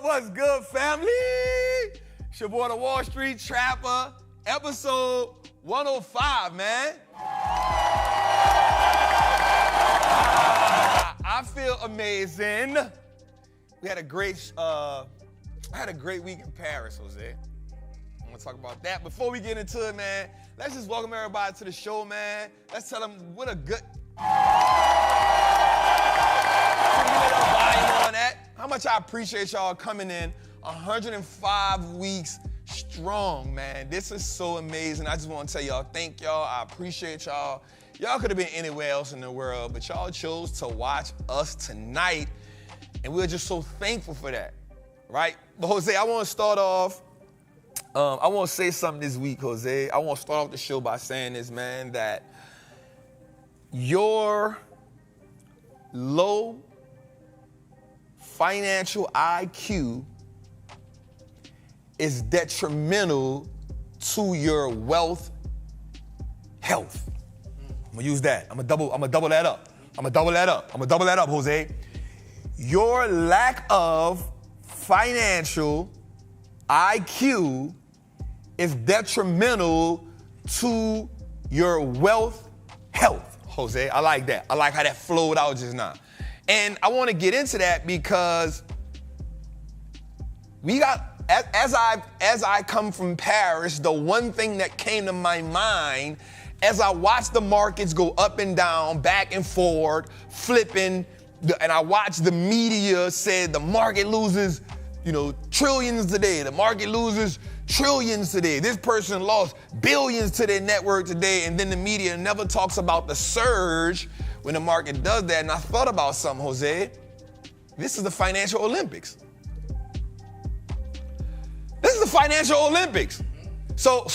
What's good, family? It's your boy, the Wall Street Trapper, episode 105, man. I feel amazing. We had a great week in Paris, Jose. I'm gonna talk about that. Before we get into it, man, let's just welcome everybody to the show, man. Let's tell them what a good... How much I appreciate y'all coming in 105 weeks strong, man. This is so amazing. I just want to tell y'all, thank y'all. I appreciate y'all. Y'all could have been anywhere else in the world, but y'all chose to watch us tonight, and we're just so thankful for that, right? But Jose, I want to start off, I want to say something this week, Jose. I want to start off the show by saying this, man, that your low financial IQ is detrimental to your wealth health. I'm gonna use that. I'm gonna double that up, Jose. Your lack of financial IQ is detrimental to your wealth health, Jose. I like that. I like how that flowed out just now. And I want to get into that because we got, as I come from Paris, the one thing that came to my mind as I watched the markets go up and down, back and forward, flipping, and I watched the media say the market loses, trillions today. The market loses trillions today. This person lost billions to their network today, and then the media never talks about the surge when the market does that. And I thought about something, Jose. This is the financial Olympics. This is the financial Olympics. So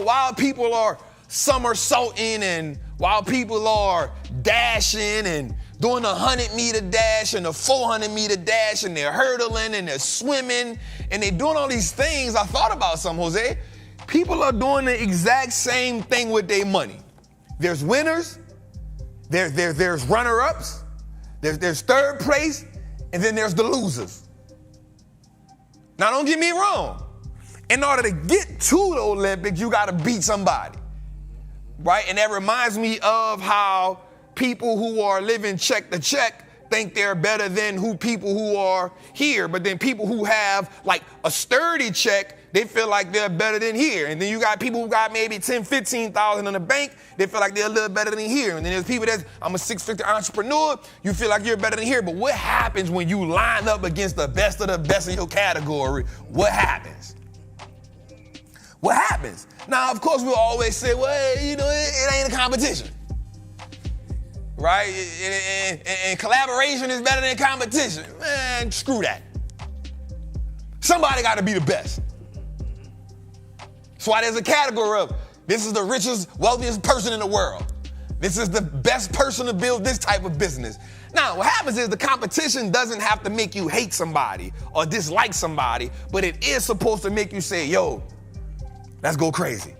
while people are somersaulting and while people are dashing and doing a 100-meter dash and a 400-meter dash and they're hurdling and they're swimming and they're doing all these things, I thought about something, Jose. People are doing the exact same thing with their money. There's winners. There's runner-ups, there's third place, and then there's the losers. Now, don't get me wrong. In order to get to the Olympics, you got to beat somebody, right? And that reminds me of how people who are living check to check think they're better than people who are here. But then people who have like a sturdy check, they feel like they're better than here. And then you got people who got maybe 10, 15,000 in the bank, they feel like they're a little better than here. And then there's people I'm a six-figure entrepreneur, you feel like you're better than here. But what happens when you line up against the best of the best in your category? What happens? What happens? Now, of course, we'll always say, well, it ain't a competition. Right? And collaboration is better than competition. Man, screw that. Somebody got to be the best. That's why there's a category of, this is the richest, wealthiest person in the world. This is the best person to build this type of business. Now, what happens is the competition doesn't have to make you hate somebody or dislike somebody, but it is supposed to make you say, yo, let's go crazy.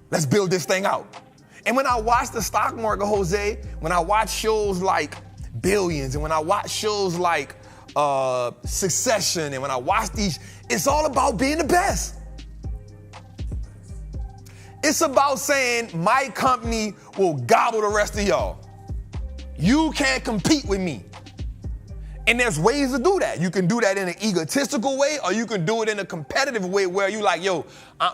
Let's build this thing out. And when I watch the stock market, Jose, when I watch shows like Billions, and when I watch shows like Recession, and when I watch these, it's all about being the best. It's about saying my company will gobble the rest of y'all. You can't compete with me. And there's ways to do that. You can do that in an egotistical way, or you can do it in a competitive way where you like,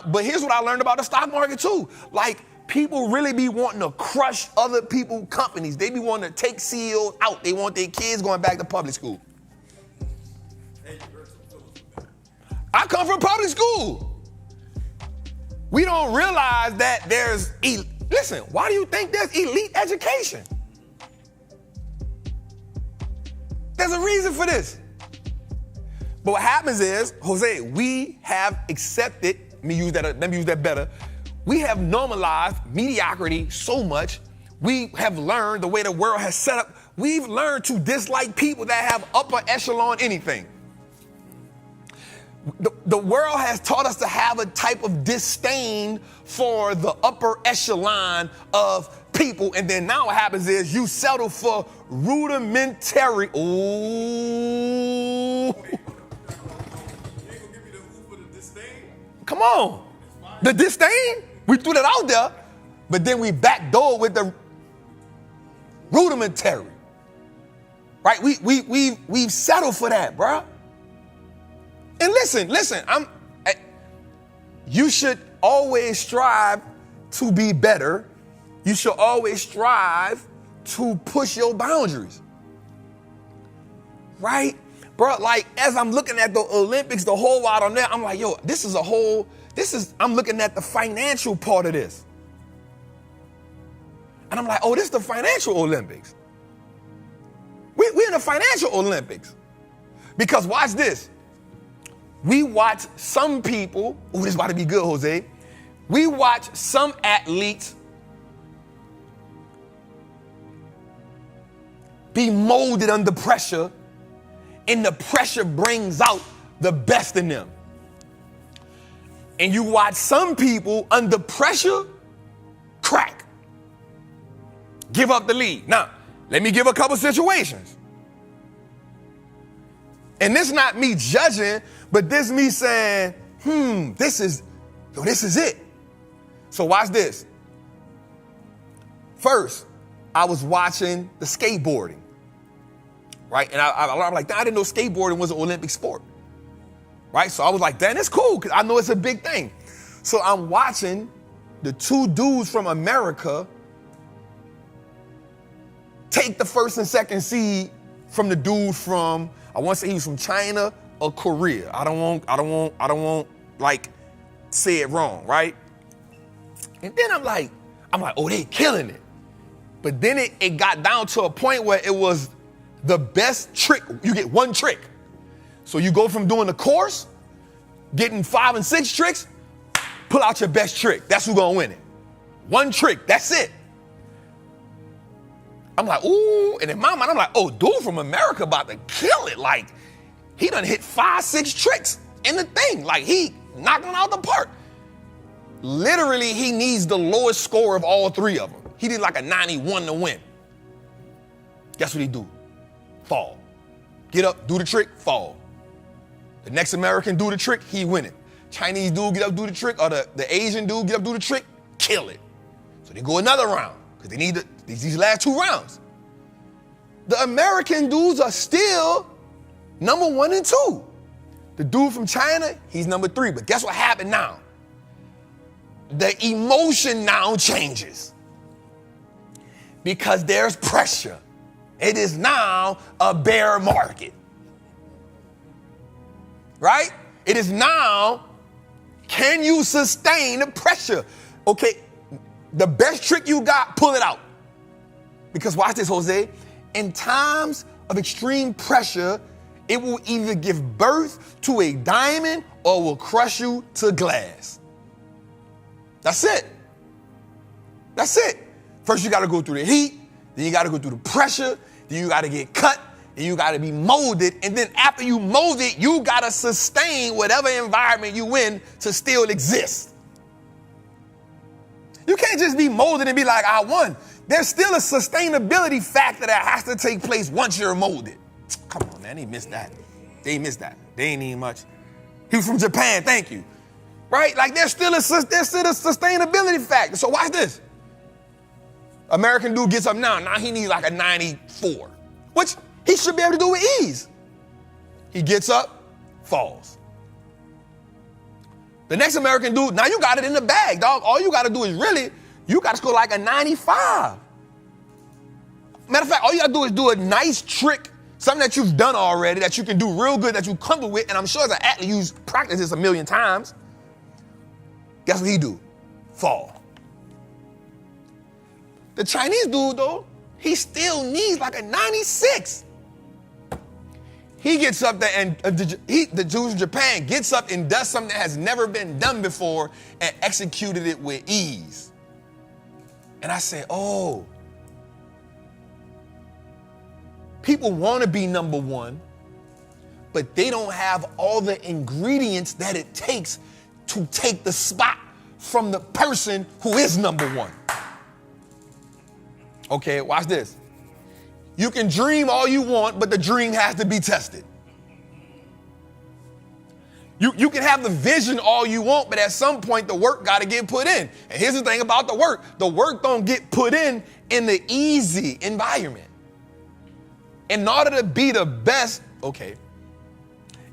but here's what I learned about the stock market too. Like, people really be wanting to crush other people's companies. They be wanting to take CEOs out. They want their kids going back to public school. I come from public school. We don't realize that there's, listen, why do you think there's elite education? There's a reason for this. But what happens is, Jose, we have accepted, let me use that better. We have normalized mediocrity so much. We have learned the way the world has set up. We've learned to dislike people that have upper echelon anything. The world has taught us to have a type of disdain for the upper echelon of people. And then now what happens is you settle for rudimentary. Ooh. Come on. The disdain, we threw that out there, but then we backdoor with the rudimentary. Right? We've settled for that, bruh. And listen, you should always strive to be better. You should always strive to push your boundaries. Right? Bro, like as I'm looking at the Olympics, the whole while I'm there, I'm like, yo, I'm looking at the financial part of this. And I'm like, oh, this is the financial Olympics. We're in the financial Olympics. Because watch this. We watch some people, this is about to be good, Jose. We watch some athletes be molded under pressure, and the pressure brings out the best in them. And you watch some people under pressure crack, give up the lead. Now, let me give a couple situations. And this is not me judging, but this is me saying, this is it. So watch this. First, I was watching the skateboarding, right? And I'm like, I didn't know skateboarding was an Olympic sport, right? So I was like, damn, it's cool, because I know it's a big thing. So I'm watching the two dudes from America take the first and second seed from the dude from, I want to say he was from China or Korea. I don't want like say it wrong, right? And then I'm like, oh, they killing it. But then it got down to a point where it was the best trick. You get one trick. So you go from doing the course, getting 5 and 6 tricks, pull out your best trick. That's who's gonna win it. One trick, that's it. I'm like, ooh, and in my mind, I'm like, oh, dude from America about to kill it. Like, he done hit 5, 6 tricks in the thing. Like, he knocked them out the park. Literally, he needs the lowest score of all 3 of them. He did like a 91 to win. Guess what he do? Fall. Get up, do the trick, fall. The next American do the trick, he win it. Chinese dude get up, do the trick, or the Asian dude get up, do the trick, kill it. So they go another round, because they need these last 2 rounds. The American dudes are still number 1 and 2. The dude from China, he's number 3. But guess what happened now? The emotion now changes. Because there's pressure. It is now a bear market. Right? It is now, can you sustain the pressure? Okay, the best trick you got, pull it out. Because watch this, Jose. In times of extreme pressure, it will either give birth to a diamond or will crush you to glass. That's it. That's it. First, you got to go through the heat. Then you got to go through the pressure. Then you got to get cut. Then you got to be molded. And then after you mold it, you got to sustain whatever environment you in to still exist. You can't just be molded and be like, I won. There's still a sustainability factor that has to take place once you're molded. Come on, man. They missed that. They missed that. They ain't even much. He was from Japan. Thank you. Right? Like there's still a sustainability factor. So watch this. American dude gets up now. Now he needs like a 94, which he should be able to do with ease. He gets up, falls. The next American dude, now you got it in the bag, dog. All you got to do is you got to score like a 95. Matter of fact, all you got to do is do a nice trick Something that you've done already, that you can do real good, that you're comfortable with, and I'm sure as an athlete you've practiced this a million times. Guess what he do? Fall. The Chinese dude, though, he still needs like a 96. He gets up there and the dude in Japan gets up and does something that has never been done before and executed it with ease. And I say, oh, people want to be number one, but they don't have all the ingredients that it takes to take the spot from the person who is number one. Okay, watch this. You can dream all you want, but the dream has to be tested. You can have the vision all you want, but at some point the work got to get put in. And here's the thing about the work. The work don't get put in the easy environment. In order to be the best, okay,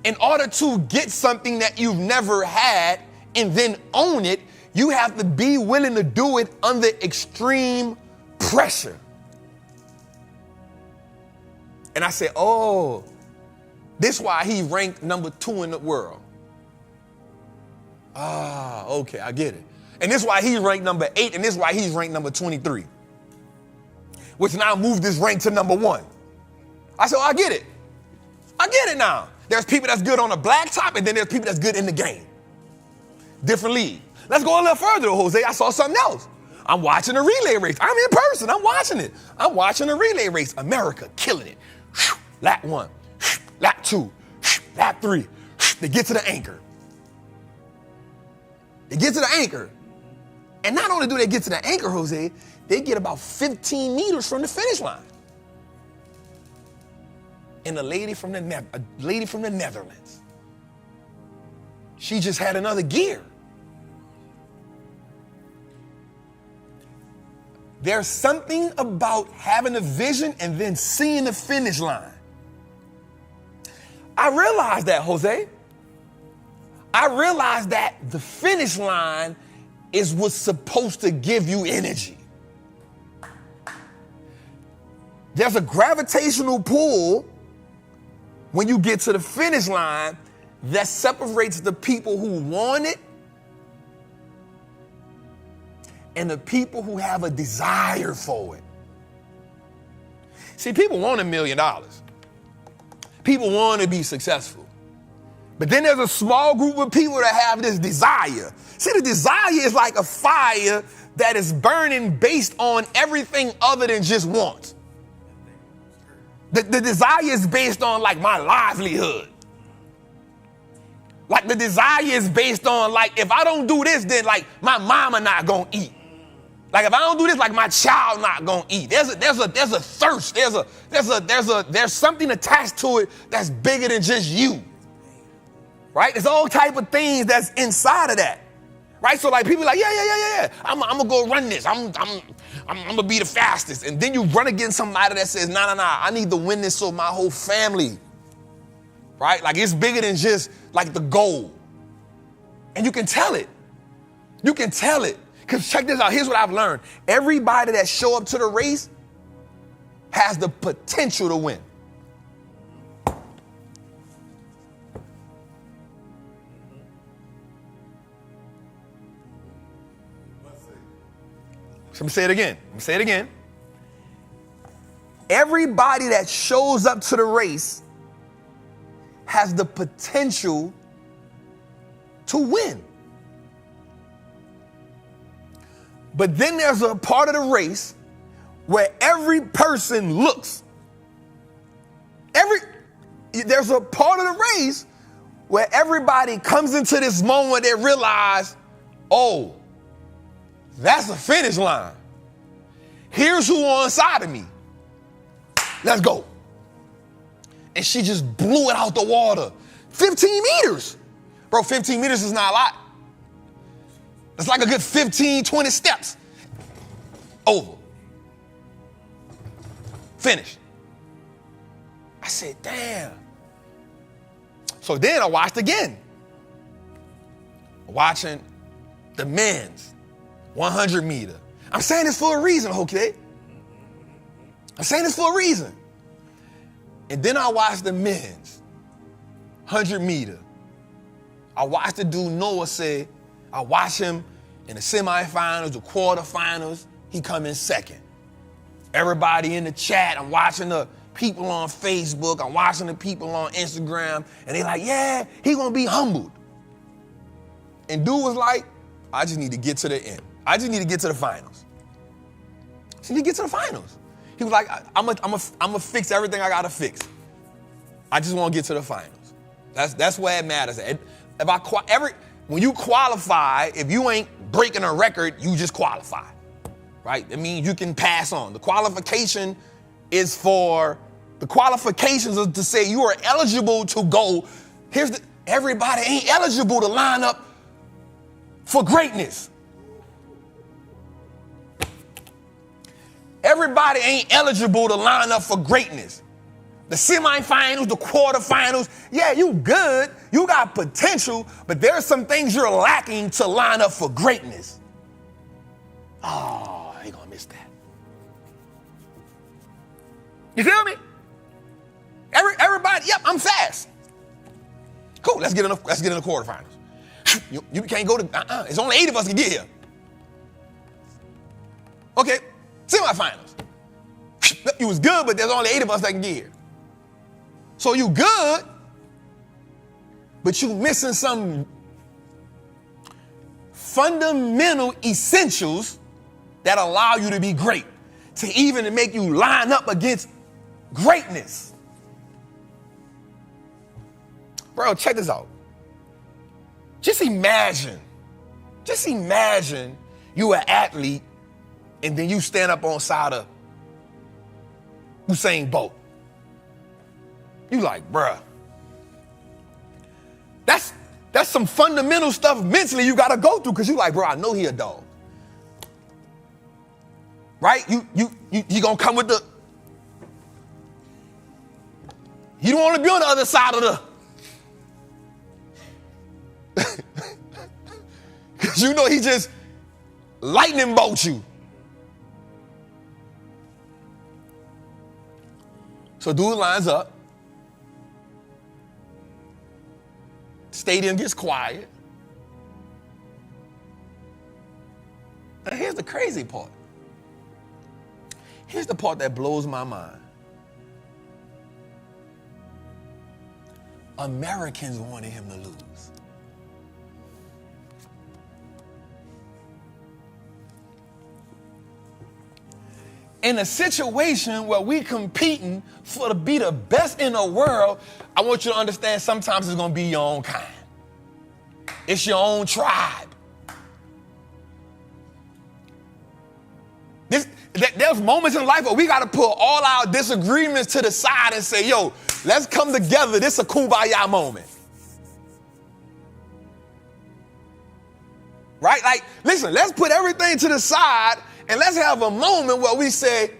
in order to get something that you've never had and then own it, you have to be willing to do it under extreme pressure. And I said, oh, this is why he ranked number 2 in the world. Ah, okay, I get it. And this is why he's ranked number 8, and this is why he's ranked number 23, which now moved this rank to number 1. I said, oh, I get it. I get it now. There's people that's good on a blacktop, and then there's people that's good in the game. Different league. Let's go a little further, Jose. I saw something else. I'm watching a relay race. I'm in person. I'm watching it. I'm watching a relay race. America killing it. Lap 1, lap 2, lap 3. They get to the anchor. They get to the anchor. And not only do they get to the anchor, Jose, they get about 15 meters from the finish line. And a lady from the Netherlands, she just had another gear. There's something about having a vision and then seeing the finish line. I realized that, Jose. I realized that the finish line is what's supposed to give you energy. There's a gravitational pull when you get to the finish line that separates the people who want it and the people who have a desire for it. See, people want $1 million. People want to be successful. But then there's a small group of people that have this desire. See, the desire is like a fire that is burning based on everything other than just wants. The desire is based on like my livelihood. Like the desire is based on like, if I don't do this, then like my mama not gonna eat. Like if I don't do this, like my child not gonna eat. There's a thirst. There's something attached to it that's bigger than just you. Right? There's all type of things that's inside of that. Right? So like people are like, yeah. I'm gonna go run this. I'm gonna be the fastest. And then you run against somebody that says, nah, I need to win this so my whole family. Right? Like it's bigger than just like the goal. And you can tell it. You can tell it. Because check this out. Here's what I've learned. Everybody that show up to the race has the potential to win. So let me say it again. Everybody that shows up to the race has the potential to win. But then there's a part of the race where every person looks. There's a part of the race where everybody comes into this moment they realize, oh, that's the finish line. Here's who on side of me. Let's go. And she just blew it out the water. 15 meters. Bro, 15 meters is not a lot. It's like a good 15, 20 steps. Over. Finished. I said, damn. So then I watched again. Watching the men's 100 meter. I'm saying this for a reason, okay? I'm saying this for a reason. And then I watched the men's 100 meter. I watched the dude Noah say, I watched him in the semifinals, the quarterfinals, he come in second. Everybody in the chat, I'm watching the people on Facebook, I'm watching the people on Instagram, and they like, yeah, he gonna be humbled. And dude was like, I just need to get to the end. I just need to get to the finals. I just need to get to the finals. He was like, I'm gonna fix everything I gotta fix. I just want to get to the finals. That's where it matters. When you qualify, if you ain't breaking a record, you just qualify, right? That means you can pass on. The qualifications are to say you are eligible to go. Everybody ain't eligible to line up for greatness. Everybody ain't eligible to line up for greatness. The semifinals, the quarterfinals, yeah, you good. You got potential, but there are some things you're lacking to line up for greatness. Oh, I ain't gonna miss that. You feel me? Everybody, yep, I'm fast. Cool, let's get in the quarterfinals. You can't go to, it's only 8 of us can get here. Okay, semifinals. You was good, but there's only 8 of us that can get here. So you good, but you missing some fundamental essentials that allow you to be great, to even make you line up against greatness. Bro, check this out. Just imagine you an athlete and then you stand up on side of Usain Bolt. You like, bruh, that's some fundamental stuff mentally you gotta go through, because you like, bro, I know he a dog. Right? You gonna come with the, you don't want to be on the other side of the, because you know he just lightning bolts you. So dude lines up. Stadium gets quiet. And here's the crazy part. Here's the part that blows my mind. Americans wanted him to lose. In a situation where we competing to be the best in the world, I want you to understand sometimes it's going to be your own kind. It's your own tribe. There's moments in life where we got to put all our disagreements to the side and say, yo, let's come together. This is a kumbaya moment. Right? Like, listen, let's put everything to the side and let's have a moment where we say,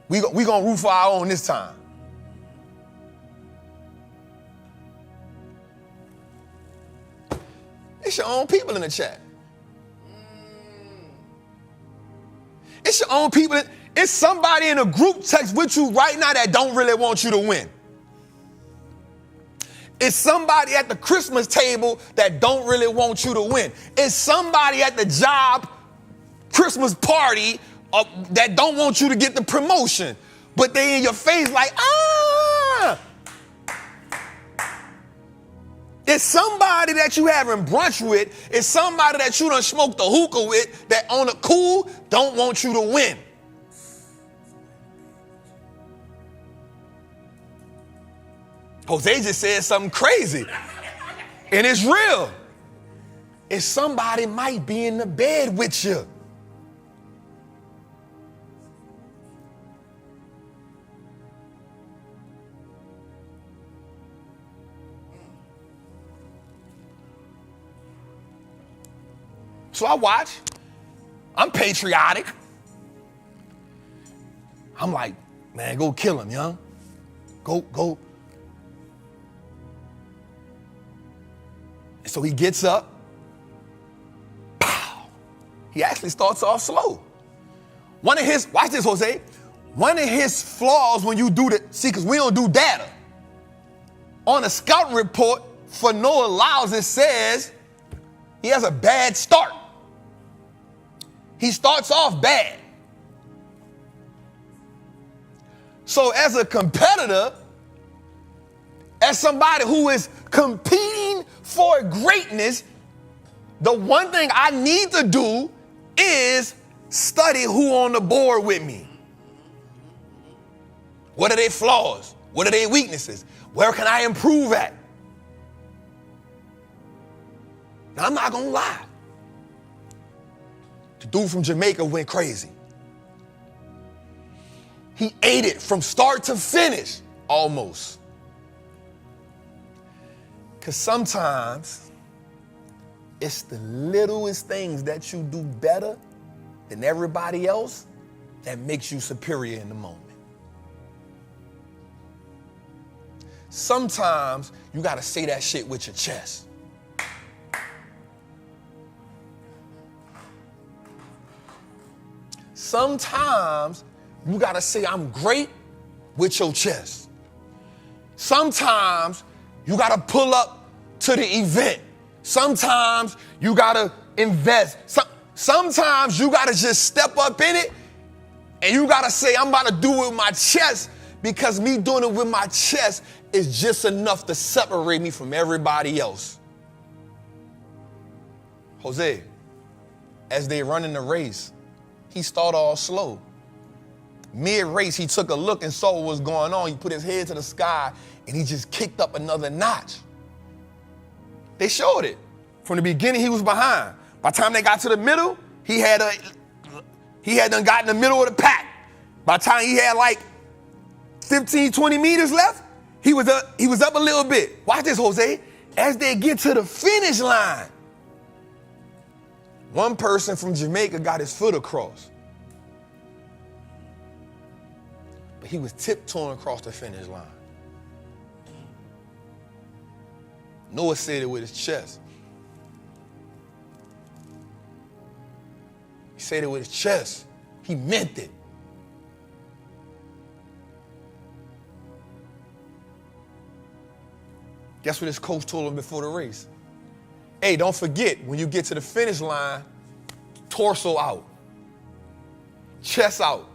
we going to root for our own this time. It's your own people in the chat. It's your own people. It's somebody in a group text with you right now that don't really want you to win. It's somebody at the Christmas table that don't really want you to win. It's somebody at the job Christmas party that don't want you to get the promotion. But they in your face like, ah. It's somebody that you having brunch with. It's somebody that you done smoked the hookah with that on the cool don't want you to win. Jose just said something crazy. And it's real. It's somebody might be in the bed with you. So I watch. I'm patriotic. I'm like, man, go kill him, young. Go. And so he gets up. Pow. He actually starts off slow. Watch this, Jose. One of his flaws when you do because we don't do data. On a scouting report for Noah Lyles, it says he has a bad start. He starts off bad. So as a competitor, as somebody who is competing for greatness, the one thing I need to do is study who on the board with me. What are their flaws? What are their weaknesses? Where can I improve at? Now, I'm not going to lie. The dude from Jamaica went crazy. He ate it from start to finish, almost. Because sometimes it's the littlest things that you do better than everybody else that makes you superior in the moment. Sometimes you got to say that shit with your chest. Sometimes you got to say I'm great with your chest. Sometimes you got to pull up to the event. Sometimes you got to invest. Sometimes you got to just step up in it and you got to say I'm about to do it with my chest, because me doing it with my chest is just enough to separate me from everybody else. Jose, as they running the race, he started all slow. Mid-race, he took a look and saw what was going on. He put his head to the sky and he just kicked up another notch. They showed it. From the beginning, he was behind. By the time they got to the middle, he had done got in the middle of the pack. By the time he had like 15, 20 meters left, he was up a little bit. Watch this, Jose. As they get to the finish line, one person from Jamaica got his foot across. But he was tiptoeing across the finish line. Noah said it with his chest. He said it with his chest. He meant it. Guess what his coach told him before the race? Hey, don't forget, when you get to the finish line, torso out, chest out.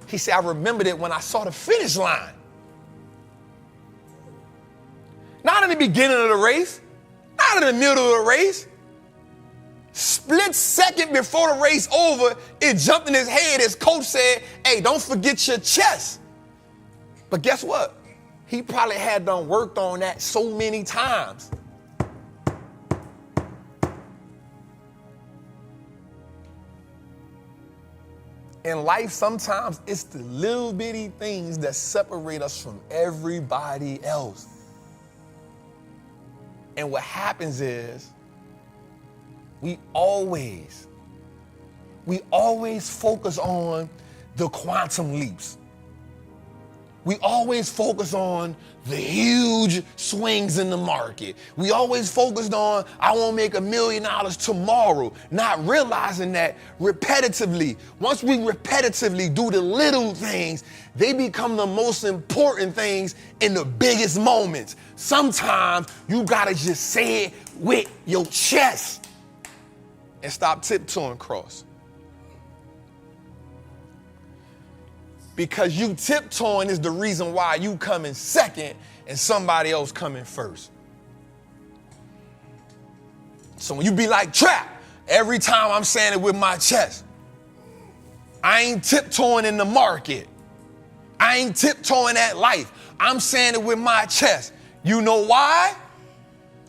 He said, I remembered it when I saw the finish line. Not in the beginning of the race, not in the middle of the race. Split second before the race over, it jumped in his head. His coach said, hey, don't forget your chest. But guess what? He probably had done worked on that so many times. In life, sometimes it's the little bitty things that separate us from everybody else. And what happens is we always focus on the quantum leaps. We always focus on the huge swings in the market. We always focused on, I want to make $1 million tomorrow, not realizing that repetitively, once we repetitively do the little things, they become the most important things in the biggest moments. Sometimes you got to just say it with your chest and stop tiptoeing across. Because you tiptoeing is the reason why you come in second and somebody else coming first. So when you be like Trap, every time I'm saying it with my chest, I ain't tiptoeing in the market. I ain't tiptoeing at life. I'm saying it with my chest. You know why?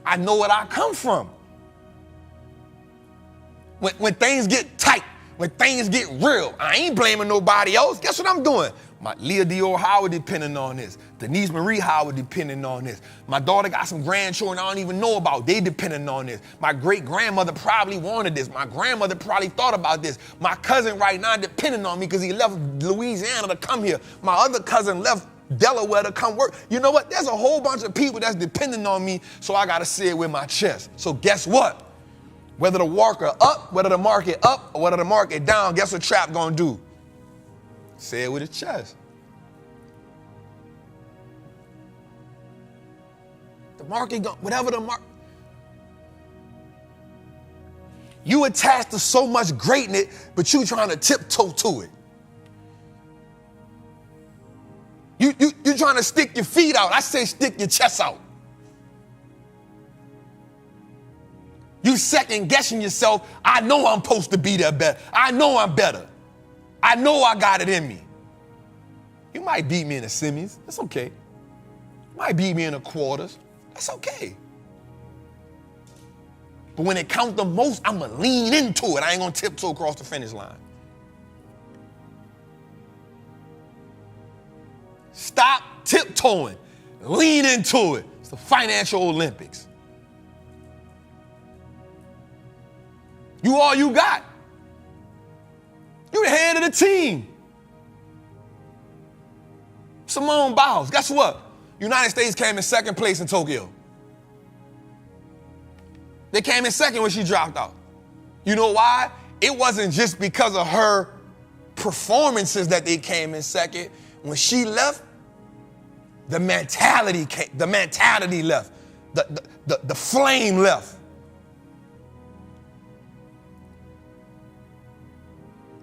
I know what I come from. When things get tight, when things get real, I ain't blaming nobody else. Guess what I'm doing? My Leah Dior Howard depending on this. Denise Marie Howard depending on this. My daughter got some grandchildren I don't even know about. They depending on this. My great-grandmother probably wanted this. My grandmother probably thought about this. My cousin right now depending on me because he left Louisiana to come here. My other cousin left Delaware to come work. You know what? There's a whole bunch of people that's depending on me, so I got to say it with my chest. So guess what? Whether the market up, whether the market up, or whether the market down, guess what Trap gonna do? Say it with his chest. The market, whatever the market. You attached to so much greatness, but you trying to tiptoe to it. You trying to stick your feet out. I say stick your chest out. You second guessing yourself. I know I'm supposed to be there better. I know I'm better. I know I got it in me. You might beat me in the semis. That's okay. You might beat me in the quarters. That's okay. But when it counts the most, I'm going to lean into it. I ain't going to tiptoe across the finish line. Stop tiptoeing. Lean into it. It's the financial Olympics. You all you got. You the head of the team. Simone Biles, guess what? United States came in second place in Tokyo. They came in second when she dropped out. You know why? It wasn't just because of her performances that they came in second. When she left, the mentality left. The flame left.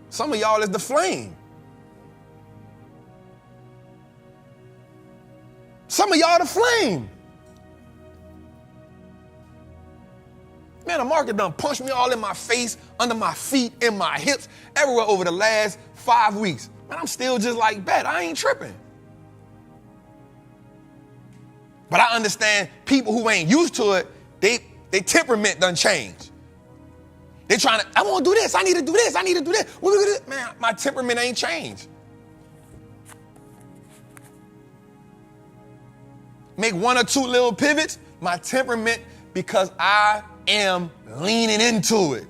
Some of y'all is the flame. Some of y'all the flame. Man, the market done punched me all in my face, under my feet, in my hips, everywhere over the last 5 weeks. Man, I'm still just like that. I ain't tripping. But I understand people who ain't used to it, they temperament done changed. They trying to, I want to do this. I need to do this. I need to do this. Man, my temperament ain't changed. Make one or two little pivots, my temperament, because I am leaning into it.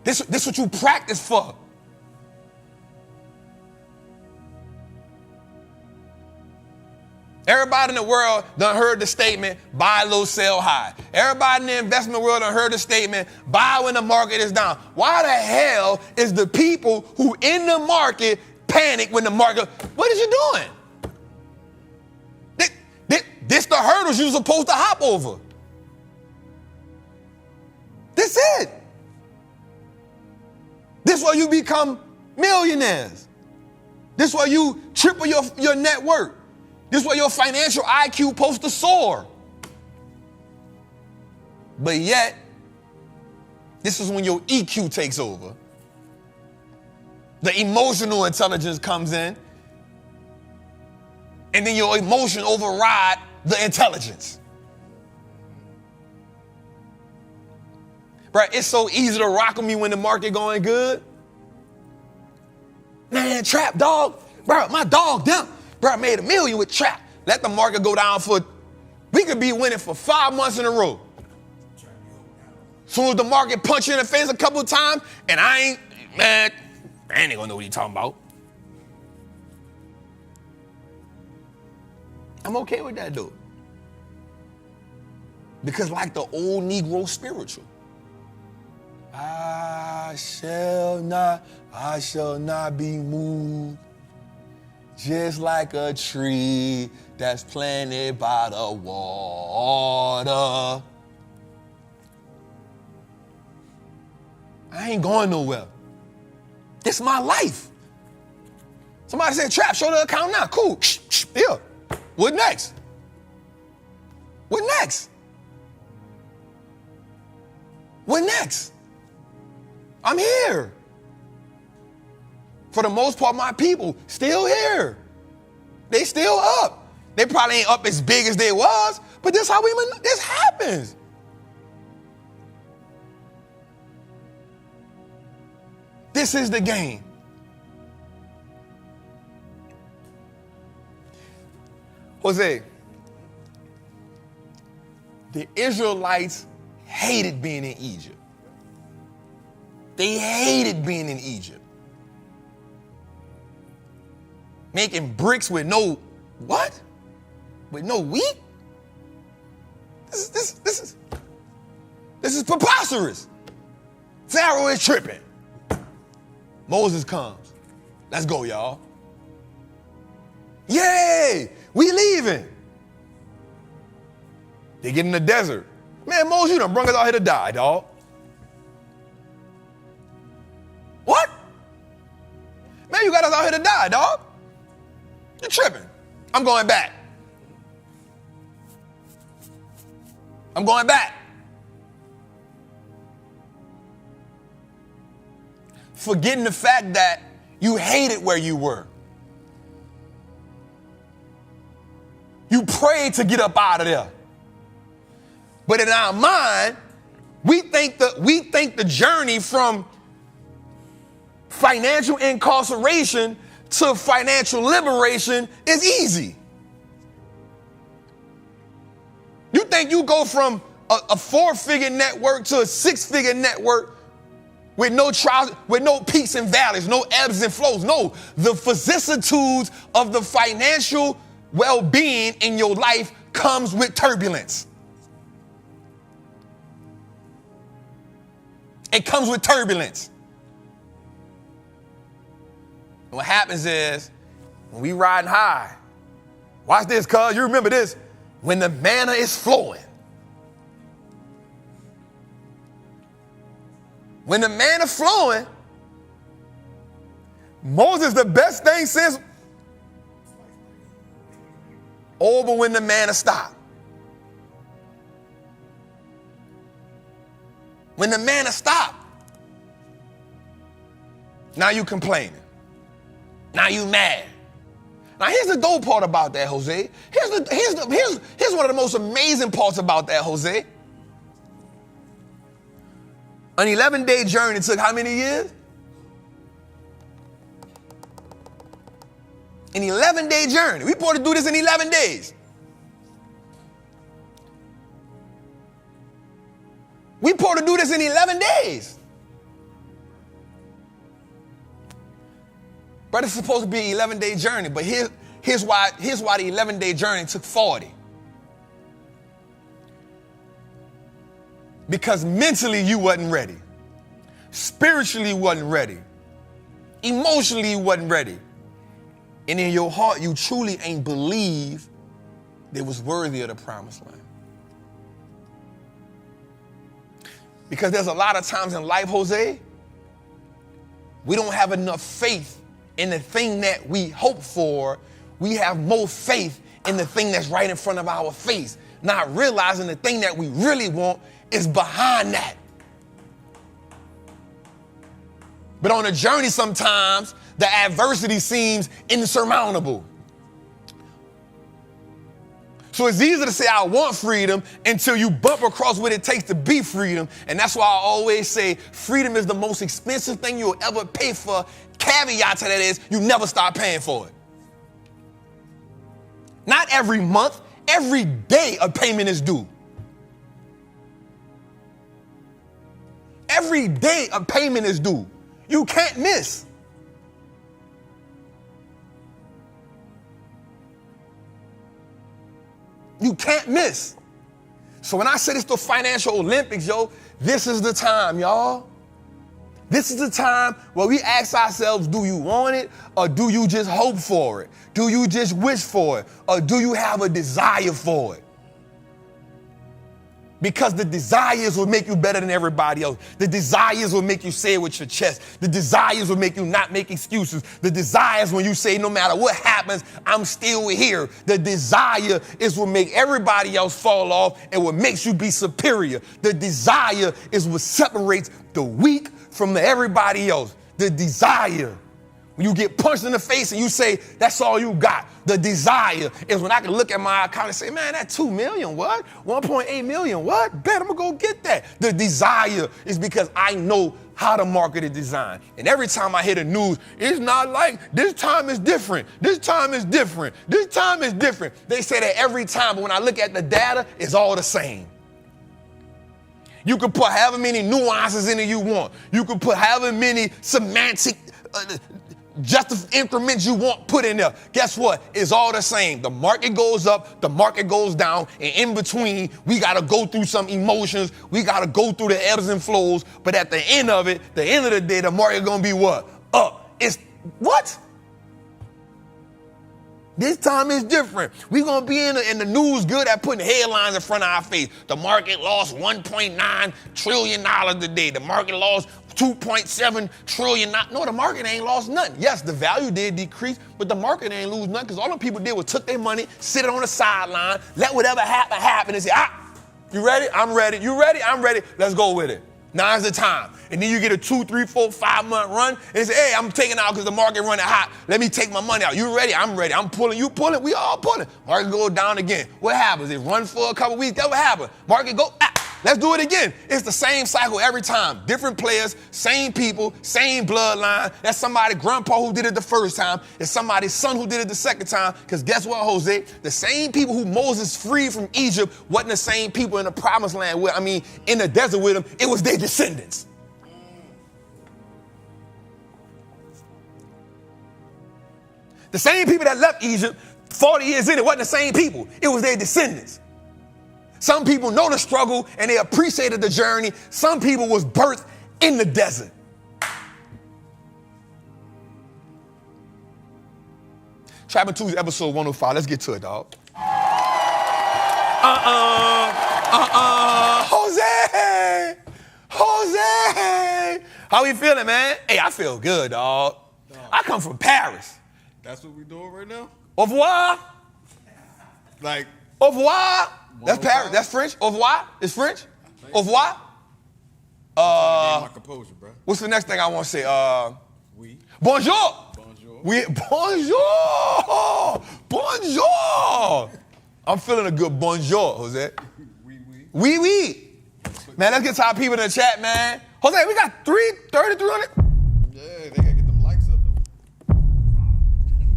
This what you practice for. Everybody in the world done heard the statement, buy low, sell high. Everybody in the investment world done heard the statement, buy when the market is down. Why the hell is the people who in the market panic when the market, what is you doing? This the hurdles you're supposed to hop over. This it. This where you become millionaires. This where you triple your net worth. This is where your financial IQ supposed to soar. But yet, this is when your EQ takes over. The emotional intelligence comes in. And then your emotion override the intelligence. Right? It's so easy to rock with me when the market going good. Man, Trap dog. Bro, my dog down. Bro, I made $1 million with Trap. Let the market go down we could be winning for 5 months in a row. Soon as the market punch you in the face a couple of times, and I ain't gonna know what he's talking about. I'm okay with that, though. Because like the old Negro spiritual, I shall not be moved. Just like a tree that's planted by the water. I ain't going nowhere. This is my life. Somebody said, Trap, show the account now. Cool. Yeah. What next? What next? What next? I'm here. For the most part, my people still here. They still up. They probably ain't up as big as they was, but this happens. This is the game. Jose, the Israelites hated being in Egypt. They hated being in Egypt. Making bricks with no, what? With no wheat? This This is preposterous. Pharaoh is tripping. Moses comes. Let's go, y'all. Yay, we leaving. They get in the desert. Man, Moses, you done brung us out here to die, dog. What? Man, you got us out here to die, dog. You're tripping. I'm going back. I'm going back. Forgetting the fact that you hated where you were. You prayed to get up out of there. But in our mind, we think the journey from financial incarceration to financial liberation is easy. You think you go from a 4-figure network to a 6-figure network with no trials, with no peaks and valleys, no ebbs and flows. No, the vicissitudes of the financial well-being in your life comes with turbulence. It comes with turbulence. And what happens is, when we riding high, watch this, cuz, you remember this, when the manna is flowing. When the manna flowing, Moses, the best thing since, over when the manna stopped. When the manna stopped, now you complaining. Now you mad. Now here's the dope part about that, Jose. Here's one of the most amazing parts about that, Jose. An 11-day journey took how many years? An 11-day journey. We supposed to do this in 11 days. We supposed to do this in 11 days. But it's supposed to be an 11-day journey. But here's why the 11-day journey took 40. Because mentally you wasn't ready. Spiritually you wasn't ready. Emotionally you wasn't ready. And in your heart you truly ain't believe they was worthy of the promised land. Because there's a lot of times in life, Jose, we don't have enough faith in the thing that we hope for. We have more faith in the thing that's right in front of our face, not realizing the thing that we really want is behind that. But on a journey, sometimes the adversity seems insurmountable. So it's easy to say I want freedom until you bump across what it takes to be freedom. And that's why I always say freedom is the most expensive thing you'll ever pay for. Caveat to that is you never stop paying for it. Not every month, every day a payment is due. Every day a payment is due. You can't miss. You can't miss. So when I say it's the financial Olympics, yo, this is the time, y'all. This is the time where we ask ourselves, do you want it or do you just hope for it? Do you just wish for it or do you have a desire for it? Because the desires will make you better than everybody else. The desires will make you say it with your chest. The desires will make you not make excuses. The desires when you say no matter what happens, I'm still here. The desire is what make everybody else fall off and what makes you be superior. The desire is what separates the weak from everybody else. The desire. When you get punched in the face and you say, that's all you got. The desire is when I can look at my account and say, man, that 2 million, what? 1.8 million, what? Bet I'm gonna go get that. The desire is because I know how to market a design. And every time I hear the news, it's not like this time is different. This time is different. This time is different. They say that every time, but when I look at the data, it's all the same. You can put however many nuances in it you want. You can put however many semantic just the increments you want put in there. Guess what? It's all the same. The market goes up, the market goes down, and in between, we got to go through some emotions. We got to go through the ebbs and flows. But at the end of it, the end of the day, the market going to be what? Up. It's what? This time is different. We're going to be in the news good at putting headlines in front of our face. The market lost $1.9 trillion today. The market lost $2.7 trillion. No, the market ain't lost nothing. Yes, the value did decrease, but the market ain't lose nothing because all them people did was took their money, sit it on the sideline, let whatever happen, and say, you ready? I'm ready. You ready? I'm ready. Let's go with it. Now's the time. And then you get a 2, 3, 4, 5 month run and say, hey, I'm taking out because the market running hot. Let me take my money out. You ready? I'm ready. I'm pulling. You pulling. We all pulling. Market go down again. What happens? It runs for a couple weeks. That's what happened. Market go, let's do it again. It's the same cycle every time. Different players, same people, same bloodline. That's somebody grandpa who did it the first time. It's somebody's son who did it the second time. Because guess what, Jose? The same people who Moses freed from Egypt wasn't the same people in the promised land with, in the desert with him. It was their descendants. The same people that left Egypt 40 years in, it wasn't the same people. It was their descendants. Some people know the struggle and they appreciated the journey. Some people was birthed in the desert. Trappin 2's episode 105. Let's get to it, dog. Jose! How we feeling, man? Hey, I feel good, dog. I come from Paris. That's what we doing right now? Au revoir. Like, au revoir. That's Paris. That's French. Au revoir. It's French. Au revoir. my composure, bro. What's the next thing I want to say? Oui. Bonjour. Bonjour. Oui. Bonjour. Bonjour. I'm feeling a good bonjour, Jose. Oui, oui. Oui, oui. Man, let's get to our people in the chat, man. Jose, we got 3,300. Yeah, they gotta get them likes up,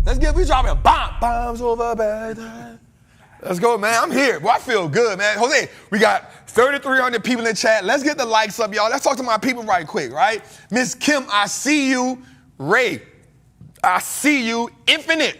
though. We dropping bombs over bad. Let's go, man. I'm here. Boy, I feel good, man. Jose, we got 3,300 people in the chat. Let's get the likes up, y'all. Let's talk to my people right quick, right? Miss Kim, I see you. Ray, I see you. Infinite,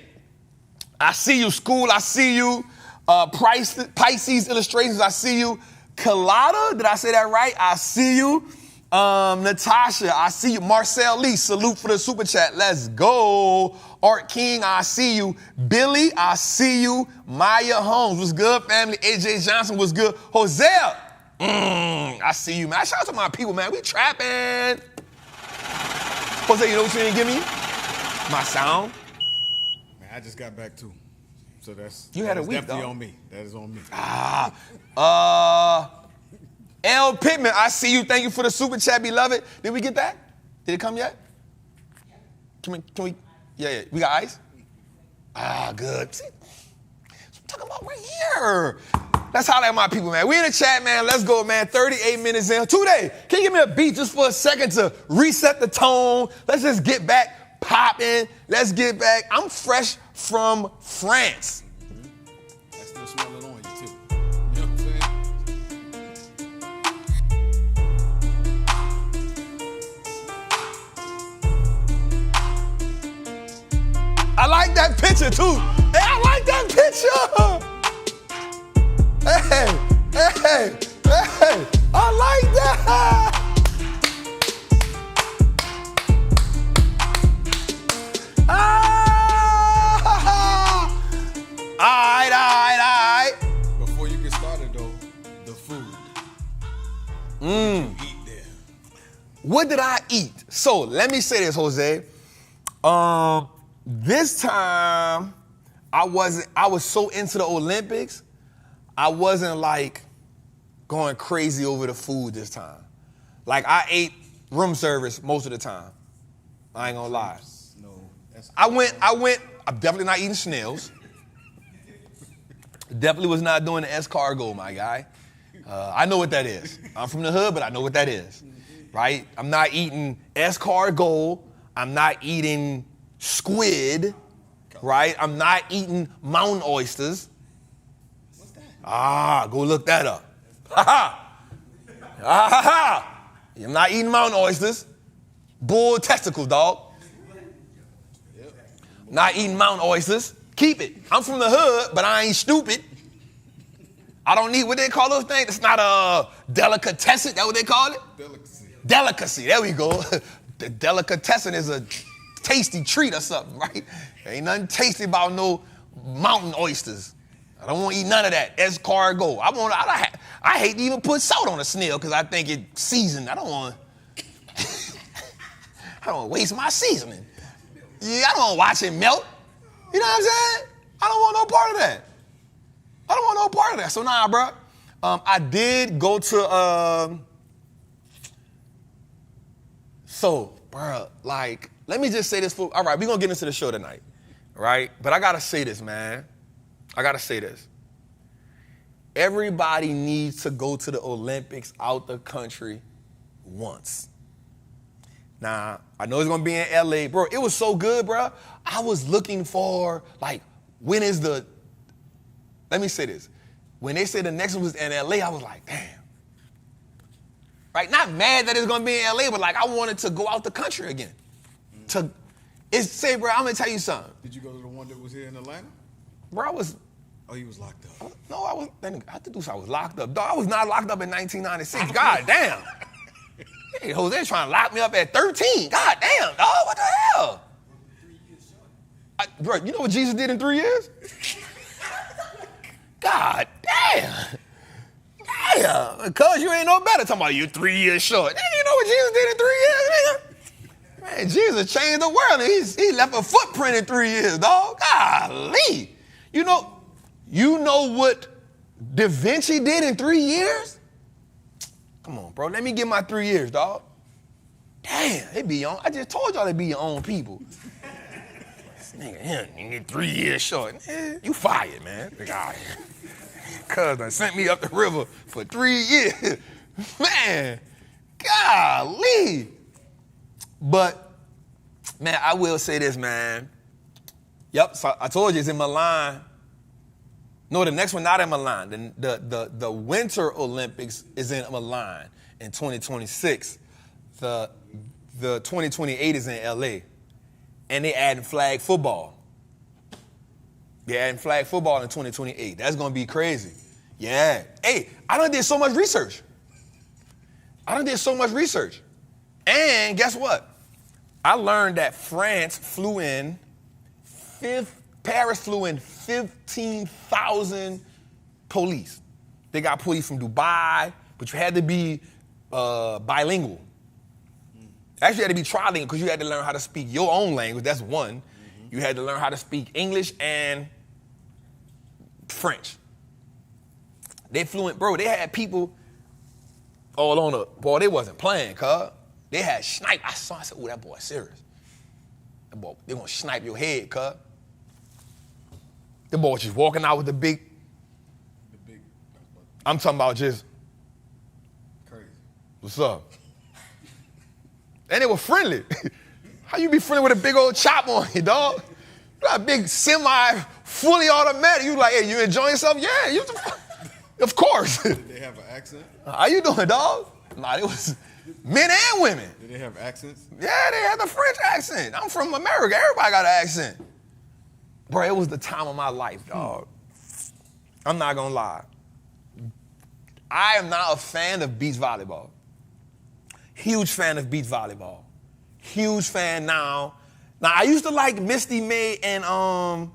I see you. School, I see you. Pisces Illustrations, I see you. Kalada, did I say that right? I see you. Natasha, I see you. Marcel Lee, salute for the super chat. Let's go. Art King, I see you. Billy, I see you. Maya Holmes, what's good, family? AJ Johnson, what's good? Hosea, I see you, man. Shout out to my people, man. We trapping. Jose, you know what you didn't give me? My sound. Man, I just got back too. So that's definitely on me. That is on me. L. Pittman, I see you. Thank you for the super chat, beloved. Did we get that? Did it come yet? Can we? Yeah. We got ice? Good. See, that's what I'm talking about right here. That's how that my people, man. We in the chat, man. Let's go, man. 38 minutes in. Today, can you give me a beat just for a second to reset the tone? Let's just get back popping. Let's get back. I'm fresh from France. I still smell it on you, too. You know what I'm saying? I like that picture, too. Hey, I like that picture. Hey, I like that. All right. Before you get started, though, the food. What did you eat there? What did I eat? So let me say this, Jose. This time, I was so into the Olympics, I wasn't like going crazy over the food this time. Like I ate room service most of the time. I ain't gonna lie. No. I'm definitely not eating snails. Definitely was not doing the escargot, my guy. I know what that is. I'm from the hood, but I know what that is, right? I'm not eating escargot. I'm not eating squid, right? I'm not eating mountain oysters. What's that? Go look that up. I'm not eating mountain oysters. Bull testicles, dog. Not eating mountain oysters. Keep it. I'm from the hood, but I ain't stupid. I don't need what they call those things. It's not a delicatessen. That what they call it? Delicacy. Delicacy. There we go. The delicatessen is a tasty treat or something, right? Ain't nothing tasty about no mountain oysters. I don't want to eat none of that. Escargot. I hate to even put salt on a snail because I think it's seasoned. I don't want to waste my seasoning. Yeah, I don't want to watch it melt. You know what I'm saying? I don't want no part of that. I don't want no part of that. So nah, bro. I did go to so, bro, like, let me just say this all right, we're gonna get into the show tonight. Right? But I gotta say this, man. I gotta say this. Everybody needs to go to the Olympics out the country once. Now, I know it's gonna be in LA. Bro, it was so good, bro. I was looking for, like, when is the, let me say this. When they said the next one was in LA, I was like, damn. Right? Not mad that it's gonna be in LA, but like I wanted to go out the country again. Say, bro, I'm gonna tell you something. Did you go to the one that was here in Atlanta? Bro, I was. Oh, he was locked up. No, I was. I think I was locked up. Dog, I was not locked up in 1996. God damn. Hey, Jose trying to lock me up at 13. God damn, dog. What the hell? Bro, you know what Jesus did in 3 years? God damn. Damn. Because you ain't no better talking about you 3 years short. Damn, you know what Jesus did in 3 years, nigga? Man, Jesus changed the world, and he left a footprint in 3 years, dog. Golly. You know what Da Vinci did in 3 years? Come on, bro. Let me get my 3 years, dog. Damn, they be your own. I just told y'all they be your own people. This nigga, you get 3 years short. You fired, man. Cuz done sent me up the river for 3 years. Man, golly. But, man, I will say this, man. Yep, so I told you it's in Milan. No, the next one not in Milan. The Winter Olympics is in Milan in 2026. The 2028 is in LA. And they adding flag football. They're adding flag football in 2028. That's going to be crazy. Yeah. Hey, I done did so much research. And guess what? I learned that Paris flew in 15,000 police. They got police from Dubai, but you had to be bilingual. Actually, you had to be trilingual because you had to learn how to speak your own language. That's one. Mm-hmm. You had to learn how to speak English and French. They flew in, bro, they had people all on boy, they wasn't playing, cuz. They had snipe. I said, oh, that boy serious. That boy, they gonna snipe your head, cuz. The boy just walking out with the big. I'm talking about just. Crazy. What's up? And they were friendly. How you be friendly with a big old chop on you, dog? You got a big semi, fully automatic. You like, hey, you enjoying yourself? Yeah, of course. Did they have an accent? How you doing, dog? Nah, it was men and women. Did they have accents? Yeah, they had the French accent. I'm from America. Everybody got an accent. Bro, it was the time of my life, dog. I'm not gonna lie. I am not a fan of beach volleyball. Huge fan of beach volleyball. Huge fan now. Now, I used to like Misty May and her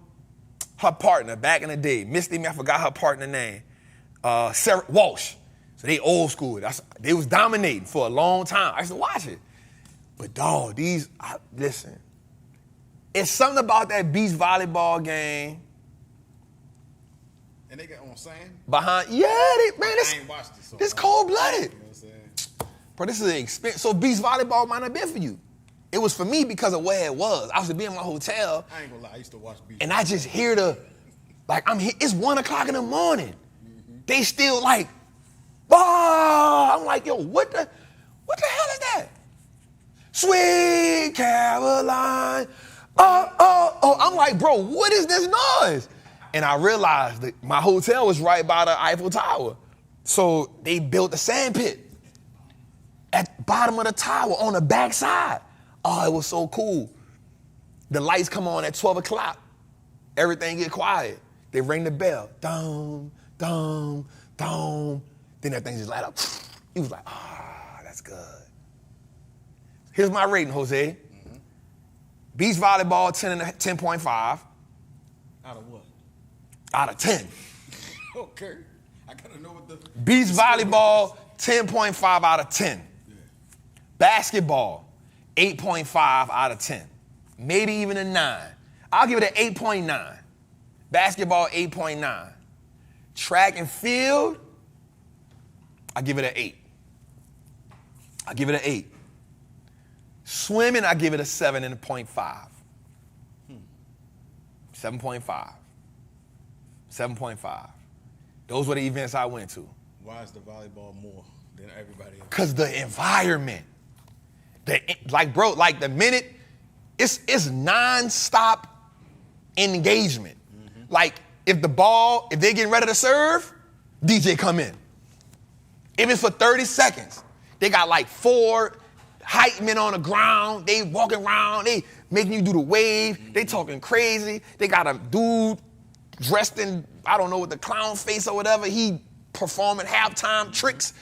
partner back in the day. Misty May, I forgot her partner name. Sarah Walsh. So they old school. They was dominating for a long time. I used to watch it. But dog, listen. It's something about that beach volleyball game. And they got on sand? Man, I ain't watched it, so this cold-blooded. You know what I'm saying? Bro, this is an experience. So beach volleyball might not be for you. It was for me because of where it was. I used to be in my hotel. I ain't gonna lie, I used to watch beach. And I just hear I'm here, it's 1 o'clock in the morning. Mm-hmm. They still like, I'm like, yo, what the hell is that? Sweet Caroline, oh. I'm like, bro, what is this noise? And I realized that my hotel was right by the Eiffel Tower. So they built a sand pit at the bottom of the tower on the back side. Oh, it was so cool. The lights come on at 12 o'clock. Everything get quiet. They ring the bell. Dum, dum, dum. Then that thing just light up. He was like, that's good. Here's my rating, Jose. Mm-hmm. Beach volleyball, 10.5. Out of what? Out of 10. Okay. I gotta know what the beach volleyball, 10.5 out of 10. Yeah. Basketball, 8.5 out of 10. Maybe even a 9. I'll give it an 8.9. Basketball, 8.9. Track and field, I give it an 8. I give it an 8. Swimming, I give it a 7.5. 7.5. 7.5. Those were the events I went to. Why is the volleyball more than everybody else? Because the environment. The minute, it's nonstop engagement. Mm-hmm. Like, if they getting ready to serve, DJ come in. If it's for 30 seconds, they got like 4 hype men on the ground. They walking around. They making you do the wave. Mm-hmm. They talking crazy. They got a dude dressed in, I don't know, with the clown face or whatever. He performing halftime tricks.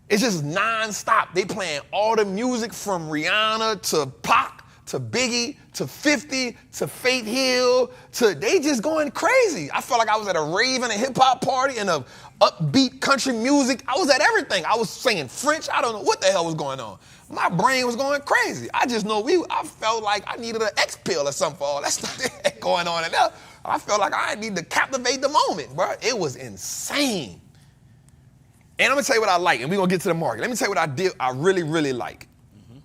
It's just nonstop. They playing all the music from Rihanna to Pac to Biggie to 50 to Faith Hill to they just going crazy. I felt like I was at a rave and a hip hop party and a upbeat country music. I was at everything. I was singing French. I don't know what the hell was going on. My brain was going crazy. I just know I felt like I needed an X pill or something for all that stuff going on in there. I felt like I need to captivate the moment, bro. It was insane. And I'm gonna tell you what I like, and we're gonna get to the market. Let me tell you what I really, really like. Mm-hmm.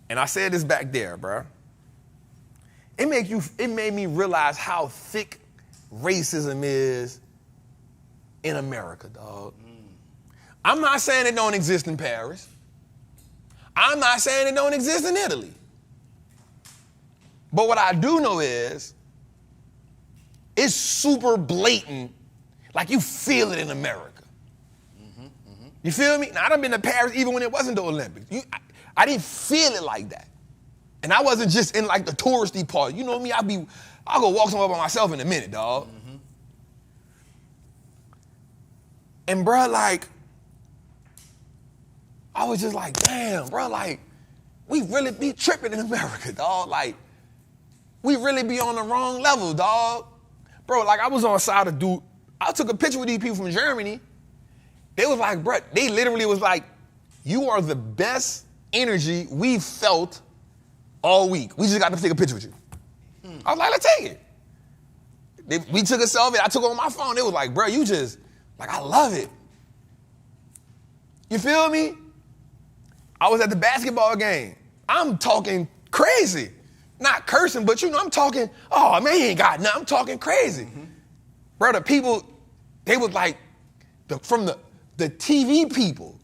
And I said this back there, bro. It made me realize how thick racism is in America, dog. I'm not saying it don't exist in Paris. I'm not saying it don't exist in Italy. But what I do know is it's super blatant, like you feel it in America. Mm-hmm, mm-hmm. You feel me? Now, I done been to Paris even when it wasn't the Olympics. I didn't feel it like that. And I wasn't just in like the touristy part. You know me, I'll go walk somewhere by myself in a minute, dog. Mm-hmm. And bro, like, I was just like, damn, bro, like, we really be tripping in America, dog. Like, we really be on the wrong level, dog. Bro, like, I was on side of dude. I took a picture with these people from Germany. They was like, bro, they literally was like, you are the best energy we've felt all week. We just got to take a picture with you. I was like, let's take it. We took a selfie. I took it on my phone. They was like, bro, you just, like, I love it. You feel me? I was at the basketball game. I'm talking crazy. Not cursing, but you know, I'm talking, oh man, he ain't got nothing. I'm talking crazy. Mm-hmm. Bro, the people, they was like, from the TV people,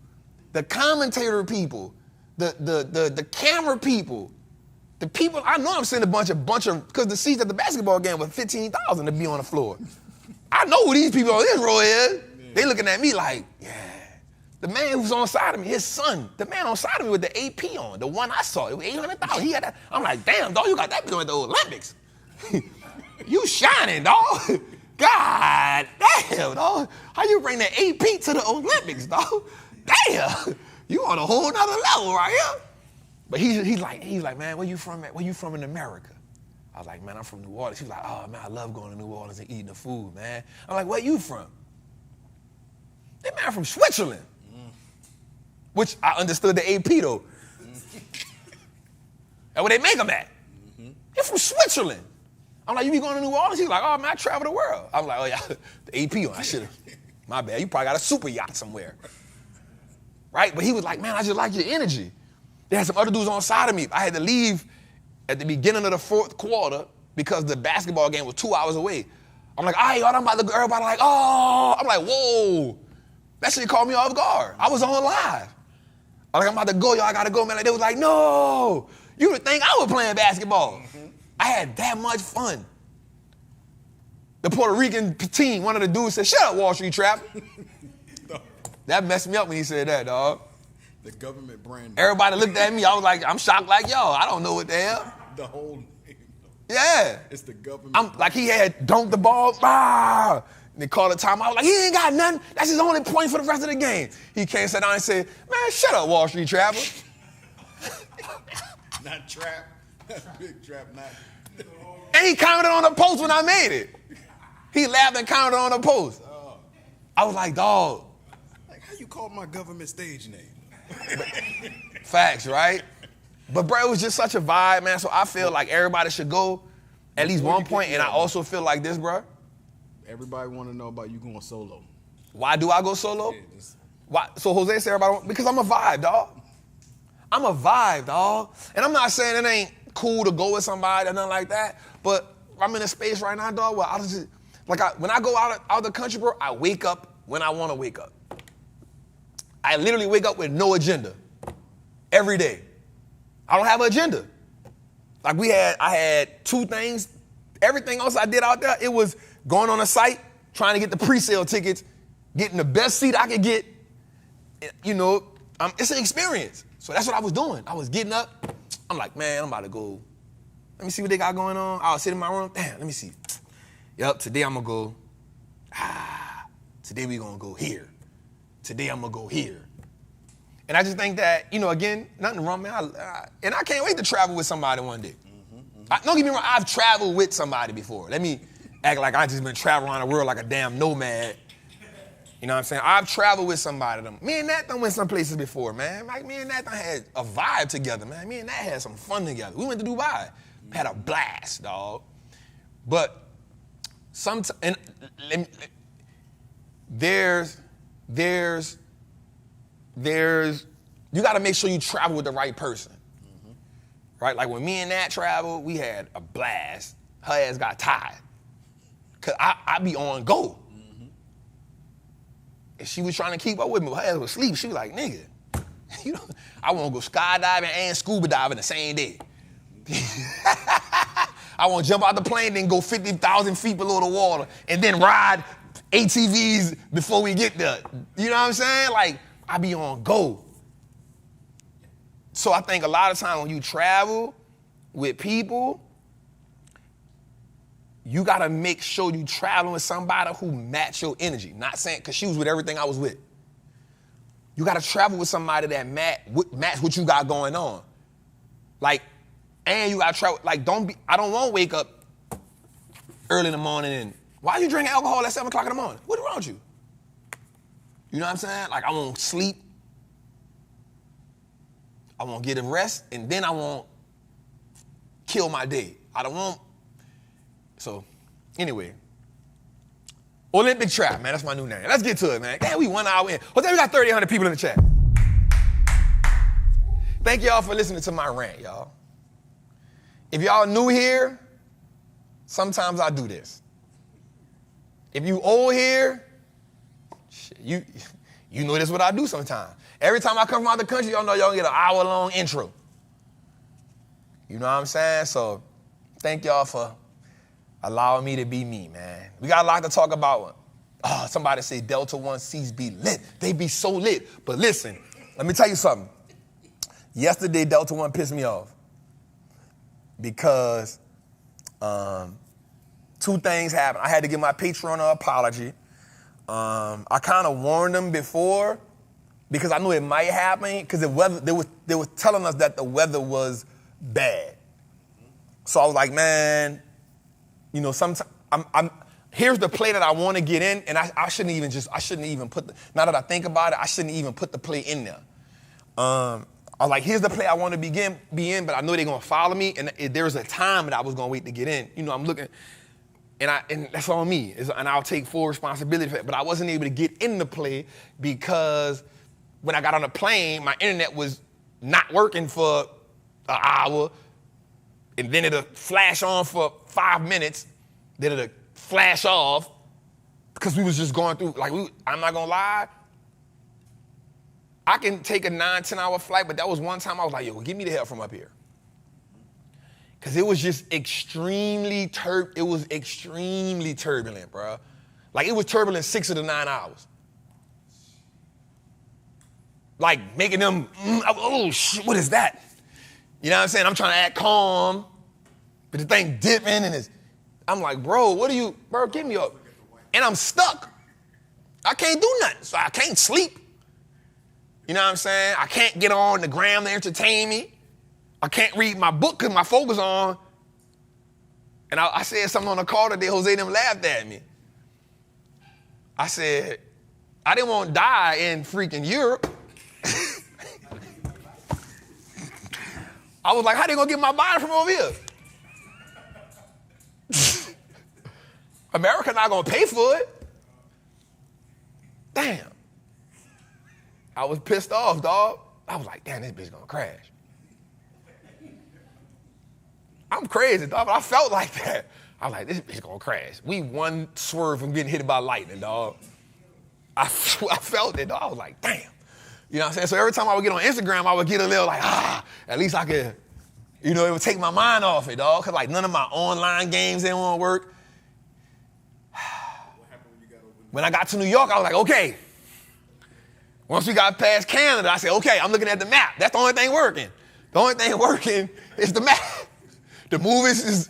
the commentator people, the camera people, the people, I know I'm seeing a bunch of, because the seats at the basketball game was 15,000 to be on the floor. I know who these people on this row is. Yeah. They looking at me like, yeah. The man who's on side of me, his son, the man on side of me with the AP on, the one I saw, it was 800,000. He had that. I'm like, damn, dog, you got that at the Olympics. You shining, dog. God damn, dog. How you bring the AP to the Olympics, dog? Damn. You on a whole nother level right here. But he's like, man, where you from at? Where you from in America? I was like, man, I'm from New Orleans. He was like, oh man, I love going to New Orleans and eating the food, man. I'm like, where you from? That man from Switzerland. Which I understood the AP though. That's where they make them at. Mm-hmm. They're from Switzerland. I'm like, you be going to New Orleans? He's like, oh man, I travel the world. I'm like, oh yeah, the AP on, I should've. My bad, you probably got a super yacht somewhere. Right? But he was like, man, I just like your energy. They had some other dudes on side of me. I had to leave at the beginning of the fourth quarter because the basketball game was 2 hours away. I'm like, all right, y'all, I'm about to go. Everybody like, oh. I'm like, whoa. That shit caught me off guard. I was on live. I'm like, I'm about to go, y'all, I gotta go, man. Like, they was like, no, you would think I was playing basketball. Mm-hmm. I had that much fun. The Puerto Rican team, one of the dudes said, shut up, Wallstreet Trappin. That messed me up when he said that, dog. The government brand. Everybody looked at me, I was like, I'm shocked like y'all. I don't know what the hell. The whole name. Yeah. It's the government. I'm like, he had dunked the ball. And they called a timeout. Like, he ain't got nothing. That's his only point for the rest of the game. He came, sat down and said, man, shut up, Wall Street Travel. Not Trap. Big Trap, not. And he commented on the post when I made it. He laughed and commented on the post. I was like, dog. Like, how you call my government stage name? Facts, right? But, bro, it was just such a vibe, man. So I feel like everybody should go at least one point. And I also feel like this, bro. Everybody want to know about you going solo. Why do I go solo? Yeah, Why? So Jose said everybody, because I'm a vibe, dog. I'm a vibe, dog. And I'm not saying it ain't cool to go with somebody or nothing like that, but I'm in a space right now, dog, where I just, like, when I go out of the country, bro, I wake up when I want to wake up. I literally wake up with no agenda every day. I don't have an agenda. Like I had two things. Everything else I did out there, it was going on a site, trying to get the pre-sale tickets, getting the best seat I could get. You know, it's an experience. So that's what I was doing. I was getting up. I'm like, man, I'm about to go. Let me see what they got going on. I'll sit in my room. Damn, let me see. Yep, today I'm going to go. Today we going to go here. Today I'm going to go here. And I just think that, you know, again, nothing wrong, man. And I can't wait to travel with somebody one day. Don't get me wrong, I've traveled with somebody before. Let me act like I just been traveling around the world like a damn nomad. You know what I'm saying? I've traveled with somebody. Me and Nat done went some places before, man. Like, me and Nat done had a vibe together, man. Me and Nat had some fun together. We went to Dubai. Had a blast, dog. But sometimes, there's, you gotta make sure you travel with the right person. Right? Like when me and Nat traveled, we had a blast. Her ass got tired. Cause I be on go. And she was trying to keep up with me, but her ass was asleep. She was like, nigga, you know, I want to go skydiving and scuba diving the same day. I want to jump out the plane, then go 50,000 feet below the water, and then ride ATVs before we get there. You know what I'm saying? Like, I be on go. So I think a lot of times when you travel with people, you gotta make sure you traveling with somebody who match your energy. Not saying, cause she was with everything I was with. You gotta travel with somebody that match what you got going on. Like, and you gotta travel, like I don't wanna wake up early in the morning and, why you drinking alcohol at 7 o'clock in the morning? What's wrong with you? You know what I'm saying? Like, I want sleep. I want to get a rest, and then I want kill my day. I don't want. So, anyway, Olympic Trap, man, that's my new name. Let's get to it, man. Damn, we 1 hour in. Jose, we got 3,800 people in the chat. Thank y'all for listening to my rant, y'all. If y'all new here, sometimes I do this. If you old here, shit, you know this is what I do sometimes. Every time I come from out the country, y'all know y'all get an hour-long intro. You know what I'm saying? So thank y'all for allowing me to be me, man. We got a lot to talk about. Somebody say Delta One Cs be lit. They be so lit. But listen, let me tell you something. Yesterday, Delta One pissed me off because two things happened. I had to give my patron an apology. I kind of warned them before because I knew it might happen because the weather, they were telling us that the weather was bad. So I was like, man, you know, sometimes here's the play that I want to get in, and I shouldn't even put now that I think about it, I shouldn't even put the play in there. I was like, here's the play I want to be in, but I know they're going to follow me, and there was a time that I was going to wait to get in. You know, I'm looking, and that's on me, and I'll take full responsibility for it, but I wasn't able to get in the play because when I got on the plane, my internet was not working for an hour, and then it'll flash on for 5 minutes, then it'll flash off because we was just going through, like, I'm not going to lie, I can take a 9-10 hour flight, but that was one time I was like, yo, get me the hell from up here. Because it was just extremely turbulent, bro. Like, it was turbulent 6 of the 9 hours. Like, making them, oh, shit, what is that? You know what I'm saying? I'm trying to act calm. but the thing dipping and I'm like, bro, get me up. And I'm stuck. I can't do nothing, so I can't sleep. You know what I'm saying? I can't get on the gram to entertain me. I can't read my book because my focus on. And I said something on the call today, Jose and them laughed at me. I said, I didn't want to die in freaking Europe. I was like, how they gonna get my body from over here? America not gonna pay for it. Damn. I was pissed off, dog. I was like, damn, this bitch gonna crash. I'm crazy, dog, but I felt like that. I was like, this bitch gonna crash. We one swerve from getting hit by lightning, dog. I felt it, dog. I was like, damn. You know what I'm saying? So every time I would get on Instagram, I would get a little like, at least I could, it would take my mind off it, dog. Because like none of my online games didn't want to work. When I got to New York, I was like, okay. Once we got past Canada, I said, okay, I'm looking at the map. That's the only thing working. The only thing working is the map. The movies is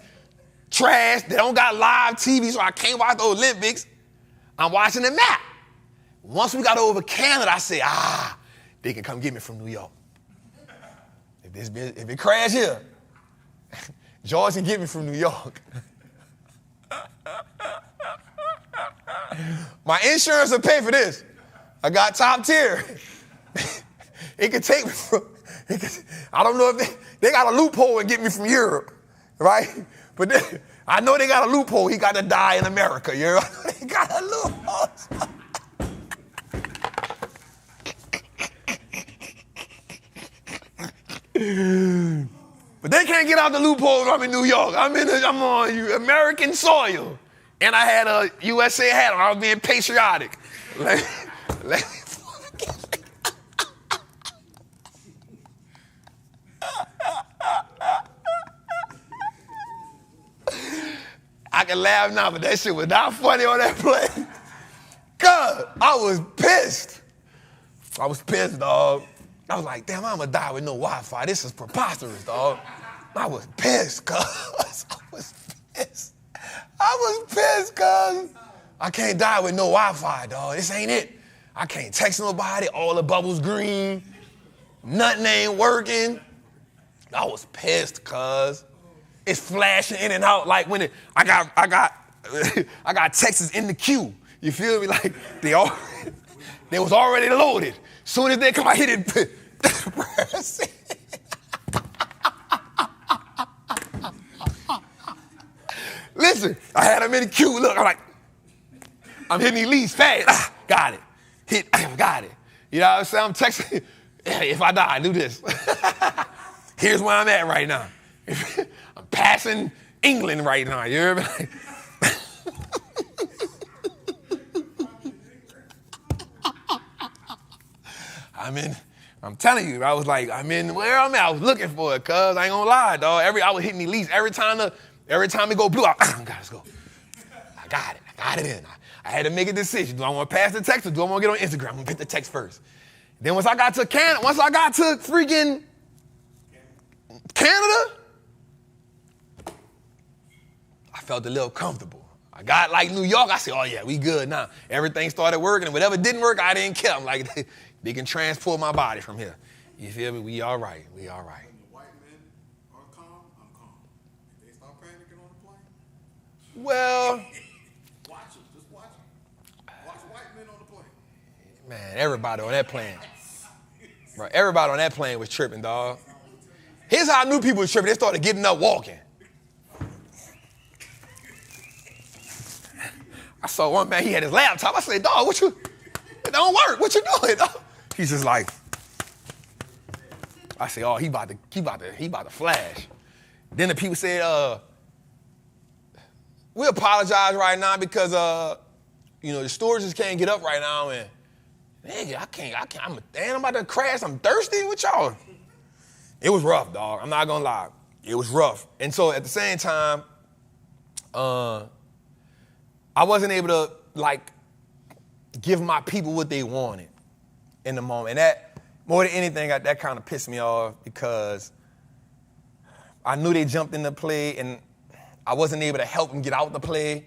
trash. They don't got live TV, so I can't watch the Olympics. I'm watching the map. Once we got over Canada, I said, they can come get me from New York. If it crash here, George can get me from New York. My insurance will pay for this. I got top tier. It could take me from, I don't know if they got a loophole and get me from Europe, right? But I know they got a loophole. He got to die in America, you know? They got a loophole. But they can't get out the loophole if I'm in New York. I'm on American soil. And I had a USA hat on. I was being patriotic. I can laugh now, but that shit was not funny on that plane. God, I was pissed. I was pissed, dog. I was like, damn, I'm gonna die with no Wi-Fi. This is preposterous, dog. I was pissed, cuz. I was pissed, cuz. I can't die with no Wi-Fi, dog. This ain't it. I can't text nobody. All the bubbles green. Nothing ain't working. I was pissed, cuz. It's flashing in and out like when I got texts in the queue. You feel me? Like they was already loaded. Soon as they come, I hit it. Listen, I had them in the queue. Look, I'm hitting Elise fast. Got it. Got it. You know what I'm saying? I'm texting. If I die, do this. Here's where I'm at right now. I'm passing England right now. You hear me? I'm telling you, I was like, where I'm at. I was looking for it, cuz I ain't gonna lie, dog. I was hitting Elise every time it go blue. Let's go. I got it in. I had to make a decision. Do I want to pass the text or do I want to get on Instagram? I'm gonna hit the text first. Then once I got to freaking Canada, I felt a little comfortable. I got like New York, I said, oh yeah, we good now. Everything started working, and whatever didn't work, I didn't care. I'm like, they can transport my body from here. You feel me? We all right. When the white men are calm, I'm calm. If they start panicking on the plane, well, watch them. Just watch them. Watch white men on the plane. Man, everybody on that plane. Bro, everybody on that plane was tripping, dog. Here's how I knew people was tripping. They started getting up walking. I saw one man, he had his laptop. I said, dog, it don't work. What you doing, dog? He's just like, I said, oh, he about to flash. Then the people said, we apologize right now because, the stores just can't get up right now. And, nigga, I can't, I'm about to crash. I'm thirsty with y'all. It was rough, dog. I'm not gonna lie. It was rough. And so at the same time, I wasn't able to, give my people what they wanted in the moment. And that, more than anything, that kind of pissed me off because I knew they jumped into play, and I wasn't able to help them get out the play.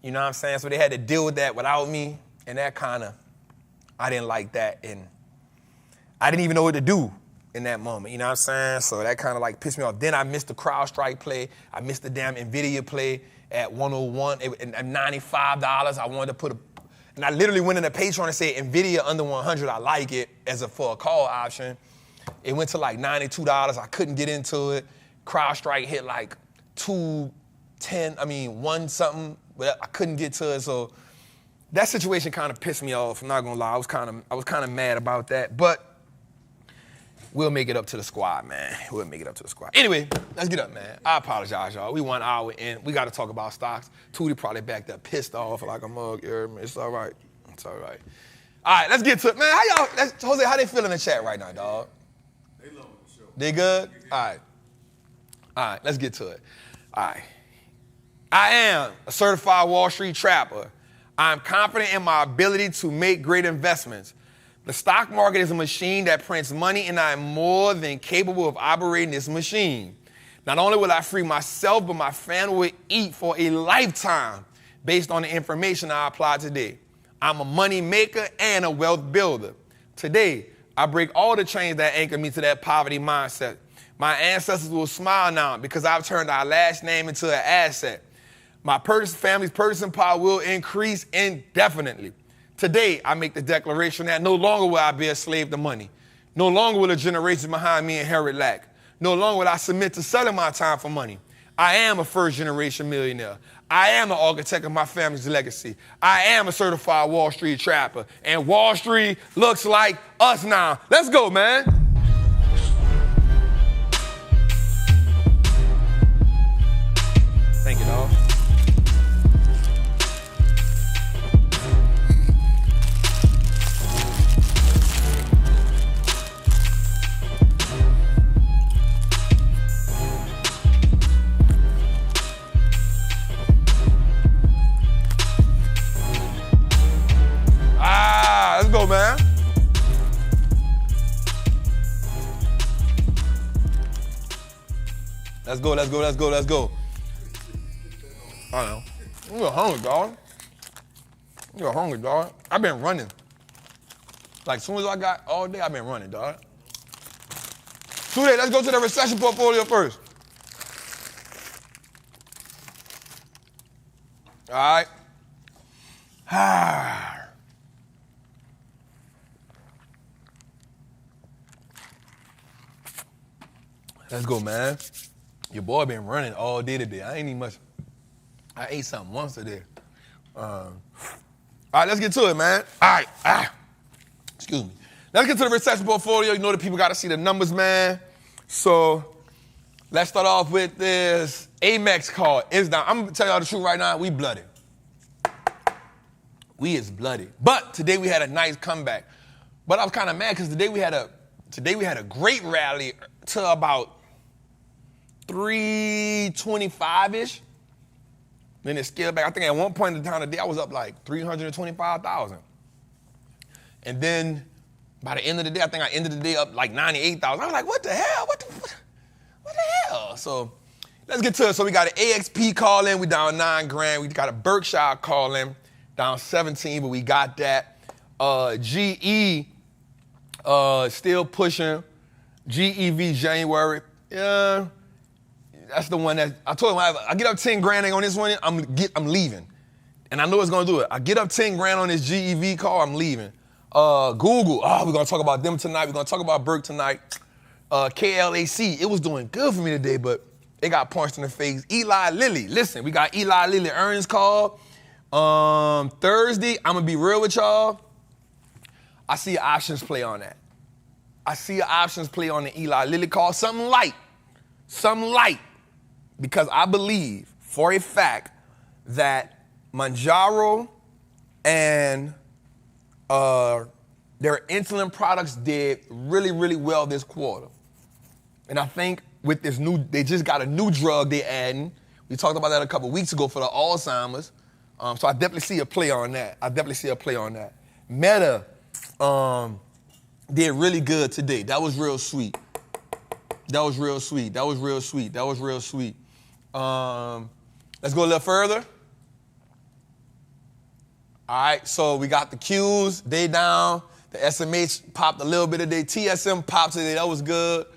You know what I'm saying? So they had to deal with that without me. And that kind of, I didn't like that. And I didn't even know what to do in that moment. You know what I'm saying? So that kind of like pissed me off. Then I missed the CrowdStrike play. I missed the damn NVIDIA play at 101, at $95. I wanted to put and I literally went in the Patreon and said, NVIDIA under 100, I like it for a call option. It went to like $92. I couldn't get into it. CrowdStrike hit like 1 something, but I couldn't get to it. So that situation kind of pissed me off. I'm not gonna lie, I was kind of mad about that. But we'll make it up to the squad, man. We'll make it up to the squad. Anyway, let's get up, man. I apologize, y'all. We 1 hour in. We got to talk about stocks. Tootie probably back there pissed off like a mug. It's all right. It's all right. All right, let's get to it. Man, Jose, how they feel in the chat right now, dog? They love the show. They good? All right, let's get to it. All right. I am a certified Wall Street trapper. I am confident in my ability to make great investments. The stock market is a machine that prints money, and I am more than capable of operating this machine. Not only will I free myself, but my family will eat for a lifetime based on the information I apply today. I'm a money maker and a wealth builder. Today, I break all the chains that anchor me to that poverty mindset. My ancestors will smile now because I've turned our last name into an asset. My family's purchasing power will increase indefinitely. Today, I make the declaration that no longer will I be a slave to money. No longer will the generation behind me inherit lack. No longer will I submit to selling my time for money. I am a first-generation millionaire. I am the architect of my family's legacy. I am a certified Wall Street trapper. And Wall Street looks like us now. Let's go, man. Thank you, dog. Let's go, man. Let's go, let's go, let's go, let's go. I don't know. I'm a little hungry, dog. I'm a little hungry, dog. I've been running. Like, as soon as I got all day, I've been running, dog. Today, let's go to the recession portfolio first. All right. Let's go, man. Your boy been running all day today. I ain't even much. I ate something once today. All right, let's get to it, man. All right. Excuse me. Let's get to the recession portfolio. You know the people got to see the numbers, man. So let's start off with this Amex call. It's down. I'm going to tell y'all the truth right now. We blooded. We is blooded. But today we had a nice comeback. But I was kind of mad because today we had a great rally to about 325-ish. Then it scaled back. I think at one point in time today I was up like 325,000. And then by the end of the day, I think I ended the day up like 98,000. I was like, what the hell? What the hell? So let's get to it. So we got an AXP call in. We down $9,000. We got a Berkshire call in. Down 17, but we got that. GE still pushing. GEV January. Yeah, that's the one that I told him I get up 10 grand on this one. I'm leaving, and I know it's gonna do it. I get up 10 grand on this GEV call. I'm leaving. Google. We're gonna talk about them tonight. We're gonna talk about Berk tonight. KLAC. It was doing good for me today, but it got punched in the face. Eli Lilly. Listen, we got Eli Lilly earnings call. Thursday, I'm gonna be real with y'all. I see an options play on that. I see an options play on the Eli Lilly call. Something light. Because I believe for a fact that Mounjaro and their insulin products did really, really well this quarter. And I think with this they just got a new drug they're adding. We talked about that a couple weeks ago for the Alzheimer's. So I definitely see a play on that. Meta did really good today. That was real sweet. Let's go a little further. All right, so we got the Qs, they down. The SMH popped a little bit of their TSM popped today, that was good.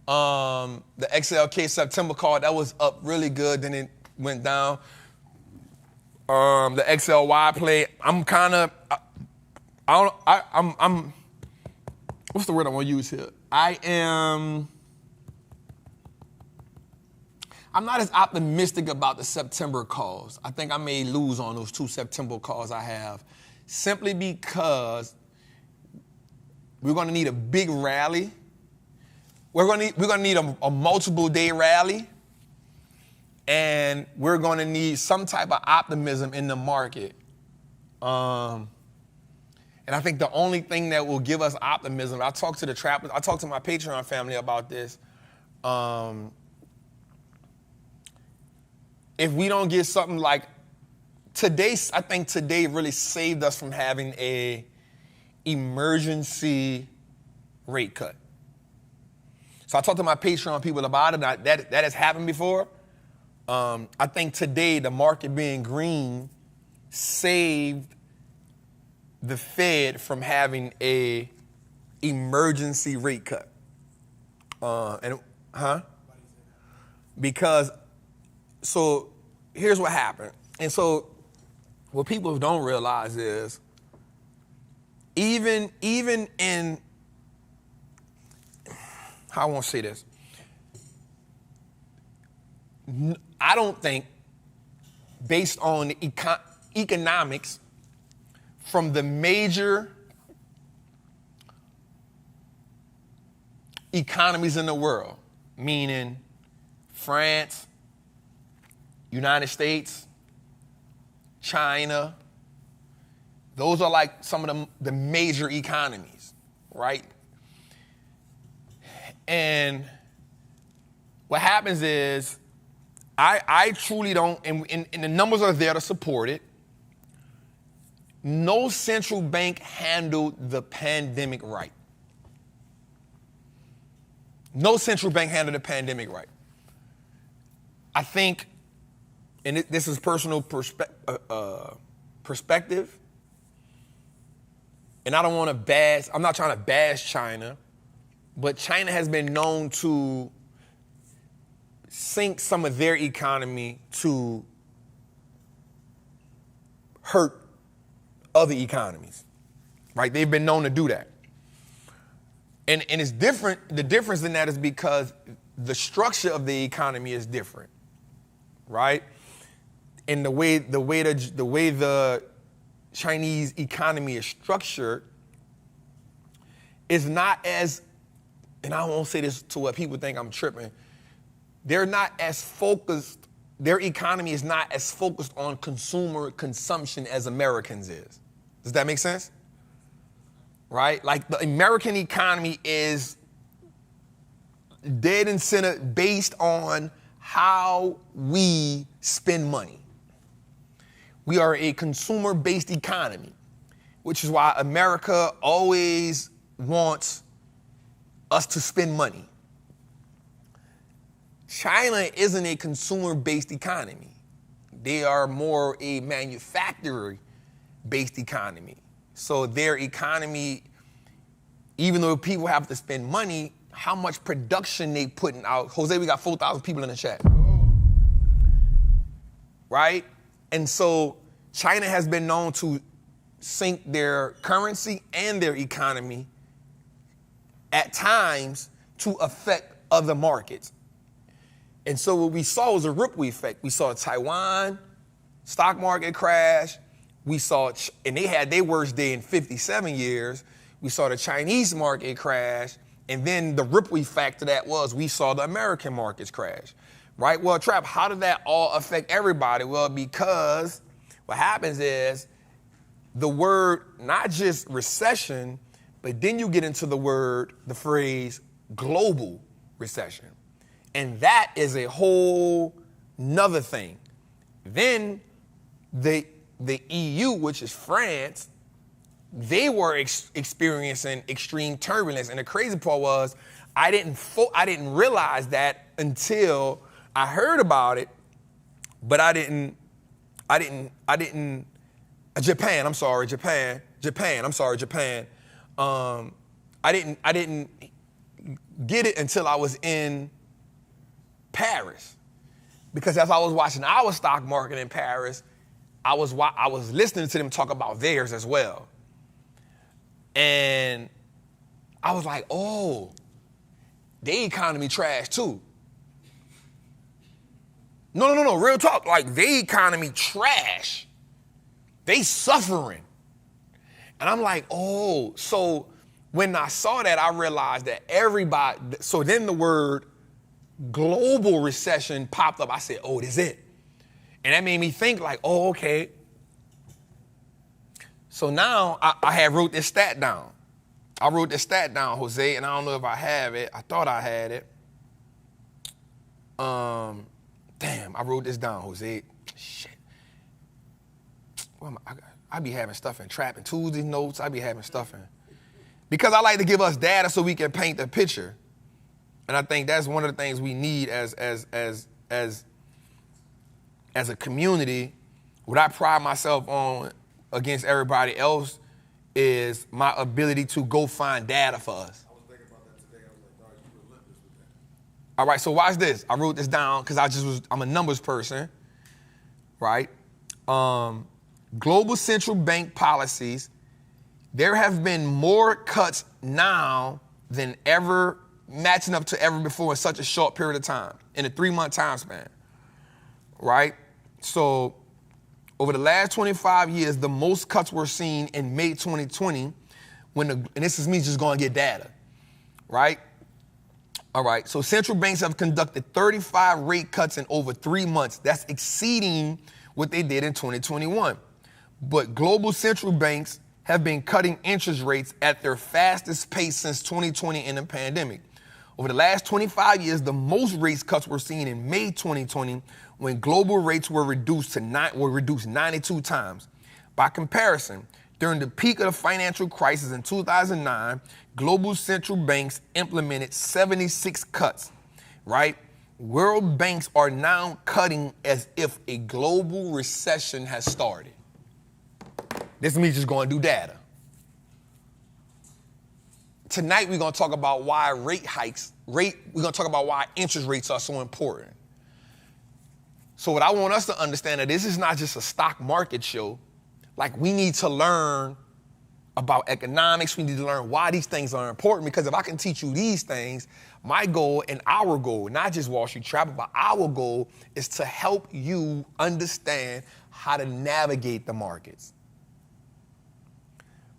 The XLK September call, that was up really good, then it went down. The XLY play, I'm what's the word I want to use here? I'm not as optimistic about the September calls. I think I may lose on those 2 September calls I have, simply because we're going to need a big rally. We're going to need a multiple day rally, and we're going to need some type of optimism in the market. And I think the only thing that will give us optimism, I talked to the Trappin, I talked to my Patreon family about this. If we don't get something like today, I think today really saved us from having a emergency rate cut. So I talked to my Patreon people about it. That has happened before. I think today the market being green saved the Fed from having a emergency rate cut. Because, so here's what happened. And so what people don't realize is even in, how I want to say this, I don't think, based on economics from the major economies in the world, meaning France, United States, China, those are like some of the major economies, right? And what happens is, I truly don't, and the numbers are there to support it. No central bank handled the pandemic right. No central bank handled the pandemic right. I think, and this is personal perspective, and I don't want to bash, I'm not trying to bash China, but China has been known to sink some of their economy to hurt other economies, right? They've been known to do that. And it's different. The difference in that is because the structure of the economy is different, right? And the way the Chinese economy is structured is not as, and I won't say this to what people think I'm tripping, they're not as focused, their economy is not as focused on consumer consumption as Americans is. Does that make sense? Right? Like the American economy is dead and center based on how we spend money. We are a consumer-based economy, which is why America always wants us to spend money. China isn't a consumer-based economy. They are more a manufacturer-based economy. So their economy, even though people have to spend money, how much production they putting out. Jose, we got 4,000 people in the chat. Right? And so China has been known to sink their currency and their economy at times to affect other markets. And so what we saw was a ripple effect. We saw Taiwan stock market crash. We saw, and they had their worst day in 57 years. We saw the Chinese market crash. And then the ripple effect of that was we saw the American markets crash, right? Well, Trap, how did that all affect everybody? Well, because what happens is the word, not just recession, but then you get into the phrase global recession. And that is a whole nother thing. Then the EU, which is France, they were experiencing extreme turbulence. And the crazy part was I didn't realize that until I heard about it but I didn't, Japan. I didn't get it until I was in Paris. Because as I was watching our stock market in Paris, I was listening to them talk about theirs as well. And I was like, oh, their economy trash too. No, real talk. Like, their economy trash. They suffering. And I'm like, oh, so when I saw that, I realized that everybody, so then the word global recession popped up. I said, oh, this is it. And that made me think like, oh, okay. So now I had wrote this stat down. I wrote this stat down, Jose, and I don't know if I have it. I thought I had it. Damn, I wrote this down, Jose. Shit. I be having stuff in Trappin Tuesday notes. I be having stuff in. Because I like to give us data so we can paint the picture. And I think that's one of the things we need as a community. What I pride myself on against everybody else is my ability to go find data for us. I was thinking about that today. I was like, dog, you relentless with that. All right, so watch this. I wrote this down because I'm a numbers person, right? Global central bank policies, there have been more cuts now than ever, matching up to ever before in such a short period of time, in a 3-month time span, right? So over the last 25 years, the most cuts were seen in May 2020, and this is me just going to get data, right? All right, so central banks have conducted 35 rate cuts in over 3 months. That's exceeding what they did in 2021. But global central banks have been cutting interest rates at their fastest pace since 2020 in the pandemic. Over the last 25 years, the most rate cuts were seen in May 2020 when global rates were reduced 92 times. By comparison, during the peak of the financial crisis in 2009, global central banks implemented 76 cuts, right? World banks are now cutting as if a global recession has started. This is me just going to do data. Tonight, we're going to talk about why we're going to talk about why interest rates are so important. So what I want us to understand that this is not just a stock market show. Like, we need to learn about economics. We need to learn why these things are important, because if I can teach you these things, my goal and our goal, not just Wall Street Trappin, but our goal is to help you understand how to navigate the markets.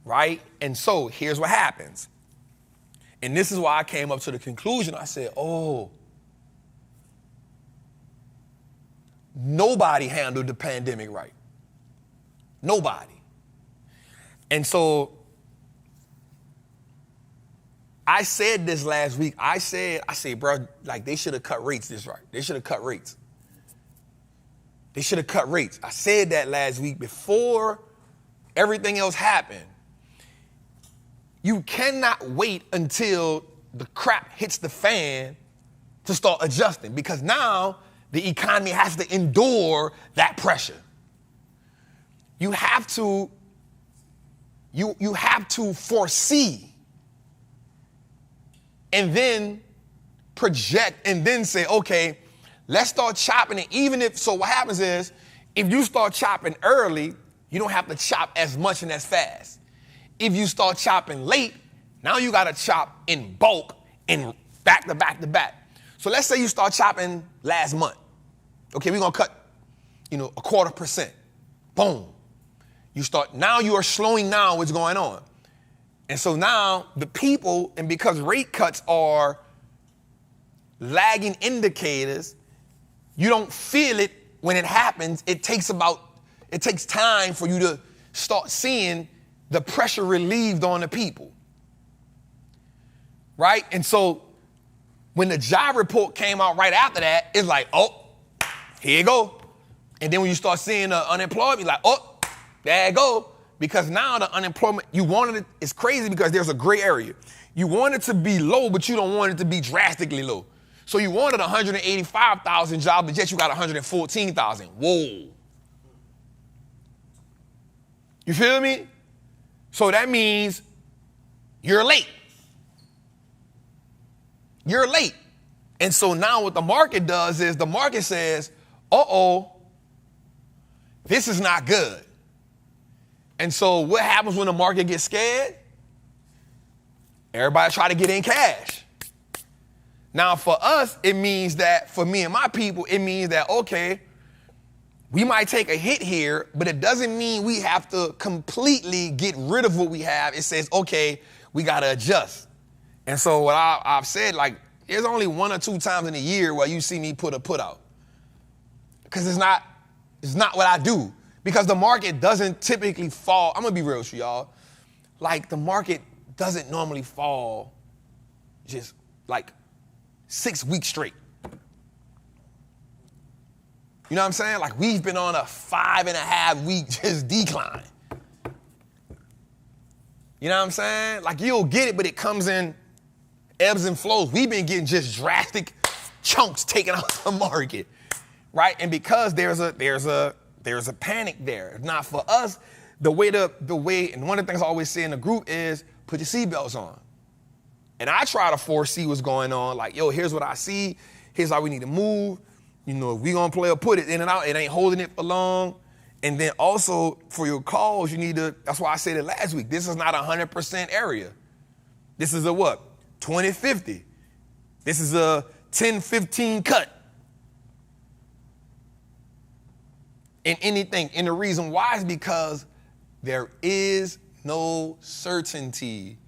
Right? And so here's what happens. And this is why I came up to the conclusion. I said, oh, nobody handled the pandemic right. Nobody. And so I said this last week. I said, bro, like, they should have cut rates this right. They should have cut rates. They should have cut rates. I said that last week before everything else happened. You cannot wait until the crap hits the fan to start adjusting, because now the economy has to endure that pressure. You have to foresee and then project and then say, okay, let's start chopping it. So what happens is, if you start chopping early, you don't have to chop as much and as fast. If you start chopping late, now you got to chop in bulk and back to back to back. So let's say you start chopping last month. Okay, we're going to cut, 0.25%. Boom. Now you are slowing down what's going on. And so now the people, and because rate cuts are lagging indicators, you don't feel it when it happens. It takes time for you to start seeing the pressure relieved on the people, right? And so when the job report came out right after that, it's like, oh, here you go. And then when you start seeing the unemployment, you're like, oh, there you go. Because now the unemployment, it's crazy because there's a gray area. You want it to be low, but you don't want it to be drastically low. So you wanted 185,000 jobs, but yet you got 114,000. Whoa. You feel me? So that means you're late. You're late. And so now what the market does is the market says, uh-oh, this is not good. And so what happens when the market gets scared? Everybody try to get in cash. Now for us, it means that, for me and my people, it means that, okay, we might take a hit here, but it doesn't mean we have to completely get rid of what we have. It says, okay, we got to adjust. And so what I've said, like, there's only 1 or 2 times in a year where you see me put a put out. Because it's not what I do. Because the market doesn't typically fall. I'm going to be real with you, y'all. Like, the market doesn't normally fall just like 6 weeks straight. You know what I'm saying? Like, we've been on a 5.5 week just decline. You know what I'm saying? Like, you'll get it, but it comes in ebbs and flows. We've been getting just drastic chunks taken out of the market, right? And because there's a panic there. Now, for us, the way, and one of the things I always say in the group is put your seatbelts on. And I try to foresee what's going on. Like, yo, here's what I see. Here's how we need to move. You know, if we gonna play or put it in and out, it ain't holding it for long. And then also for your calls, you need to, that's why I said it last week, this is not a 100% area. This is a what? 20-50. This is a 10-15 cut. In anything. And the reason why is because there is no certainty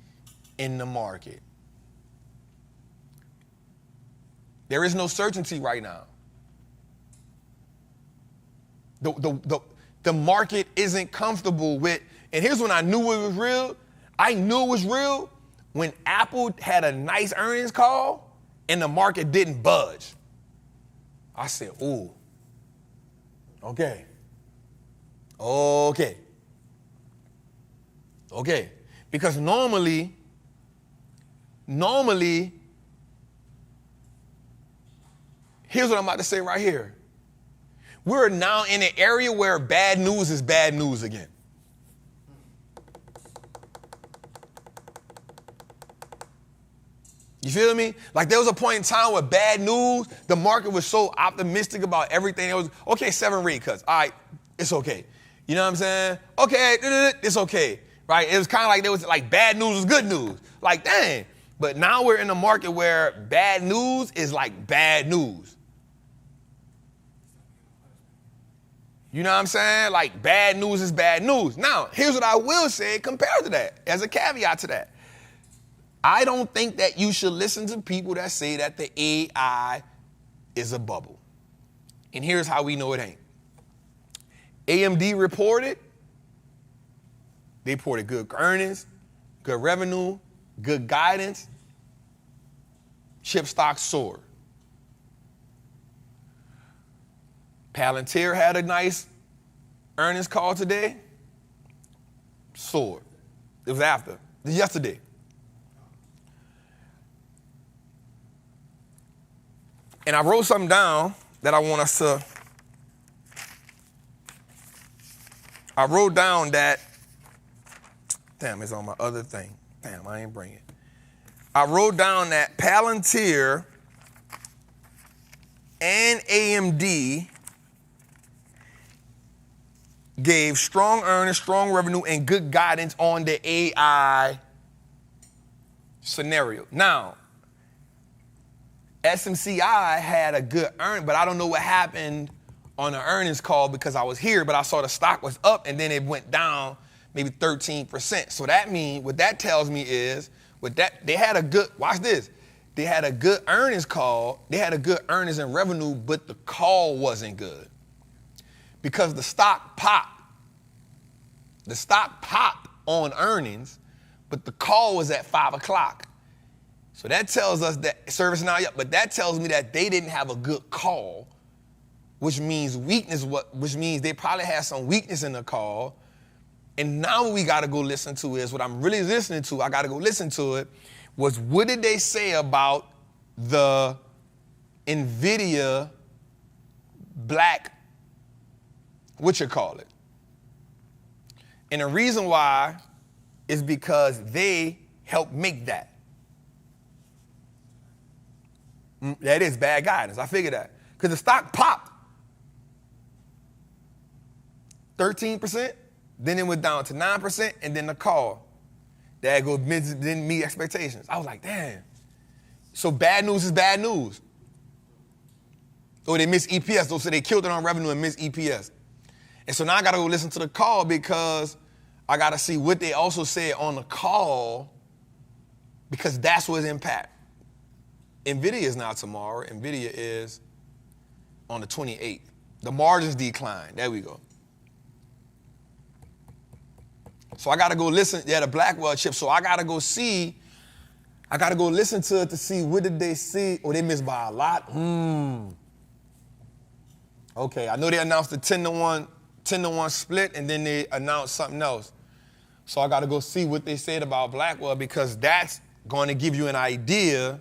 in the market. There is no certainty right now. The market isn't comfortable with, and here's when I knew it was real. I knew it was real when Apple had a nice earnings call and the market didn't budge. I said, ooh, okay. Because normally, here's what I'm about to say right here. We're now in an area where bad news is bad news again. You feel me? Like, there was a point in time where bad news, the market was so optimistic about everything. It was, okay, 7 rate cuts. All right, it's okay. You know what I'm saying? Okay, it's okay, right? It was kind of like there was like bad news was good news. Like, dang. But now we're in a market where bad news is like bad news. You know what I'm saying? Like, bad news is bad news. Now, here's what I will say compared to that, as a caveat to that. I don't think that you should listen to people that say that the AI is a bubble. And here's how we know it ain't. AMD reported. They reported good earnings, good revenue, good guidance. Chip stocks soared. Palantir had a nice earnings call today. Soared. It was yesterday. And I wrote something down that I want us to. I wrote down that. Damn, it's on my other thing. Damn, I ain't bring it. I wrote down that Palantir and AMD gave strong earnings, strong revenue, and good guidance on the AI scenario. Now, SMCI had a good earning, but I don't know what happened on the earnings call because I was here, but I saw the stock was up and then it went down maybe 13%. So that means, what that tells me is, they had a good, watch this, they had a good earnings call, they had a good earnings and revenue, but the call wasn't good. Because the stock popped. The stock popped on earnings, but the call was at 5 o'clock. So that tells us that service now, but that tells me that they didn't have a good call, which means which means they probably had some weakness in the call. And now what we got to go listen to is what I'm really listening to. I got to go listen to it. Was what did they say about the NVIDIA black, And the reason why is because they helped make that. That is bad guidance. I figured that. Because the stock popped 13%, then it went down to 9%, and then the call. That didn't meet expectations. I was like, damn. So bad news is bad news. Or they missed EPS. So they killed it on revenue and missed EPS. And so now I got to go listen to the call because I got to see what they also said on the call because that's what's impact. NVIDIA is not tomorrow. NVIDIA is on the 28th. The margins decline. There we go. So I got to go listen. Yeah, the Blackwell chip. So I got to go see. I got to go listen to it to see what did they see. Oh, they missed by a lot. Okay, I know they announced the 10-to-1 split, and then they announced something else. So I got to go see what they said about Blackwell because that's going to give you an idea.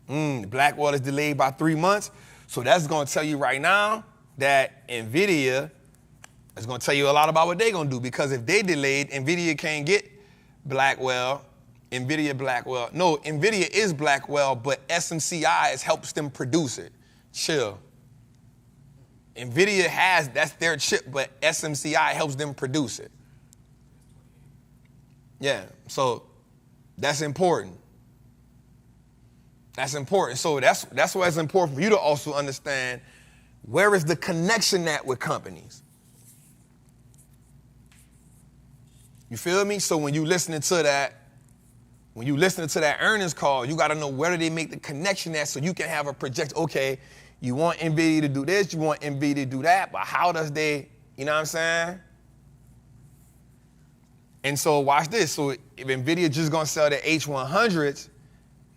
Blackwell is delayed by 3 months. So that's going to tell you right now that NVIDIA is going to tell you a lot about what they're going to do because if they delayed, NVIDIA can't get Blackwell. NVIDIA is Blackwell, but SMCI helps them produce it. Chill. NVIDIA that's their chip, but SMCI helps them produce it. Yeah, so that's important. That's important. So that's why it's important for you to also understand where is the connection at with companies. You feel me? So when you listening to that earnings call, you got to know where do they make the connection at so you can have a project. Okay, you want NVIDIA to do this, you want NVIDIA to do that, but how does they, you know what I'm saying? And so watch this. So if NVIDIA just going to sell the H100s,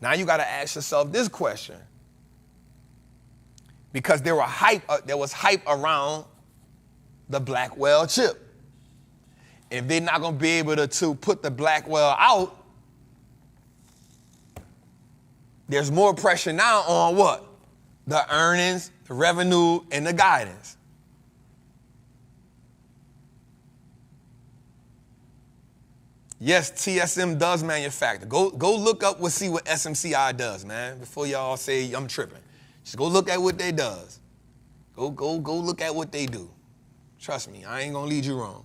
now you got to ask yourself this question. Because there was hype around the Blackwell chip. If they're not going to be able to put the Blackwell out, there's more pressure now on what? The earnings, the revenue, and the guidance. Yes, TSM does manufacture. Go look up see what SMCI does, man, before y'all say I'm tripping. Just go look at what they does. Go look at what they do. Trust me, I ain't gonna lead you wrong.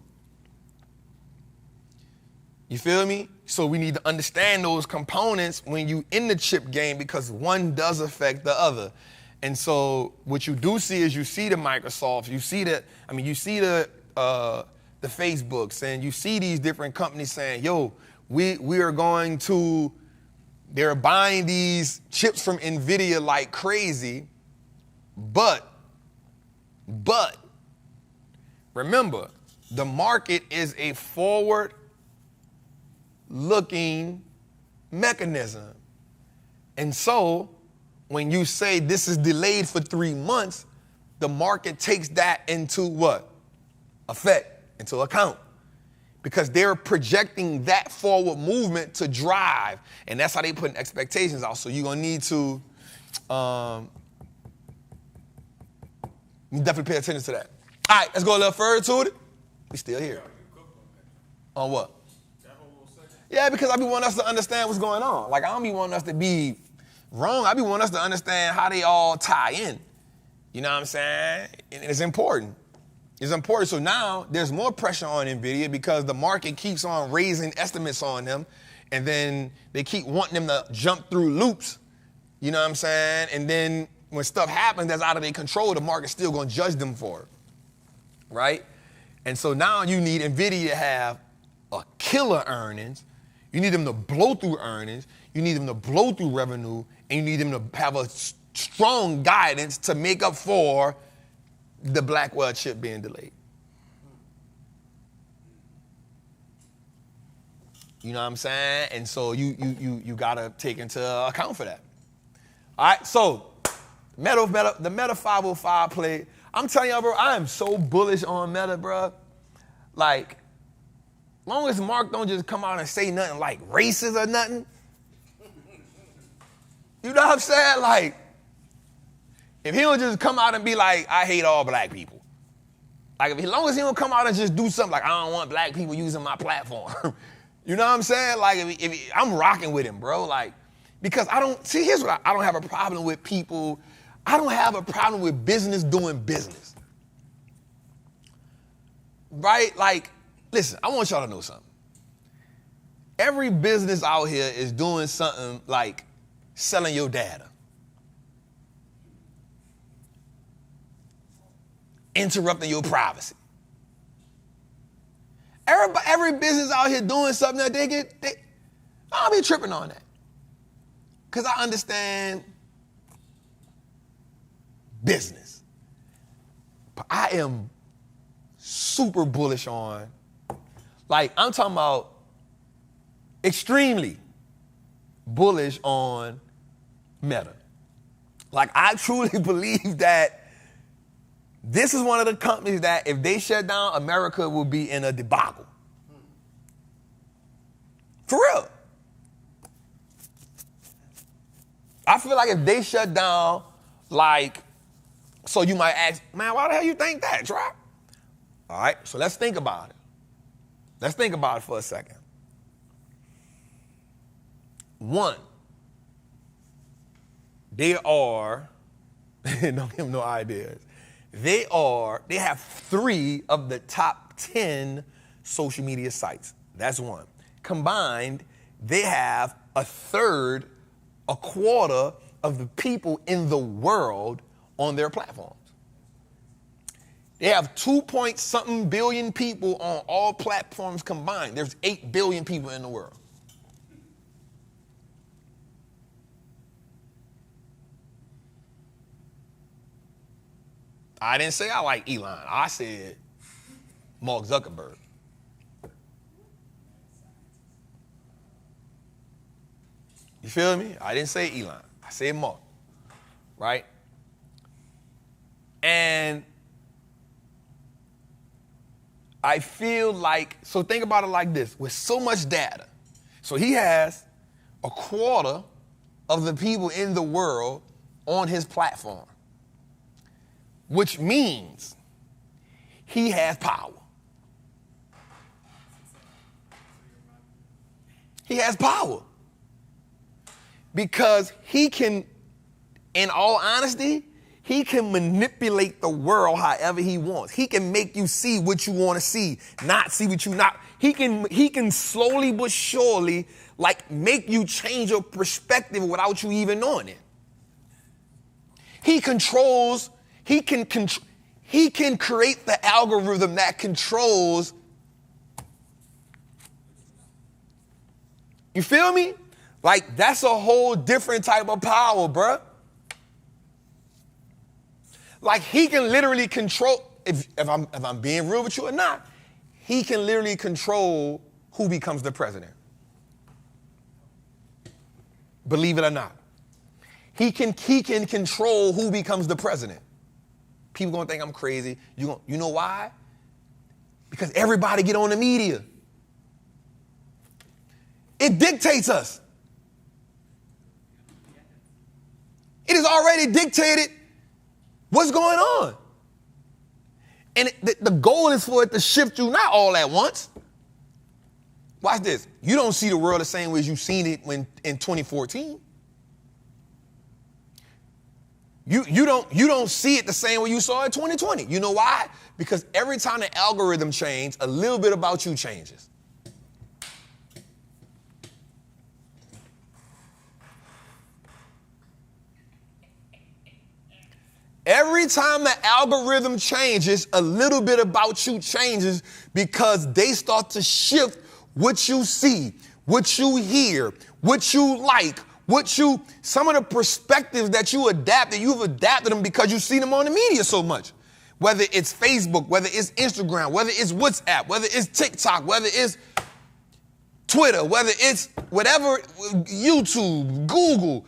You feel me? So we need to understand those components when you in the chip game because one does affect the other. And so what you do see is you see the Microsoft, you see the Facebooks, and you see these different companies saying, yo, we are going to, they're buying these chips from NVIDIA like crazy, but remember, the market is a forward-looking mechanism. And so when you say this is delayed for 3 months, the market takes that into what? Into account. Because they're projecting that forward movement to drive. And that's how they put expectations out. So you're going to need to definitely pay attention to that. All right, let's go a little further to it. We still here. On what? Yeah, because I be wanting us to understand what's going on. Like, I don't be wanting us to be wrong. I be wanting us to understand how they all tie in. You know what I'm saying? And it's important. It's important. So now there's more pressure on NVIDIA because the market keeps on raising estimates on them. And then they keep wanting them to jump through loops. You know what I'm saying? And then when stuff happens that's out of their control, the market's still going to judge them for it. Right? And so now you need NVIDIA to have a killer earnings. You need them to blow through earnings. You need them to blow through revenue. And you need them to have a strong guidance to make up for the Blackwell chip being delayed. You know what I'm saying? And so you gotta take into account for that. All right, so the Meta 505 play. I'm telling y'all, bro, I am so bullish on Meta, bro. Like, long as Mark don't just come out and say nothing like racist or nothing. You know what I'm saying? Like, If he don't just come out and be like, I hate all black people. Like, as long as he don't come out and just do something like, I don't want black people using my platform. You know what I'm saying? Like, if I'm rocking with him, bro. Like, because here's what I don't have a problem with people. I don't have a problem with business doing business. Right? Like, listen, I want y'all to know something. Every business out here is doing something like selling your data, interrupting your privacy. Every business out here doing something that I don't be tripping on that. Because I understand business. But I am super bullish on, like, I'm talking about extremely bullish on Meta. Like, I truly believe that this is one of the companies that if they shut down, America will be in a debacle. For real. I feel like if they shut down, like, so you might ask, man, why the hell you think that, Trap? All right, so let's think about it. Let's think about it for a second. One, they are, don't give them no ideas. They have 3 of the top 10 social media sites. That's one. Combined, they have a quarter of the people in the world on their platforms. They have 2-point-something billion people on all platforms combined. There's 8 billion people in the world. I didn't say I like Elon. I said Mark Zuckerberg. You feel me? I didn't say Elon. I said Mark. Right? And I feel like, so think about it like this. With so much data, so he has a quarter of the people in the world on his platform, which means he has power. He has power. Because he can, in all honesty, he can manipulate the world however he wants. He can make you see what you want to see, not see what you not. He can slowly but surely, like, make you change your perspective without you even knowing it. He can create the algorithm that controls. You feel me? Like, that's a whole different type of power, bruh. Like, he can literally control, if I'm being real with you or not, he can literally control who becomes the president. Believe it or not. He can control who becomes the president. People gonna think I'm crazy. You know why? Because everybody get on the media. It dictates us. It is already dictated what's going on. And the goal is for it to shift you not all at once. Watch this. You don't see the world the same way as you seen it in 2014. You don't see it the same way you saw it in 2020. You know why? Because every time the algorithm changes, a little bit about you changes. Every time the algorithm changes, a little bit about you changes because they start to shift what you see, what you hear, what you like, some of the perspectives that you've adapted them because you see them on the media so much. Whether it's Facebook, whether it's Instagram, whether it's WhatsApp, whether it's TikTok, whether it's Twitter, whether it's whatever, YouTube, Google.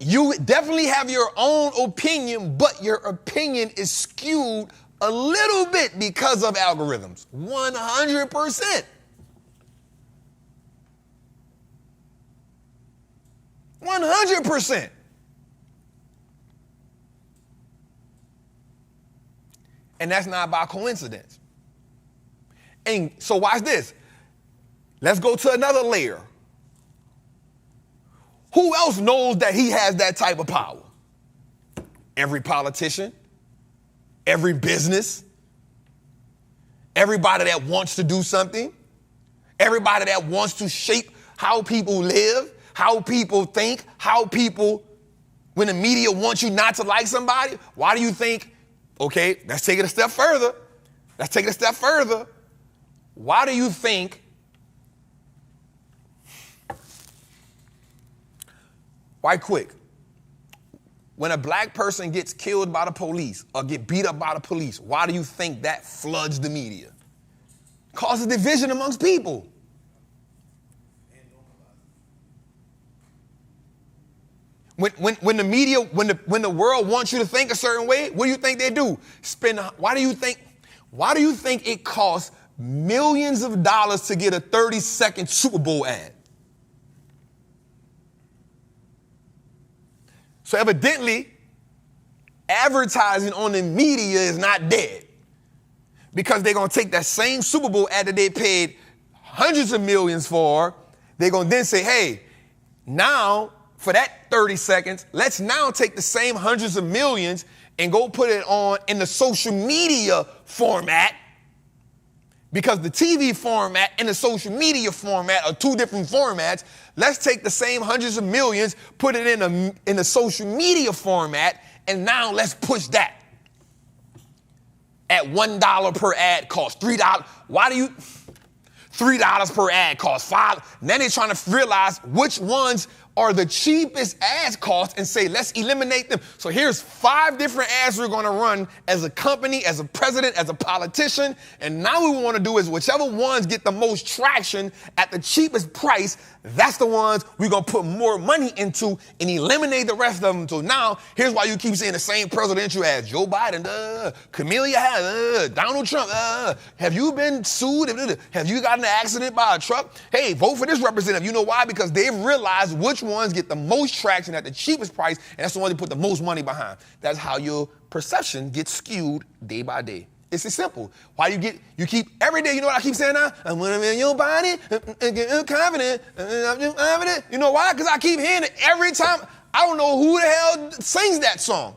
You definitely have your own opinion, but your opinion is skewed a little bit because of algorithms. 100%. 100%. And that's not by coincidence. And so watch this. Let's go to another layer. Who else knows that he has that type of power? Every politician, every business, everybody that wants to do something, everybody that wants to shape how people live, how people think, how people, when the media wants you not to like somebody, why do you think, okay, let's take it a step further. Let's take it a step further. Why do you think right quick, when a black person gets killed by the police or get beat up by the police, why do you think that floods the media? Causes division amongst people. When the media, when the world wants you to think a certain way, what do you think they do? Why do you think it costs millions of dollars to get a 30-second Super Bowl ad? So evidently, advertising on the media is not dead, because they're going to take that same Super Bowl ad that they paid hundreds of millions for. They're going to then say, hey, now for that 30 seconds, let's now take the same hundreds of millions and go put it on in the social media format, because the TV format and the social media format are two different formats. Let's take the same hundreds of millions, put it in the social media format, and now let's push that at $1 per ad cost, $3. Why do you? $3 per ad cost, $5. And then they're trying to realize which ones are the cheapest ads cost and say, let's eliminate them. So here's 5 different ads we're going to run as a company, as a president, as a politician. And now what we want to do is whichever ones get the most traction at the cheapest price, that's the ones we're going to put more money into and eliminate the rest of them. So now here's why you keep seeing the same presidential ads. Joe Biden, Camellia Harris, Donald Trump, have you been sued? Have you gotten in an accident by a truck? Hey, vote for this representative. You know why? Because they've realized which ones get the most traction at the cheapest price, and that's the one they put the most money behind. That's how your perception gets skewed day by day. It's as simple. Why you keep every day, you know what I keep saying now? I'm gonna be in your body, and get confident, I'm confident. You know why? Because I keep hearing it every time. I don't know who the hell sings that song.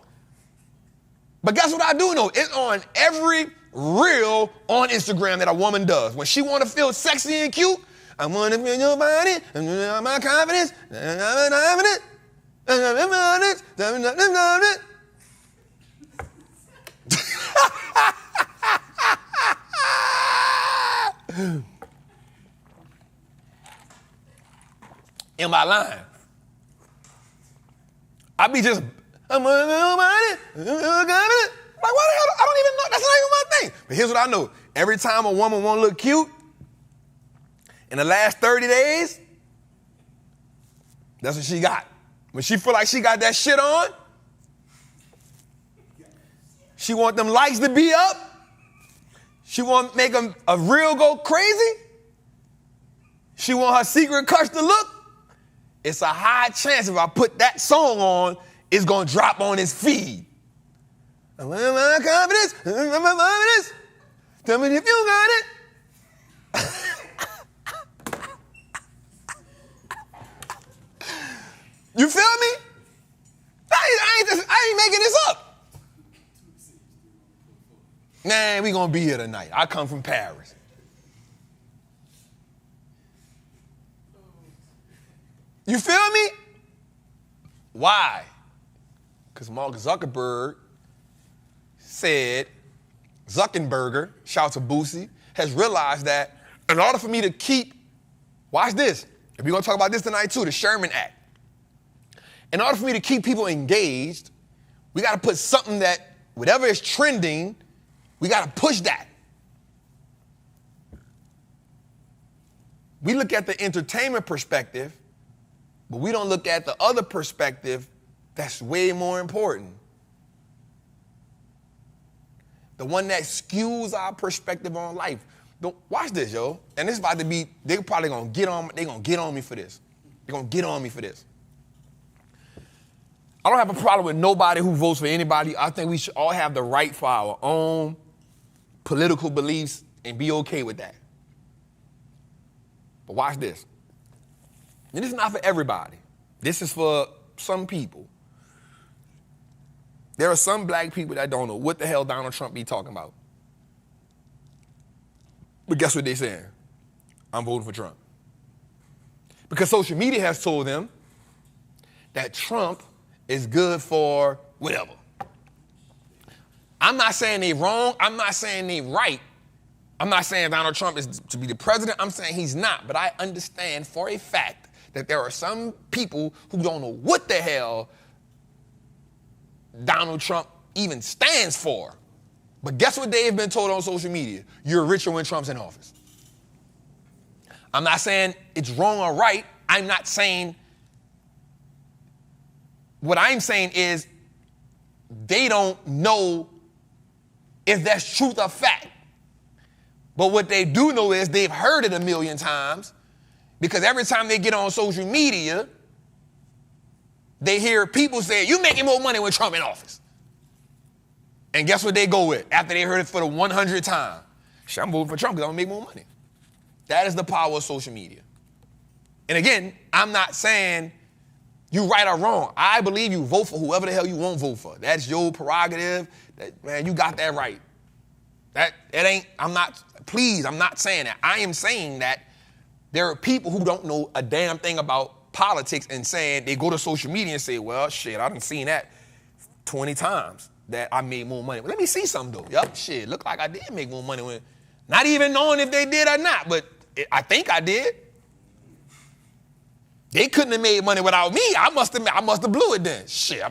But guess what I do know? It's on every reel on Instagram that a woman does. When she want to feel sexy and cute, I want to feel your body, and my confidence, I'm confident, Am I lying? I be just, I'm like, why the hell? I don't even know. That's not even my thing. But here's what I know. Every time a woman want to look cute, in the last 30 days, that's what she got. When she feel like she got that shit on, she want them likes to be up. She want to make a reel go crazy. She want her secret crush to look. It's a high chance if I put that song on, it's going to drop on his feed. My confidence, my confidence. Tell me if you got it. You feel me? I ain't making this up. Nah, we gonna be here tonight. I come from Paris. You feel me? Why? Because Mark Zuckerberg said, Zuckerberger, shout out to Boosie, has realized that in order for me to keep, watch this, and we're gonna talk about this tonight too, the Sherman Act. In order for me to keep people engaged, we got to put something that, whatever is trending, we got to push that. We look at the entertainment perspective, but we don't look at the other perspective that's way more important. The one that skews our perspective on life. Watch this, yo. And this is about to be, they're probably going to get on me for this. They're going to get on me for this. I don't have a problem with nobody who votes for anybody. I think we should all have the right for our own political beliefs and be okay with that. But watch this. And this is not for everybody. This is for some people. There are some black people that don't know what the hell Donald Trump be talking about. But guess what they saying? I'm voting for Trump. Because social media has told them that Trump is good for whatever. I'm not saying they wrong. I'm not saying they right. I'm not saying Donald Trump is to be the president. I'm saying he's not. But I understand for a fact that there are some people who don't know what the hell Donald Trump even stands for. But guess what they've been told on social media? You're richer when Trump's in office. I'm not saying it's wrong or right. I'm not saying, what I'm saying is they don't know if that's truth or fact. But what they do know is they've heard it a million times, because every time they get on social media, they hear people say, you making more money with Trump in office. And guess what they go with after they heard it for the 100th time? I'm voting for Trump because I'm going to make more money. That is the power of social media. And again, I'm not saying you right or wrong. I believe you vote for whoever the hell you want to vote for. That's your prerogative. Man, you got that right. I'm not saying that. I am saying that there are people who don't know a damn thing about politics and saying, they go to social media and say, well, shit, I done seen that 20 times that I made more money. Well, let me see something though. Yup, shit, look like I did make more money when, not even knowing if they did or not, but I think I did. They couldn't have made money without me. I must have blew it then. Shit,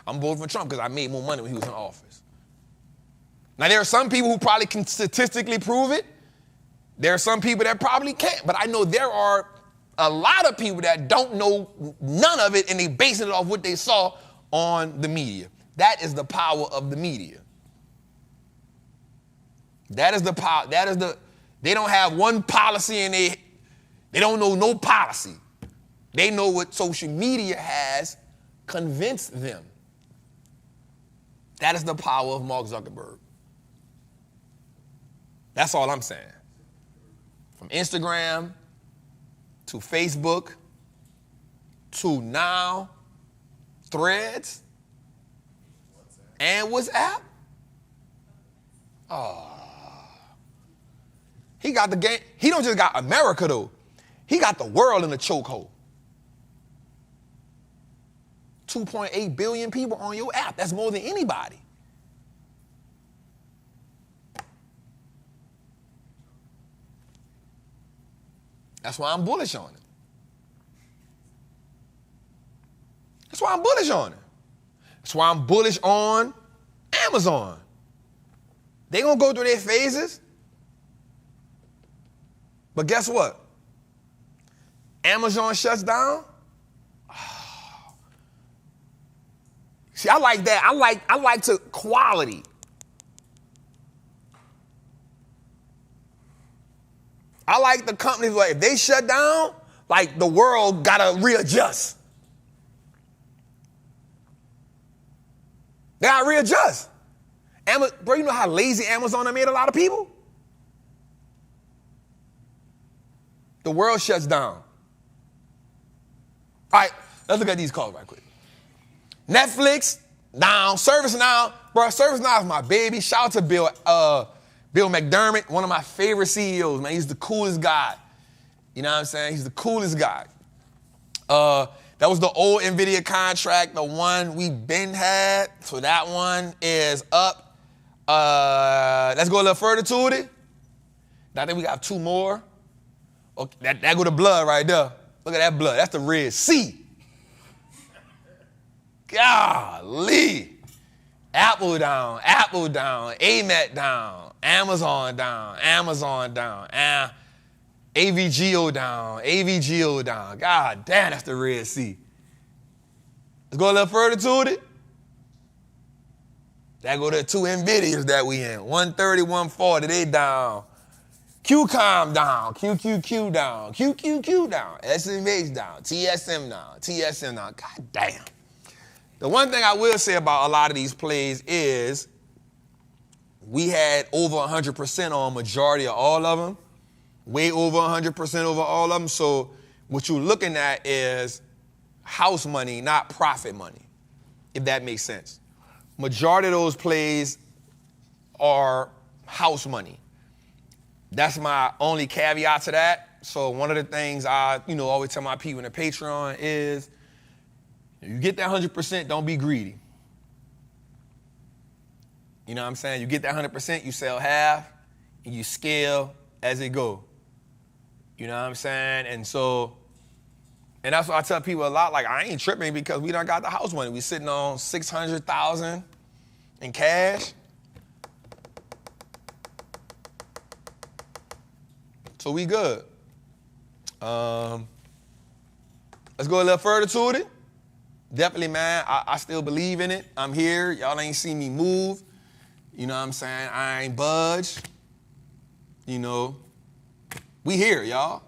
I'm voting for Trump because I made more money when he was in office. Now, there are some people who probably can statistically prove it. There are some people that probably can't. But I know there are a lot of people that don't know none of it, and they basing it off what they saw on the media. That is the power of the media. That is the power. They don't have one policy and they don't know no policy. They know what social media has convinced them. That is the power of Mark Zuckerberg. That's all I'm saying. From Instagram to Facebook to now Threads and WhatsApp. Oh. He got the game. He don't just got America though. He got the world in a chokehold. 2.8 billion people on your app. That's more than anybody. That's why I'm bullish on it. That's why I'm bullish on it. That's why I'm bullish on Amazon. They're going to go through their phases. But guess what? Amazon shuts down. Oh. See, I like that. I like to quality. I like the companies like if they shut down, like the world gotta readjust. They gotta readjust. Bro, you know how lazy Amazon made a lot of people? The world shuts down. All right, let's look at these calls right quick. Netflix, down. ServiceNow, bro, ServiceNow is my baby. Shout out to Bill McDermott, one of my favorite CEOs, man. He's the coolest guy. You know what I'm saying? He's the coolest guy. That was the old NVIDIA contract, the one we been had. So that one is up. Let's go a little further to it. I think we got two more. Okay, that go to blood right there. Look at that blood. That's the Red Sea. Golly. Apple down, AMET down, Amazon down, AVGO down. God damn, that's the Red Sea. Let's go a little further to it. That go to two NVIDIAs that we in. 130, 140, they down. QCOM down, QQQ down, QQQ down, SMH down, TSM down. God damn. The one thing I will say about a lot of these plays is we had over 100% on majority of all of them, way over 100% over all of them. So what you're looking at is house money, not profit money, if that makes sense. Majority of those plays are house money. That's my only caveat to that. So one of the things I, always tell my people in the Patreon is, you get that 100%, don't be greedy. You know what I'm saying? You get that 100%, you sell half, and you scale as it go. You know what I'm saying? And that's why I tell people a lot, like, I ain't tripping because we done got the house money. We sitting on $600,000 in cash. So we good. Let's go a little further to it. Definitely, man, I still believe in it. I'm here. Y'all ain't seen me move. You know what I'm saying? I ain't budge. We here, y'all.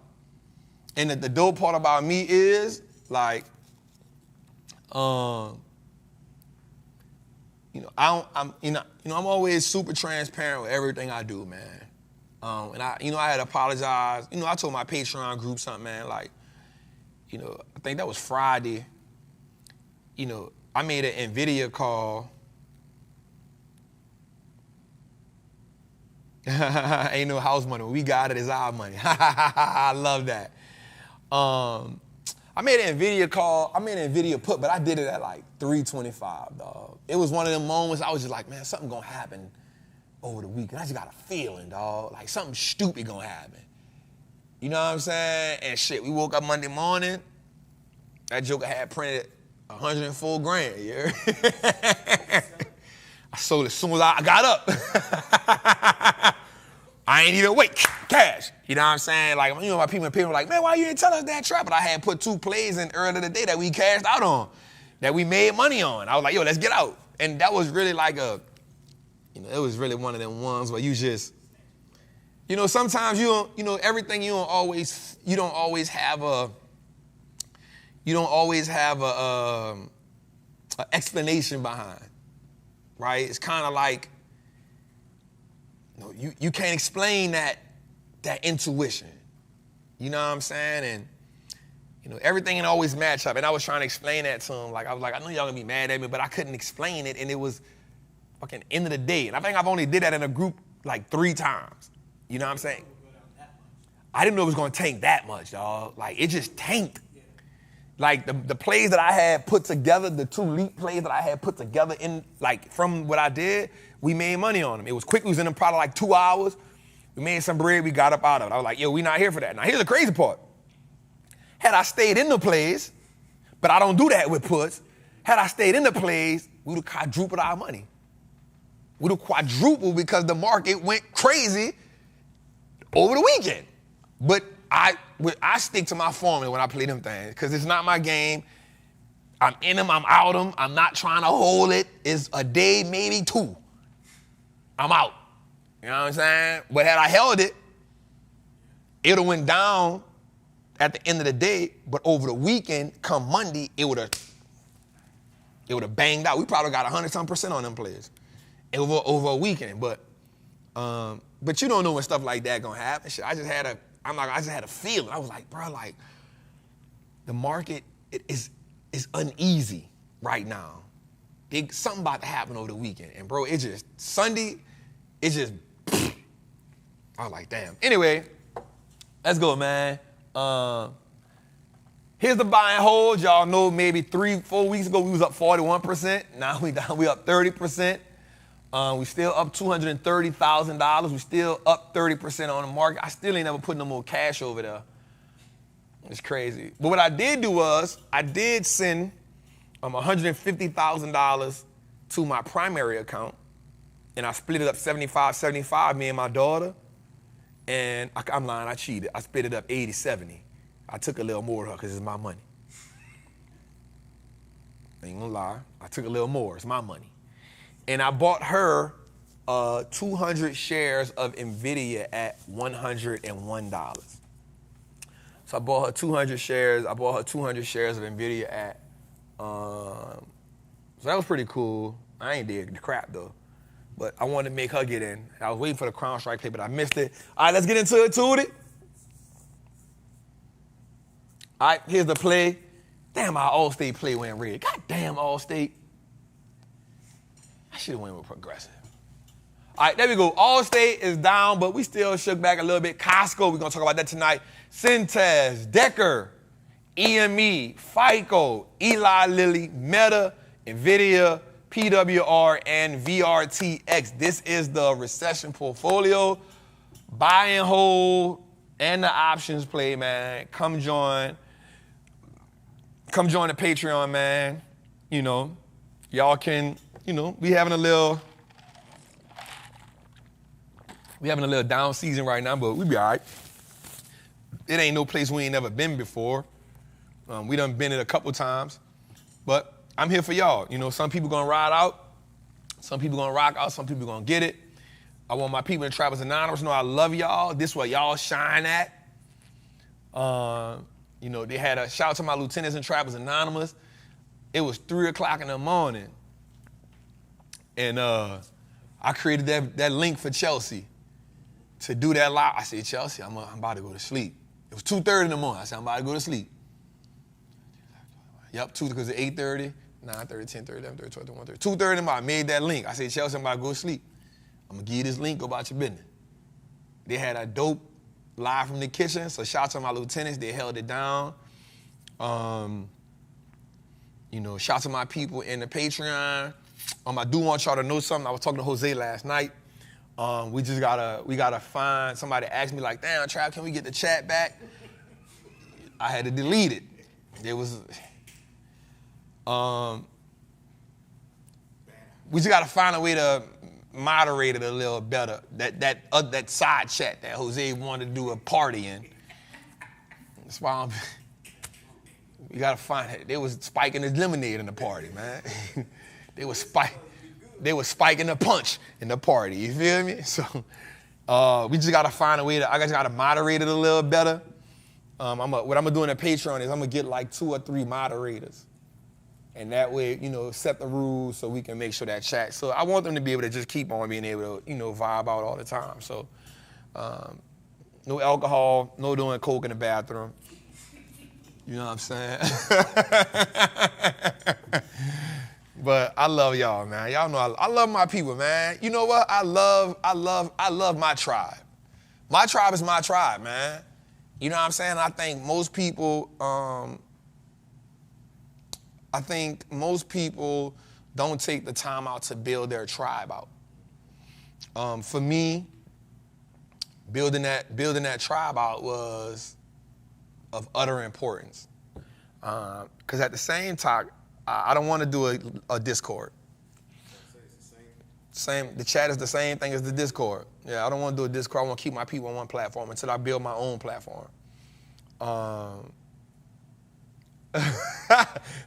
And the dope part about me is, like, I'm always super transparent with everything I do, man. And I had apologized. I told my Patreon group something, man, like, I think that was Friday. I made an NVIDIA call. Ain't no house money. When we got it, it's our money. I love that. I made an NVIDIA call. I made an NVIDIA put, but I did it at like 325, dog. It was one of them moments I was just like, man, something gonna happen over the weekend. I just got a feeling, dog. Like something stupid gonna happen. You know what I'm saying? And shit, we woke up Monday morning. That joker had printed 104 grand, you heard? I sold it as soon as I got up. I ain't even wait, cash. You know what I'm saying? Like, my people were like, man, why you didn't tell us that trap? But I had put 2 plays in earlier today that we cashed out on, that we made money on. I was like, yo, let's get out. And that was really like it was really one of them ones where you just, sometimes you don't, everything you don't always have a explanation behind, right? It's kind of like, you can't explain that intuition. You know what I'm saying? And, everything ain't always match up. And I was trying to explain that to him. Like, I was like, I know y'all gonna be mad at me, but I couldn't explain it. And it was fucking end of the day. And I think I've only did that in a group like 3 times. You know what I'm saying? I didn't know it was gonna tank that much, dog. Like, it just tanked. Like, the plays that I had put together, the 2 leap plays that I had put together from what I did, we made money on them. It was quick. We was in them probably like 2 hours. We made some bread. We got up out of it. I was like, yo, we not here for that. Now, here's the crazy part. Had I stayed in the plays, but I don't do that with puts. Had I stayed in the plays, we would have quadrupled our money. We would have quadrupled because the market went crazy over the weekend. But I stick to my formula when I play them things because it's not my game. I'm in them. I'm out them. I'm not trying to hold it. It's a day, maybe 2. I'm out. You know what I'm saying? But had I held it, it would have went down at the end of the day. But over the weekend, come Monday, it would have banged out. We probably got 100-some% on them players over a weekend. But you don't know when stuff like that gonna happen. Shit, I just had a feeling. I was like, bro, like the market is uneasy right now. Something about to happen over the weekend. And bro, Sunday, I was like, damn. Anyway, let's go, man. Here's the buy and hold. Y'all know maybe 3-4 weeks ago we was up 41%. Now we up 30%. We still up $230,000. We still up 30% on the market. I still ain't never put no more cash over there. It's crazy. But what I did do was I did send $150,000 to my primary account, and I split it up 75-75, me and my daughter. And I'm lying, I cheated. I split it up 80-70. I took a little more to her because it's my money. I ain't gonna lie. I took a little more. It's my money. And I bought her 200 shares of NVIDIA at $101. So I bought her 200 shares. I bought her 200 shares of NVIDIA at, so that was pretty cool. I ain't did the crap though. but I wanted to make her get in. I was waiting for the crown strike play, but I missed it. All right, let's get into it, Tootie. All right, here's the play. Damn, our Allstate play went red. God damn, Allstate. I should have went with Progressive. All right, there we go. Allstate is down, but we still shook back a little bit. Costco, we're going to talk about that tonight. Cintas, Decker, EME, FICO, Eli Lilly, Meta, NVIDIA, PWR, and VRTX. This is the recession portfolio. Buy and hold and the options play, man. Come join the Patreon, man. You know, y'all can, you know, we having a little down season right now, but we be all right. It ain't no place we ain't never been before. We done been it a couple times, but I'm here for y'all. You know, some people gonna ride out, some people gonna rock out, some people gonna get it. I want my people in Trappers Anonymous to know I love y'all. This is where y'all shine at. You know, they had a shout out to my lieutenants in Trappers Anonymous. It was 3 o'clock in the morning, and I created that link for Chelsea to do that live. I said, Chelsea, I'm about to go to sleep. It was 2:30 in the morning. I said, I'm about to go to sleep. Yep, 2 because it's 8:30, 9:30, 10:30, 11:30, 12:30, 1:30. 2:30 in the morning, I made that link. I said, Chelsea, I'm about to go to sleep. I'm going to give you this link, go about your business. They had a dope live from the kitchen, so shout out to my lieutenants. They held it down. You know, shout out to my people in the Patreon. I do want y'all to know something. I was talking to Jose last night. We gotta find, somebody asked me like, damn, Trav, can we get the chat back? I had to delete it. There was, we just gotta find a way to moderate it a little better. That side chat that Jose wanted to do a party in. That's why we gotta find it. They was spiking the lemonade in the party, man. They was spiking the punch in the party. You feel me? So we just gotta find a way I just gotta moderate it a little better. What I'm gonna do in the Patreon is I'm gonna get like 2 or 3 moderators. And that way, you know, set the rules so we can make sure that chat. So I want them to be able to just keep on being able to, you know, vibe out all the time. So no alcohol, no doing coke in the bathroom. You know what I'm saying? But I love y'all, man. Y'all know I love my people, man. You know what? I love my tribe. My tribe is my tribe, man. You know what I'm saying? I think most people don't take the time out to build their tribe out. For me, building that tribe out was of utter importance. Because at the same time, I don't want to do a Discord. The chat is the same thing as the Discord. Yeah, I don't want to do a Discord. I want to keep my people on one platform until I build my own platform.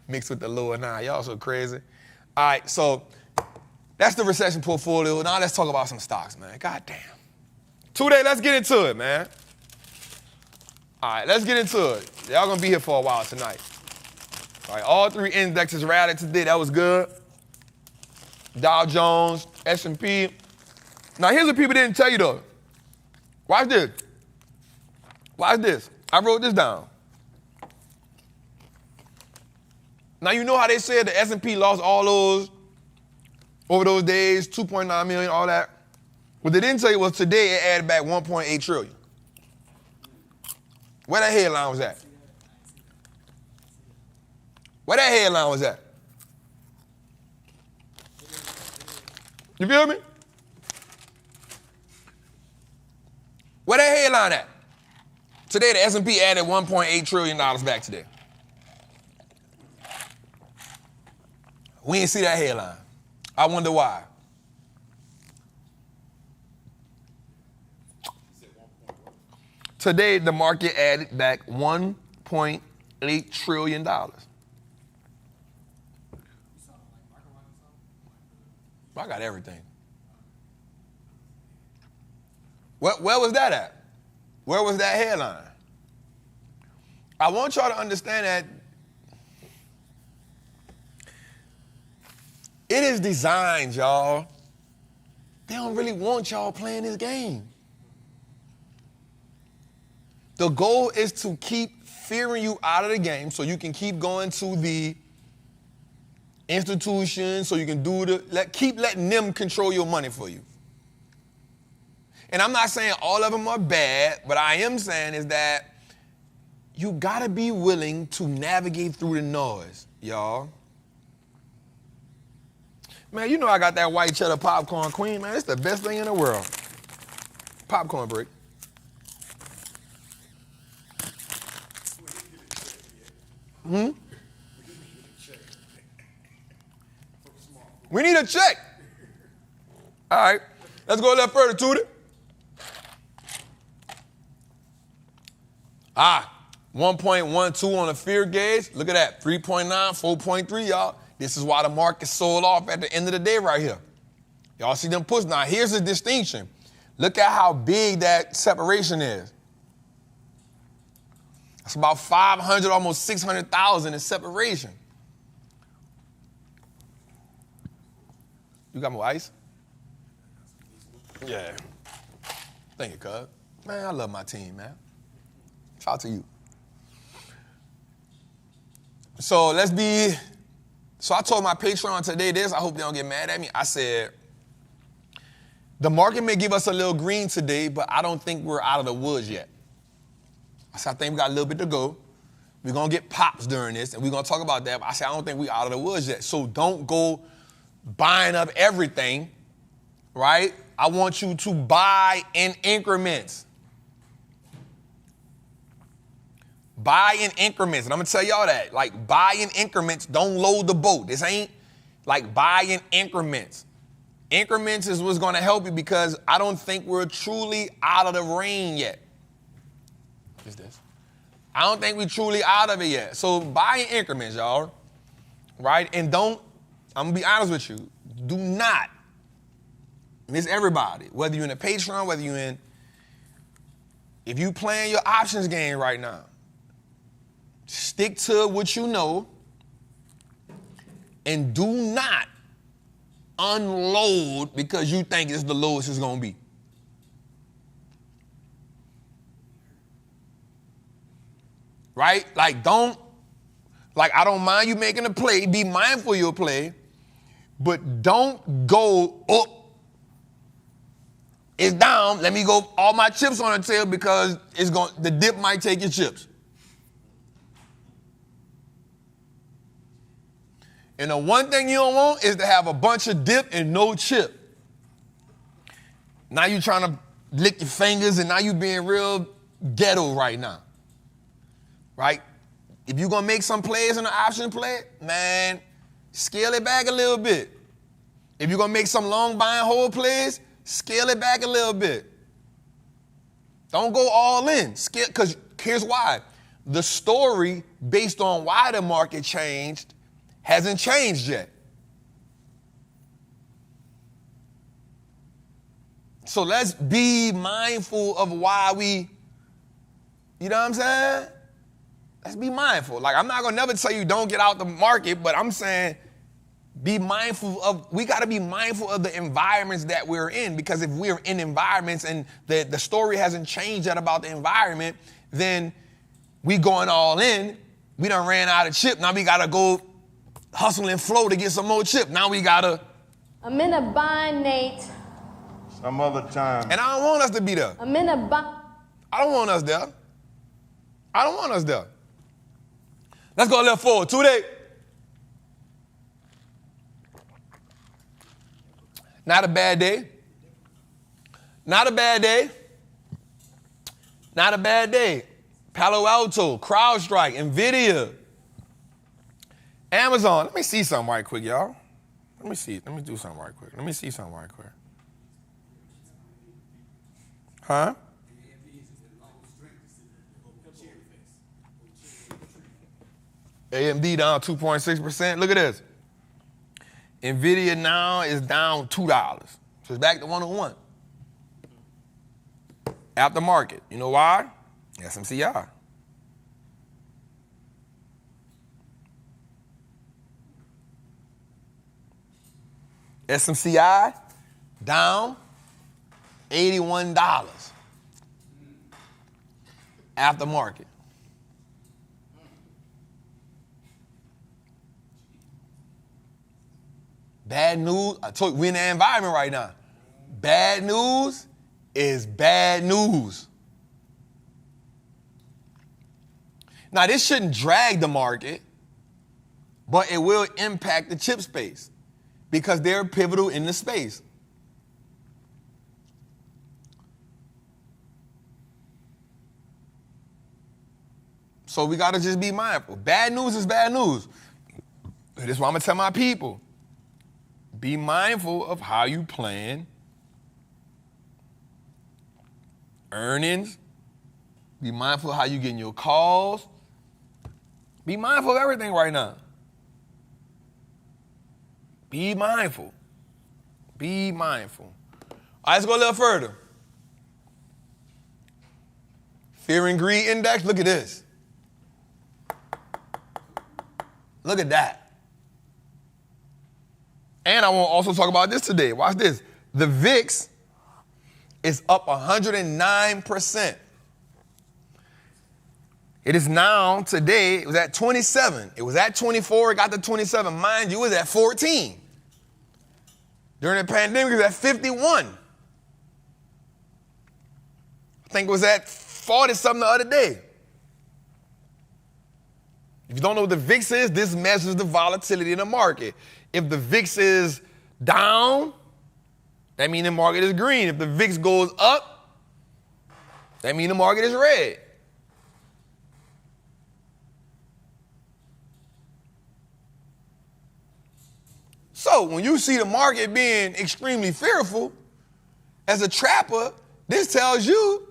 Mixed with the lower 9. Y'all so crazy. All right, so that's the recession portfolio. Now let's talk about some stocks, man. God damn. Today, let's get into it, man. All right, let's get into it. Y'all gonna be here for a while tonight. All right, all 3 indexes rallied today. That was good. Dow Jones, S&P. Now, here's what people didn't tell you, though. Watch this. Watch this. I wrote this down. Now, you know how they said the S&P lost all those, over those days, 2.9 million, all that? What they didn't tell you was today it added back 1.8 trillion. Where that headline was at? Where that headline was at? You feel me? Where that headline at? Today the S&P added $1.8 trillion back today. We didn't see that headline. I wonder why. Today, the market added back $1.8 trillion. I got everything. Where was that at? Where was that headline? I want y'all to understand that it is designed, y'all, They don't really want y'all playing this game. The goal is to keep fearing you out of the game so you can keep going to the institutions, so you can keep letting them control your money for you. And I'm not saying all of them are bad, but I am saying is that you gotta be willing to navigate through the noise, y'all. Man, you know I got that white cheddar popcorn queen, man. It's the best thing in the world. Popcorn break. We need a check. All right, let's go a little further, Tootie. 1.12 on the fear gauge. Look at that, 3.9, 4.3, y'all. This is why the market sold off at the end of the day right here. Y'all see them push. Now, here's the distinction. Look at how big that separation is. It's about 500, almost 600,000 in separation. You got more ice? Yeah. Thank you, cuz. Man, I love my team, man. Shout out to you. So I told my Patreon today this. I hope they don't get mad at me. I said, the market may give us a little green today, but I don't think we're out of the woods yet. I said, I think we got a little bit to go. We're going to get pops during this, and we're going to talk about that. But I said, I don't think we're out of the woods yet. So don't go buying up everything, right? I want you to buy in increments. Buy in increments. And I'm going to tell y'all that. Like, buy in increments. Don't load the boat. This ain't like buy in increments. Increments is what's going to help you because I don't think we're truly out of the rain yet. What's this? I don't think we're truly out of it yet. So buy in increments, y'all. Right? And I'm going to be honest with you. Do not miss everybody. Whether you're in a Patreon, if you playing your options game right now, stick to what you know and do not unload because you think it's the lowest it's going to be. Right? I don't mind you making a play. Be mindful of your play, but don't go up. It's down. Let me go all my chips on the tail because the dip might take your chips. And the one thing you don't want is to have a bunch of dip and no chip. Now you're trying to lick your fingers and now you're being real ghetto right now. Right? If you're going to make some plays in the option play, man, scale it back a little bit. If you're going to make some long buy and hold plays, scale it back a little bit. Don't go all in. Because here's why. The story based on why the market changed hasn't changed yet. So let's be mindful of why you know what I'm saying? Let's be mindful. Like, I'm not going to never tell you don't get out the market, but I'm saying we got to be mindful of the environments that we're in, because if we're in environments and the story hasn't changed yet about the environment, then we going all in. We done ran out of chip. Now we got to go hustle and flow to get some more chip. Now we got to. I'm in a bind, Nate. Some other time. And I don't want us to be there. I'm in a bind. I don't want us there. I don't want us there. Let's go a little forward. 2 days. Not a bad day. Not a bad day. Not a bad day. Palo Alto, CrowdStrike, NVIDIA, Amazon. Let me see something right quick, y'all. Let me see. Let me do something right quick. Let me see something right quick. Huh? AMD down 2.6%. Look at this. NVIDIA now is down $2. So it's back to 101. After market. You know why? SMCI. SMCI down $81 after market. Bad news, I told you, we're in that environment right now. Bad news is bad news. Now, this shouldn't drag the market, but it will impact the chip space because they're pivotal in the space. So we got to just be mindful. Bad news is bad news. This is what I'm going to tell my people. Be mindful of how you plan earnings. Be mindful of how you get in your calls. Be mindful of everything right now. Be mindful. Be mindful. All right, let's go a little further. Fear and greed index, look at this. Look at that. And I want to also talk about this today. Watch this. The VIX is up 109%. It is now, today, it was at 27. It was at 24, it got to 27. Mind you, it was at 14. During the pandemic, it was at 51. I think it was at 40-something the other day. If you don't know what the VIX is, this measures the volatility in the market. If the VIX is down, that means the market is green. If the VIX goes up, that means the market is red. So when you see the market being extremely fearful, as a trapper, this tells you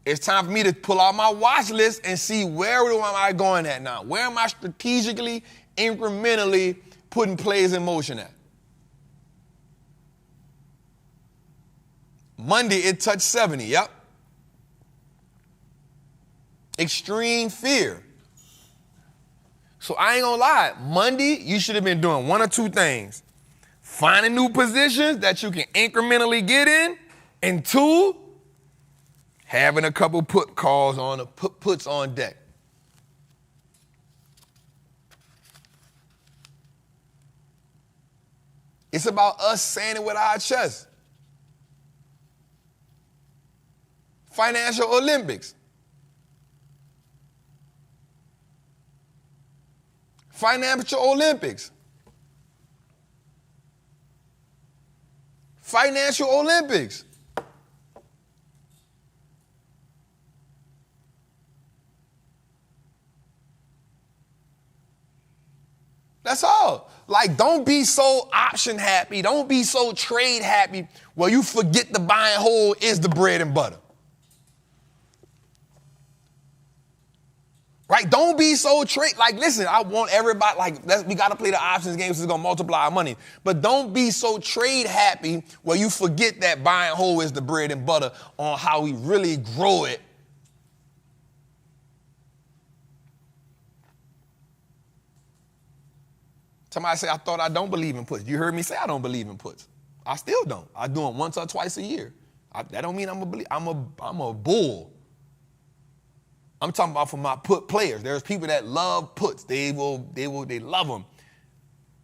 it's time for me to pull out my watch list and see where am I going at now? Where am I strategically, incrementally putting plays in motion at? Monday, it touched 70, yep. Extreme fear. So I ain't gonna lie, Monday, you should have been doing one or two things. Finding new positions that you can incrementally get in, and two, having a couple put calls on, puts on deck. It's about us saying it with our chest. Financial Olympics. Financial Olympics. Financial Olympics. That's all. Like, don't be so option happy. Don't be so trade happy where you forget the buy and hold is the bread and butter. Right? Don't be so trade. Like, listen, I want everybody, we got to play the options game so it's going to multiply our money. But don't be so trade happy where you forget that buy and hold is the bread and butter on how we really grow it. Somebody say, I thought I don't believe in puts. You heard me say I don't believe in puts. I still don't. I do them once or twice a year. That don't mean I'm a bull. I'm talking about for my put players. There's people that love puts. They love them.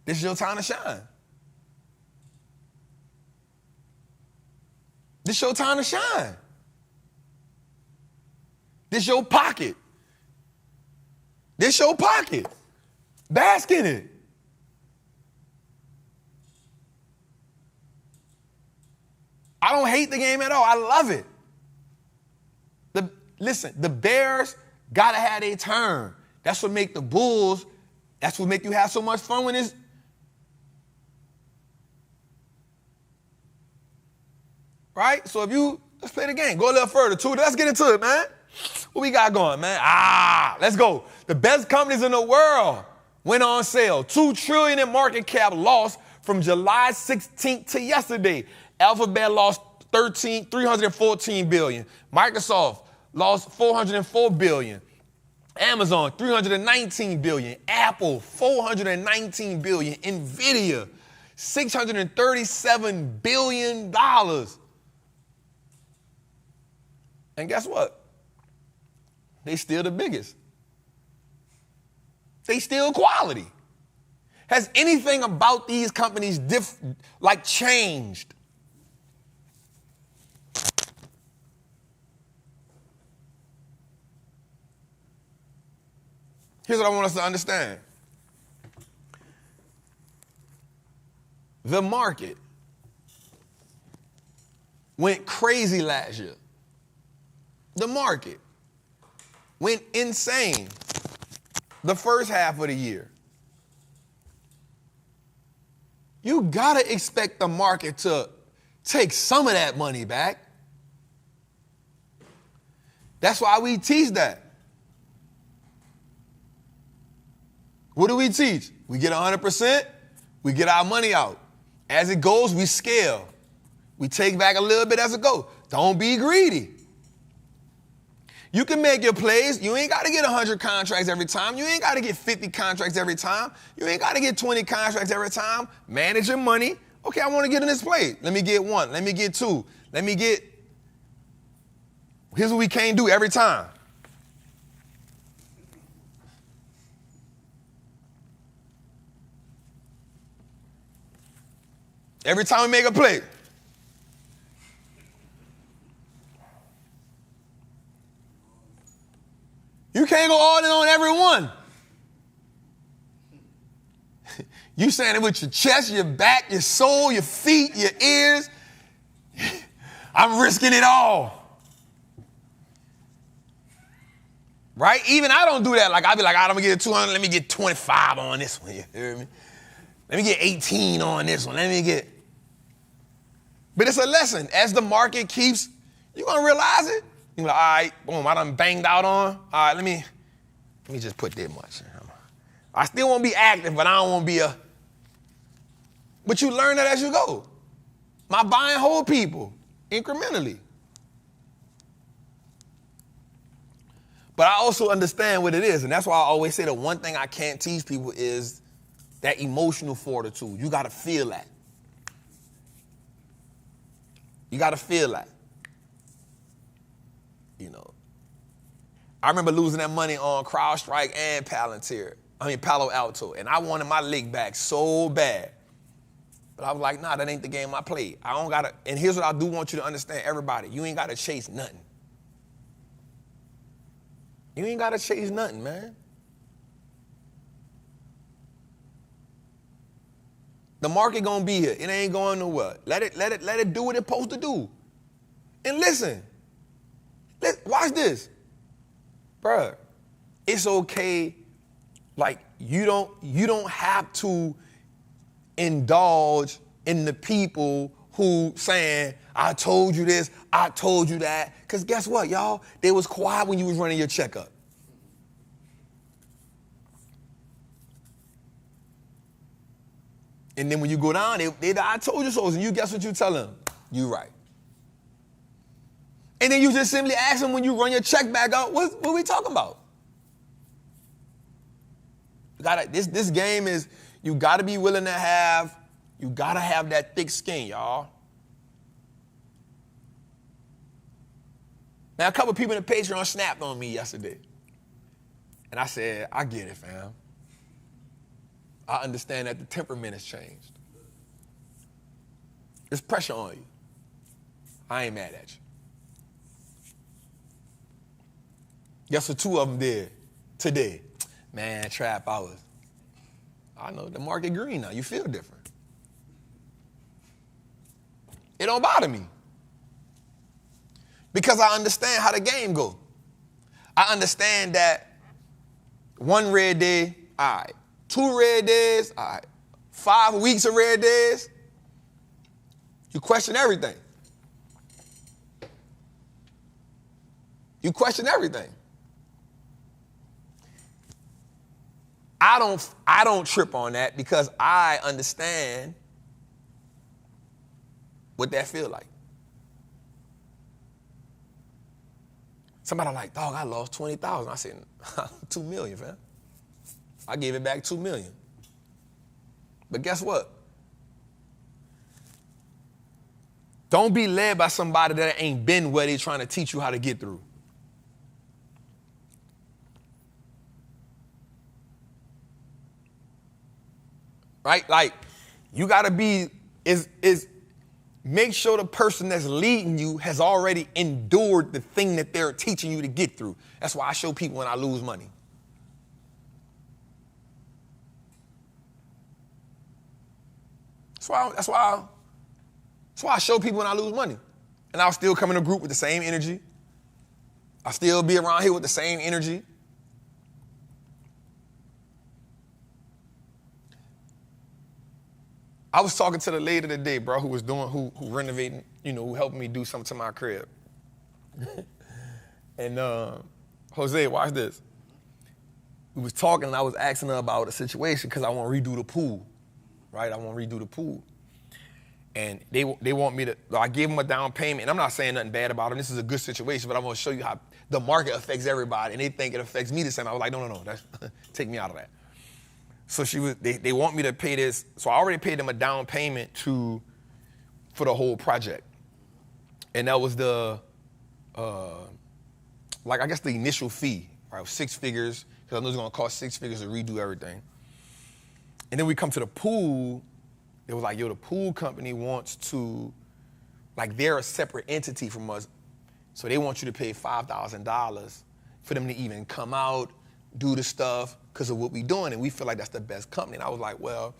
This is your time to shine. This is your time to shine. This your pocket. This your pocket. Bask in it. I don't hate the game at all. I love it. Listen, the Bears gotta have their turn. That's what make the Bulls, that's what make you have so much fun when it's. Right? So let's play the game. Go a little further, too. Let's get into it, man. What we got going, man? Let's go. The best companies in the world went on sale. $2 trillion in market cap lost from July 16th to yesterday. Alphabet lost $314 billion. Microsoft lost $404 billion. Amazon, $319 billion. Apple, $419 billion. Nvidia, $637 billion. And guess what? They still the biggest. They still quality. Has anything about these companies changed? Here's what I want us to understand. The market went crazy last year. The market went insane the first half of the year. You gotta expect the market to take some of that money back. That's why we teach that. What do we teach? We get 100%, we get our money out. As it goes, we scale. We take back a little bit as it goes. Don't be greedy. You can make your plays. You ain't got to get 100 contracts every time. You ain't got to get 50 contracts every time. You ain't got to get 20 contracts every time. Manage your money. Okay, I want to get in this play. Let me get one. Let me get two. Here's what we can't do every time. Every time we make a play. You can't go all in on every one. You saying it with your chest, your back, your soul, your feet, your ears. I'm risking it all. Right? Even I don't do that. Like, I'll be like, I'm going to get 200. Let me get 25 on this one. You hear me? Let me get 18 on this one. But it's a lesson. As the market keeps, you're going to realize it. You're like, all right, boom, I done banged out on. All right, let me just put that much. I still won't be active, but I don't want to be But you learn that as you go. My buy and hold people incrementally. But I also understand what it is, and that's why I always say the one thing I can't teach people is that emotional fortitude. You got to feel that. You got to feel that. You know, I remember losing that money on CrowdStrike and Palo Alto, and I wanted my lick back so bad. But I was like, nah, that ain't the game I played. I don't gotta, and here's what I do want you to understand, everybody. You ain't gotta chase nothing. You ain't gotta chase nothing, man. The market gonna be here. It ain't going nowhere. Let it do what it's supposed to do. And listen, watch this. Bruh, it's okay. Like, you don't have to indulge in the people who saying, I told you this, I told you that. Because guess what, y'all? They was quiet when you was running your checkup. And then when you go down, they I told you so. And you guess what you tell them? You right. And then you just simply ask them when you run your check back up, what we talking about? This game is, you gotta be willing to have, you gotta have that thick skin, y'all. Now, a couple people in the Patreon snapped on me yesterday. And I said, I get it, fam. I understand that the temperament has changed. There's pressure on you. I ain't mad at you. Guess what two of them did today? Man, Trap, I know the market green now. You feel different. It don't bother me. Because I understand how the game goes. I understand that one red day, all right. 2 red days, all right. 5 weeks of red days, you question everything. You question everything. I don't trip on that because I understand what that feel like. Somebody like, dog, I lost 20,000. I said, 2 million, fam. I gave it back 2 million. But guess what? Don't be led by somebody that ain't been where they trying to teach you how to get through. Right? Like, you got to be, make sure the person that's leading you has already endured the thing that they're teaching you to get through. That's why I show people when I lose money. That's why I show people when I lose money. And I'll still come in a group with the same energy. I'll still be around here with the same energy. I was talking to the lady today, bro, who renovating, who helped me do something to my crib. And Jose, watch this. We was talking and I was asking her about a situation because I want to redo the pool, right? I want to redo the pool. And they want me to, I gave them a down payment, and I'm not saying nothing bad about them. This is a good situation, but I want to show you how the market affects everybody, and they think it affects me the same. I was like, no, that's, take me out of that. So they want me to pay this. So I already paid them a down payment for the whole project. And that was the, I guess the initial fee, right? 6 figures, because I know it's going to cost 6 figures to redo everything. And then we come to the pool. It was like, the pool company wants to, they're a separate entity from us. So they want you to pay $5,000 for them to even come out, do the stuff because of what we're doing. And we feel like that's the best company. And I was like, well,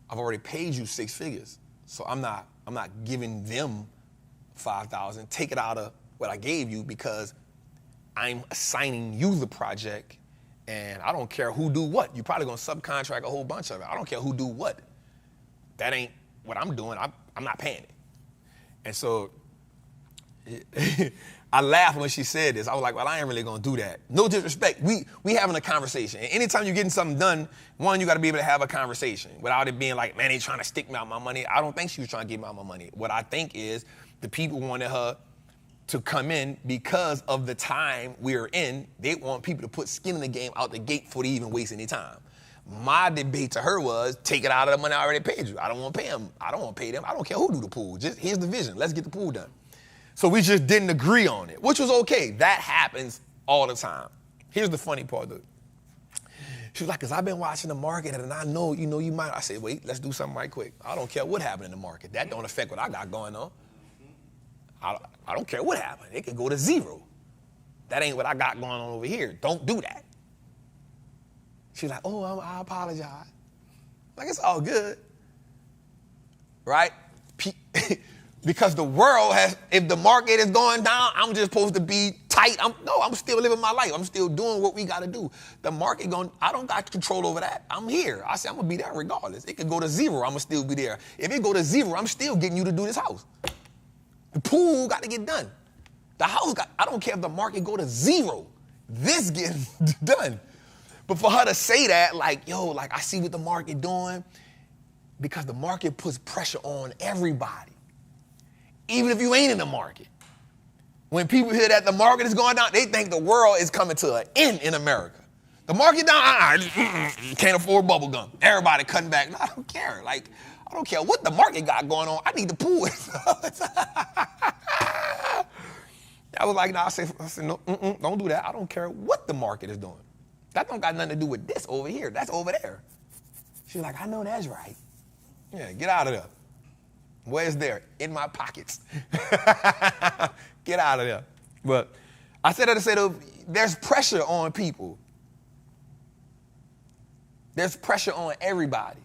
I've already paid you 6 figures. So I'm not giving them $5,000. Take it out of what I gave you because I'm assigning you the project. And I don't care who do what. You're probably going to subcontract a whole bunch of it. I don't care who do what. That ain't what I'm doing. I'm not paying it. And so I laughed when she said this. I was like, well, I ain't really going to do that. No disrespect. We having a conversation. And anytime you're getting something done, one, you got to be able to have a conversation without it being like, man, they trying to stick me out my money. I don't think she was trying to get me out my money. What I think is the people wanted her to come in because of the time we're in. They want people to put skin in the game out the gate before they even waste any time. My debate to her was, take it out of the money I already paid you. I don't want to pay them. I don't want to pay them. I don't care who do the pool. Just here's the vision. Let's get the pool done. So we just didn't agree on it, which was okay. That happens all the time. Here's the funny part, though. She was like, because I've been watching the market and I know, you might. I said, wait, let's do something right quick. I don't care what happened in the market. That don't affect what I got going on. I don't care what happened. It could go to zero. That ain't what I got going on over here. Don't do that. She's like, oh, I apologize. Like, it's all good, right? Because the world if the market is going down, I'm just supposed to be tight. I'm still living my life. I'm still doing what we got to do. The market I don't got control over that. I'm here. I say I'm going to be there regardless. It could go to zero. I'm going to still be there. If it go to zero, I'm still getting you to do this house. The pool got to get done. The house I don't care if the market go to zero. This getting done. But for her to say that, I see what the market doing, because the market puts pressure on everybody, even if you ain't in the market. When people hear that the market is going down, they think the world is coming to an end in America. The market down, can't afford bubble gum. Everybody cutting back. No, I don't care. I don't care what the market got going on. I need the pool. I was like, I said, no, don't do that. I don't care what the market is doing. That don't got nothing to do with this over here. That's over there. She's like, I know that's right. Yeah, get out of there. Where's there? In my pockets. Get out of there. But I said that to say, there's pressure on people. There's pressure on everybody.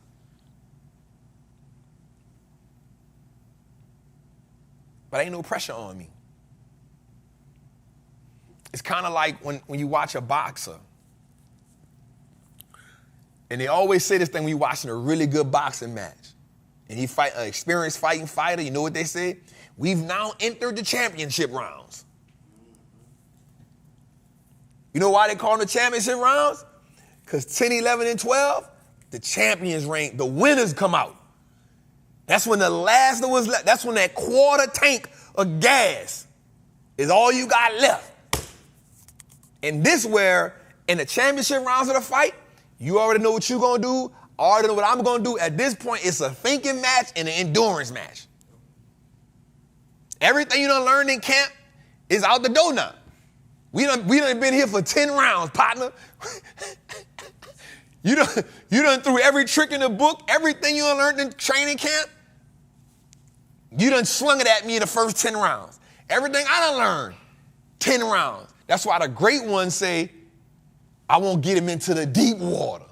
But ain't no pressure on me. It's kind of like when you watch a boxer. And they always say this thing when you're watching a really good boxing match. And he fight an experienced fighting fighter, you know what they say? We've now entered the championship rounds. You know why they call them the championship rounds? Because 10, 11, and 12, the champions rank, the winners come out. That's when the last was left. That's when that quarter tank of gas is all you got left. And this where, in the championship rounds of the fight, you already know what you're going to do. I already know what I'm going to do. At this point, it's a thinking match and an endurance match. Everything you done learned in camp is out the door now. We done been here for 10 rounds, partner. You done threw every trick in the book, everything you done learned in training camp. You done slung it at me in the first 10 rounds. Everything I done learned, 10 rounds. That's why the great ones say, I won't get him into the deep water.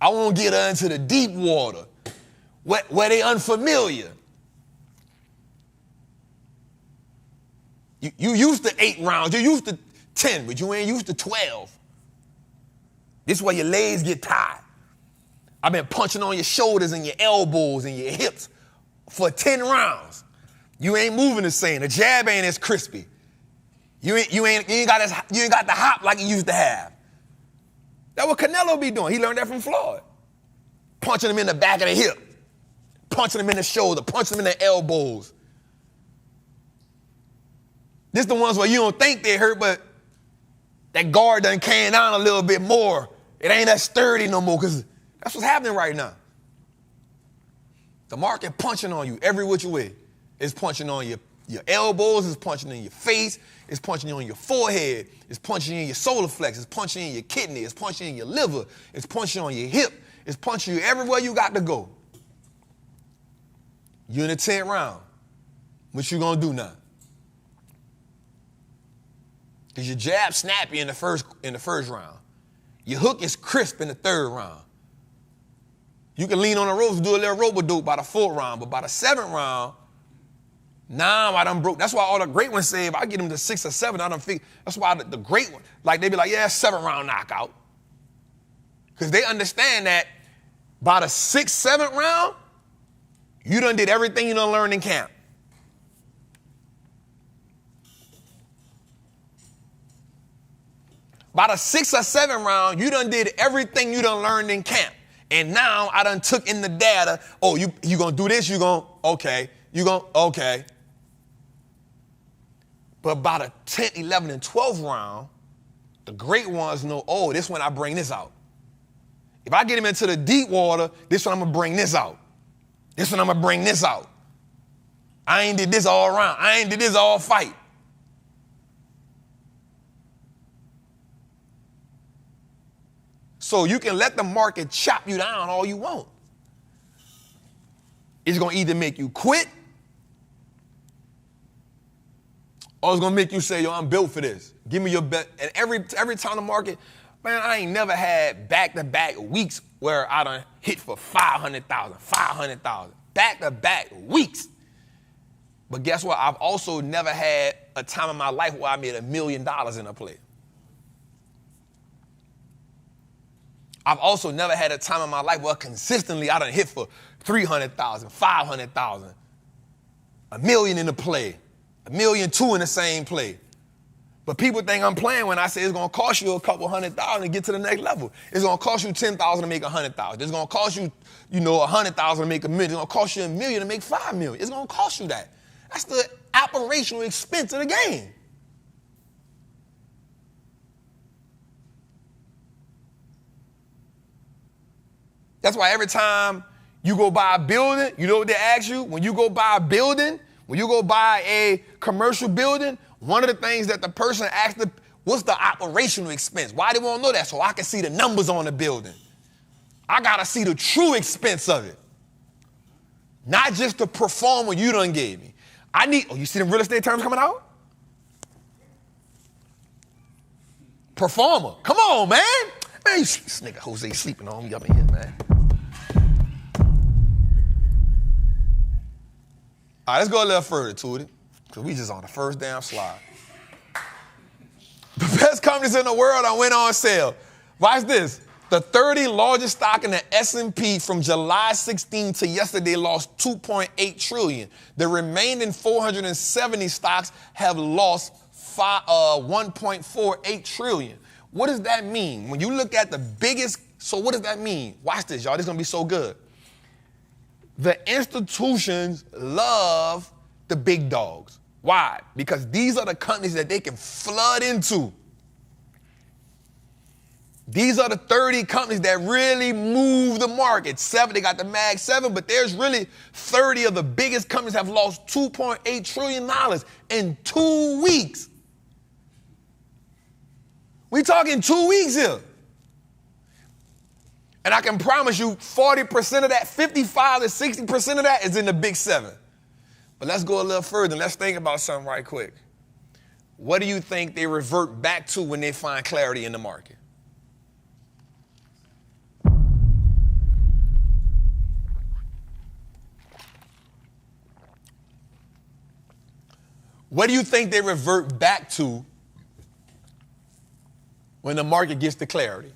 I won't get her into the deep water where they unfamiliar. You used to 8 rounds. You used to 10, but you ain't used to 12. This is where your legs get tired. I've been punching on your shoulders and your elbows and your hips for 10 rounds. You ain't moving the same. The jab ain't as crispy. You ain't got the hop like you used to have. That's what Canelo be doing. He learned that from Floyd. Punching him in the back of the hip, punching him in the shoulder, punching him in the elbows. This the ones where you don't think they hurt, but that guard done came down a little bit more. It ain't that sturdy no more, because that's what's happening right now. The market punching on you every which way. It's punching on your elbows, it's punching in your face, it's punching on your forehead, it's punching in your solar flex, it's punching in your kidney, it's punching in your liver, it's punching on your hip, it's punching you everywhere you got to go. You in the 10th round. What you gonna do now? Because your jab snappy in the first round. Your hook is crisp in the 3rd round. You can lean on the ropes and do a little rope-a-dope by the 4th round, but by the 7th round, now I done broke. That's why all the great ones say, if I get them to 6 or 7, I done figure. That's why the great one, like they be like, yeah, 7th round knockout. Because they understand that by the 6th, 7th round, you done did everything you done learned in camp. By the 6th or 7th round, you done did everything you done learned in camp. And now I done took in the data. Oh, you gonna do this? You gonna, okay. You gonna, okay. But by the 10th, 11th, and 12th round, the great ones know, oh, this one I bring this out. If I get him into the deep water, this one I'm gonna bring this out. This one I'm gonna bring this out. I ain't did this all around. I ain't did this all fight. So you can let the market chop you down all you want. It's going to either make you quit, or it's going to make you say, yo, I'm built for this. Give me your bet. And every time the market, man, I ain't never had back-to-back weeks where I done hit for 500,000. Back-to-back weeks. But guess what? I've also never had a time in my life where I made $1 million in a play. I've also never had a time in my life where consistently I done hit for 300,000, 500,000, $1 million in the play, $1.2 million in the same play. But people think I'm playing when I say it's going to cost you a couple $100,000 to get to the next level. It's going to cost you $10,000 to make $100,000. It's going to cost you, $100,000 to make $1 million. It's going to cost you $1 million to make $5 million. It's going to cost you that. That's the operational expense of the game. That's why every time you go buy a building, you know what they ask you? When you go buy a building, when you go buy a commercial building, one of the things that the person asks, what's the operational expense? Why they want to know that? So I can see the numbers on the building. I got to see the true expense of it. Not just the performer you done gave me. You see them real estate terms coming out? Performer. Come on, man. Man, this nigga Jose sleeping on me up in here, man. All right, let's go a little further, Tootie, because we just on the first damn slide. The best companies in the world went on sale. Watch this. The 30 largest stock in the S&P from July 16 to yesterday lost $2.8 trillion. The remaining 470 stocks have lost $1.48 trillion. What does that mean? When you look at the biggest, so what does that mean? Watch this, y'all. This is going to be so good. The institutions love the big dogs. Why? Because these are the companies that they can flood into. These are the 30 companies that really move the market. 7, they got the Mag 7, but there's really 30 of the biggest companies have lost $2.8 trillion in 2 weeks. We talking 2 weeks here. And I can promise you 40% of that, 55 to 60% of that is in the big 7. But let's go a little further. Let's think about something right quick. What do you think they revert back to when they find clarity in the market? What do you think they revert back to when the market gets to clarity?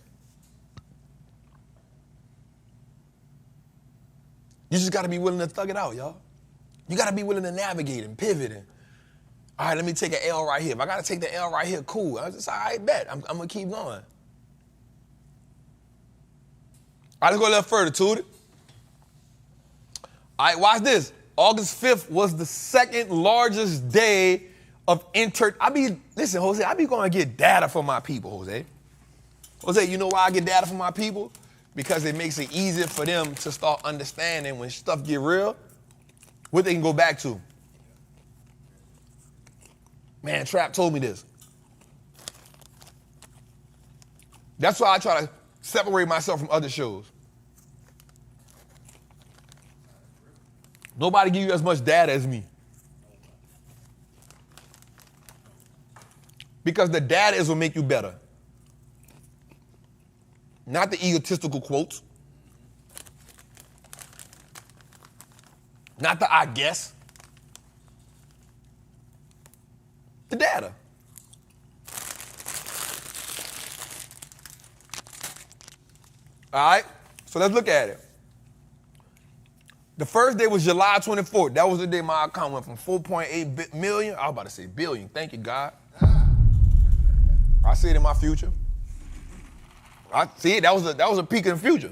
You just got to be willing to thug it out, y'all. You got to be willing to navigate and pivot. And, all right, let me take an L right here. If I got to take the L right here, cool. I just, all right, bet. I'm going to keep going. All right, let's go a little further, Tootie. All right, watch this. August 5th was the second largest day of listen, Jose, I be going to get data from my people, Jose. Jose, you know why I get data from my people? Because it makes it easier for them to start understanding when stuff get real, what they can go back to. Man, Trap told me this. That's why I try to separate myself from other shows. Nobody give you as much data as me. Because the data is what make you better. Not the egotistical quotes. Not the I guess. The data. All right, so let's look at it. The first day was July 24th. That was the day my account went from 4.8 million. I was about to say billion. Thank you, God. I see it in my future. I see it. That was a peak in the future.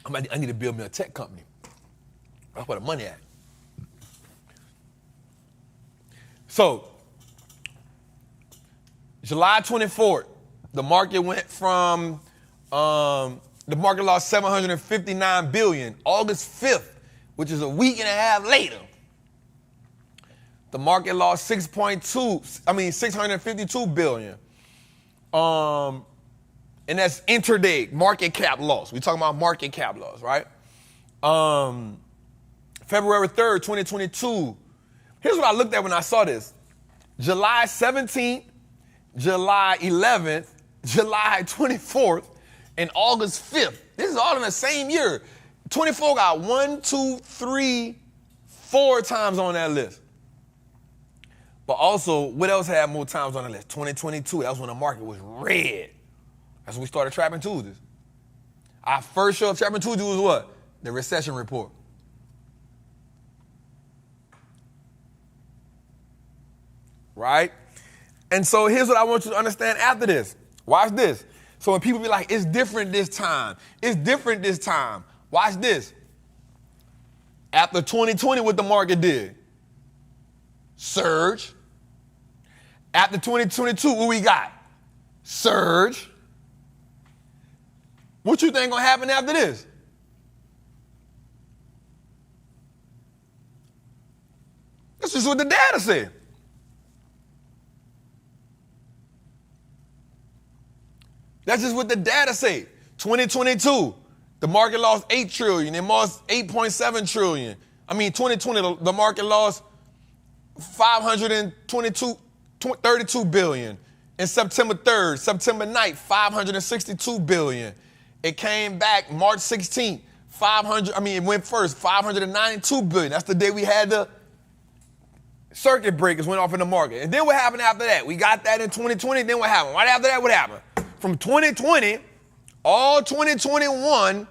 I need to build me a tech company. That's where the money at. So, July 24th, the market went from the market lost $759 billion. August 5th, which is a week and a half later, the market lost $652 billion. And that's intraday market cap loss. We're talking about market cap loss, right? February 3rd, 2022. Here's what I looked at when I saw this. July 17th, July 11th, July 24th, and August 5th. This is all in the same year. 24 got 1, 2, 3, 4 times on that list. But also, what else had more times on the list? 2022, that was when the market was red. That's when we started Trappin Tuesdays. Our first show of Trappin Tuesdays was what? The Recession report. Right? And so here's what I want you to understand after this. Watch this. So when people be like, it's different this time. It's different this time. Watch this. After 2020, what the market did? Surge. After 2022, what we got? Surge. What you think gonna happen after this? That's just what the data said. That's just what the data say. 2022, the market lost $8 trillion. It lost $8.7 trillion. 2020, the market lost $32 billion. And September 3rd, September 9th, $562 billion. It came back March 16th, it went first, $592 billion. That's the day we had the circuit breakers went off in the market. And then what happened after that? We got that in 2020, then what happened? Right after that, what happened? From 2020, all 2021,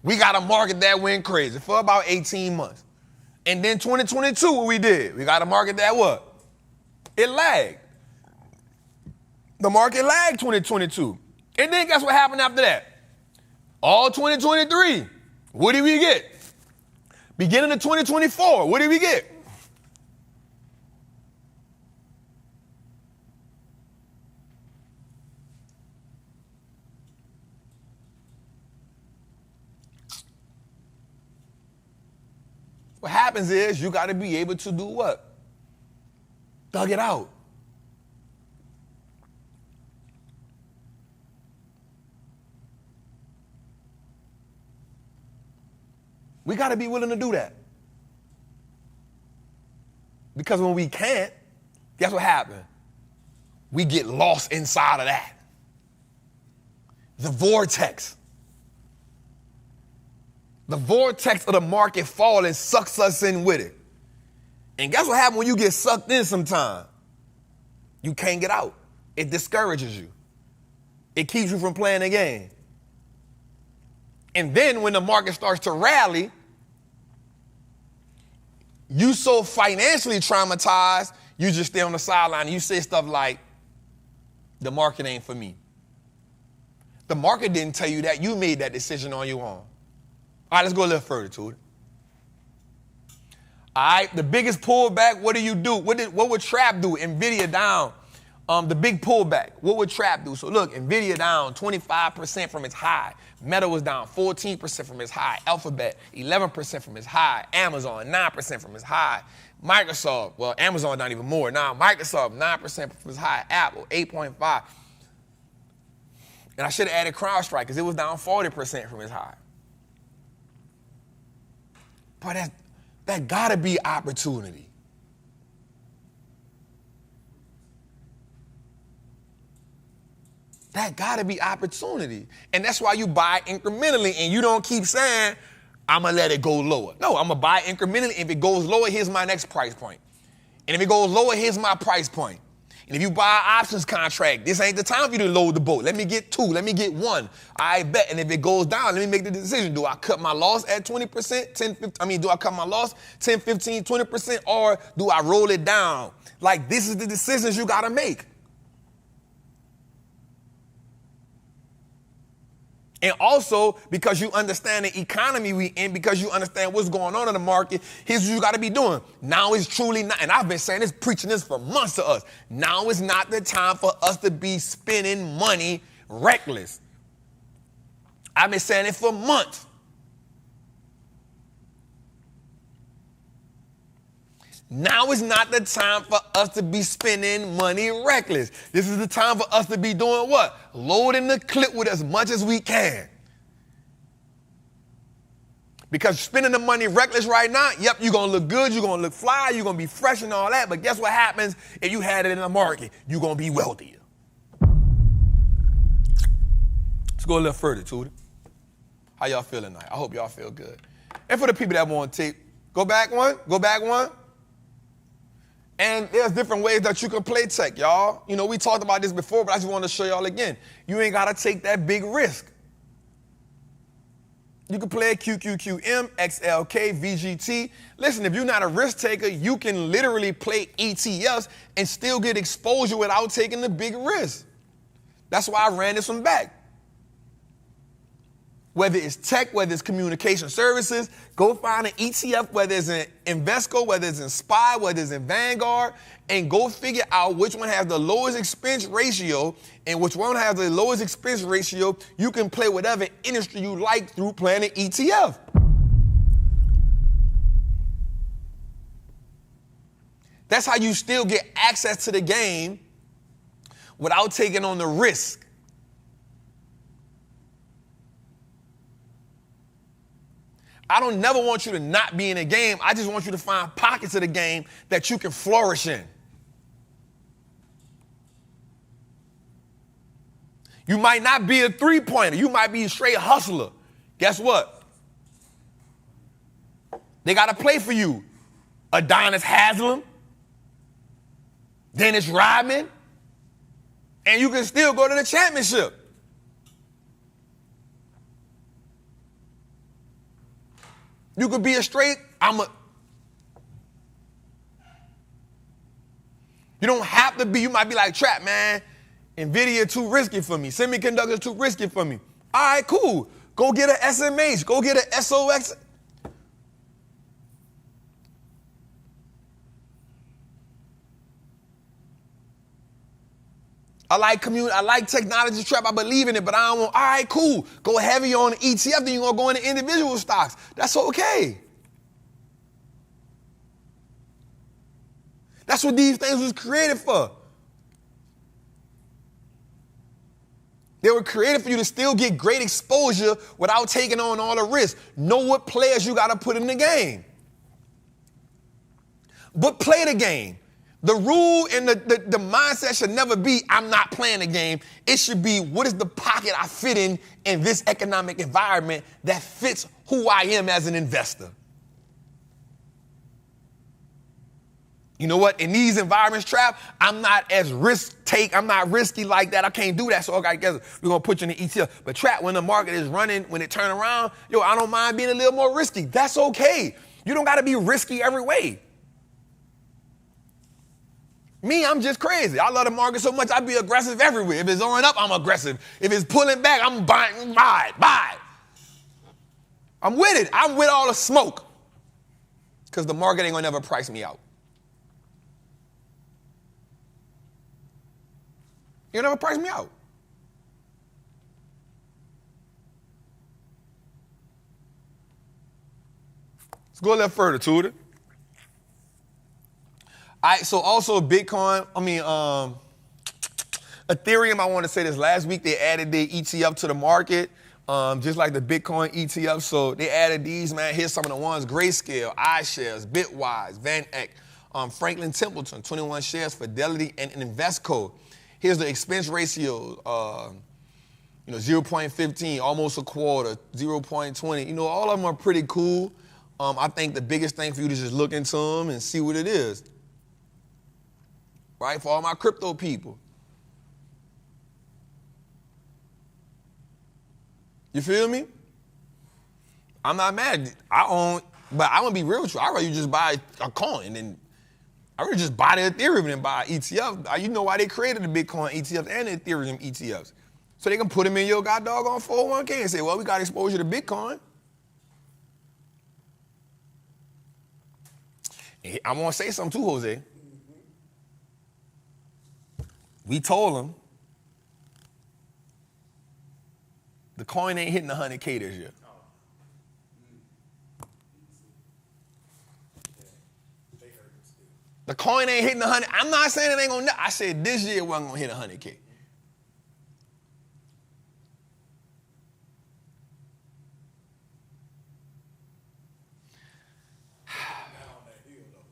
we got a market that went crazy for about 18 months. And then 2022, what we did? We got a market that what? It lagged. The market lagged 2022. And then guess what happened after that? All 2023, what did we get? Beginning of 2024, what did we get? What happens is you got to be able to do what? Thug it out. We got to be willing to do that. Because when we can't, guess what happens? We get lost inside of that. The vortex. The vortex of the market falling sucks us in with it. And guess what happens when you get sucked in sometime? You can't get out. It discourages you. It keeps you from playing the game. And then when the market starts to rally, you so financially traumatized, you just stay on the sideline and you say stuff like, the market ain't for me. The market didn't tell you that. You made that decision on your own. All right, let's go a little further to it. All right, the biggest pullback, what do you do? What would Trap do? NVIDIA down, the big pullback. What would Trap do? So look, NVIDIA down 25% from its high. Meta was down 14% from its high. Alphabet, 11% from its high. Amazon, 9% from its high. Microsoft, well, Amazon not even more. Now, Microsoft, 9% from its high. Apple, 8.5%. And I should have added CrowdStrike because it was down 40% from its high. But that gotta be opportunity. That gotta be opportunity. And that's why you buy incrementally and you don't keep saying, I'm gonna let it go lower. No, I'm gonna buy incrementally. If it goes lower, here's my next price point. And if it goes lower, here's my price point. And if you buy an options contract, this ain't the time for you to load the boat. Let me get 2, let me get 1. I bet. And if it goes down, let me make the decision. Do I cut my loss at 20%, do I cut my loss 10, 15, 20%, or do I roll it down? Like, this is the decisions you gotta make. And also, because you understand the economy we in, because you understand what's going on in the market, here's what you got to be doing. Now is truly not, and I've been saying this, preaching this for months to us. Now is not the time for us to be spending money reckless. I've been saying it for months. Now is not the time for us to be spending money reckless. This is the time for us to be doing what? Loading the clip with as much as we can. Because spending the money reckless right now, yep, you're going to look good, you're going to look fly, you're going to be fresh and all that. But guess what happens if you had it in the market? You're going to be wealthier. Let's go a little further, Tootie. How y'all feeling tonight? I hope y'all feel good. And for the people that want to tape, go back one. And there's different ways that you can play tech, y'all. You know, we talked about this before, but I just want to show y'all again. You ain't got to take that big risk. You can play QQQM, XLK, VGT. Listen, if you're not a risk taker, you can literally play ETFs and still get exposure without taking the big risk. That's why I ran this one back. Whether it's tech, whether it's communication services, go find an ETF, whether it's in Invesco, whether it's in SPY, whether it's in Vanguard, and go figure out which one has the lowest expense ratio and which one has the lowest expense ratio. You can play whatever industry you like through playing an ETF. That's how you still get access to the game without taking on the risk. I don't never want you to not be in a game. I just want you to find pockets of the game that you can flourish in. You might not be a three-pointer. You might be a straight hustler. Guess what? They got to play for you. Adonis Haslam, Dennis Rodman, and you can still go to the championship. You could be a straight, you don't have to be, you might be like, Trap, man, NVIDIA too risky for me. Semiconductors too risky for me. All right, cool. Go get an SMH. Go get an SOX. I like technology, Trap. I believe in it, but I don't want, all right, cool. Go heavy on the ETF, then you're going to go into individual stocks. That's okay. That's what these things was created for. They were created for you to still get great exposure without taking on all the risk. Know what players you got to put in the game. But play the game. The rule and the mindset should never be, I'm not playing the game. It should be, what is the pocket I fit in this economic environment that fits who I am as an investor? You know what? In these environments, Trap, I'm not as I'm not risky like that. I can't do that. So I guess we're going to put you in the ETF. But Trap, when the market is running, when it turn around, I don't mind being a little more risky. That's okay. You don't got to be risky every way. Me, I'm just crazy. I love the market so much, I be aggressive everywhere. If it's going up, I'm aggressive. If it's pulling back, I'm buying, buy it. I'm with it. I'm with all the smoke. Because the market ain't going to never price me out. You'll never price me out. Let's go a little further, Tudor. All right, so also Bitcoin, Ethereum, I want to say this last week, they added their ETF to the market, just like the Bitcoin ETF. So they added these, man. Here's some of the ones: Grayscale, iShares, Bitwise, Van Eck, Franklin Templeton, 21 shares, Fidelity, and Investco. Here's the expense ratio, 0.15, almost a quarter, 0.20. All of them are pretty cool. I think the biggest thing for you to just look into them and see what it is. Right? For all my crypto people. You feel me? I'm not mad. But I want to be real with you. I'd rather you just buy a coin and I'd rather just buy the Ethereum and buy an ETF. You know why they created the Bitcoin ETFs and the Ethereum ETFs. So they can put them in your doggone 401k and say, well, we got exposure to Bitcoin. And I want to say something too, Jose. We told them the coin ain't hitting 100K this year. The coin ain't hitting 100. I'm not saying it ain't gonna. I said this year it wasn't gonna hit 100K.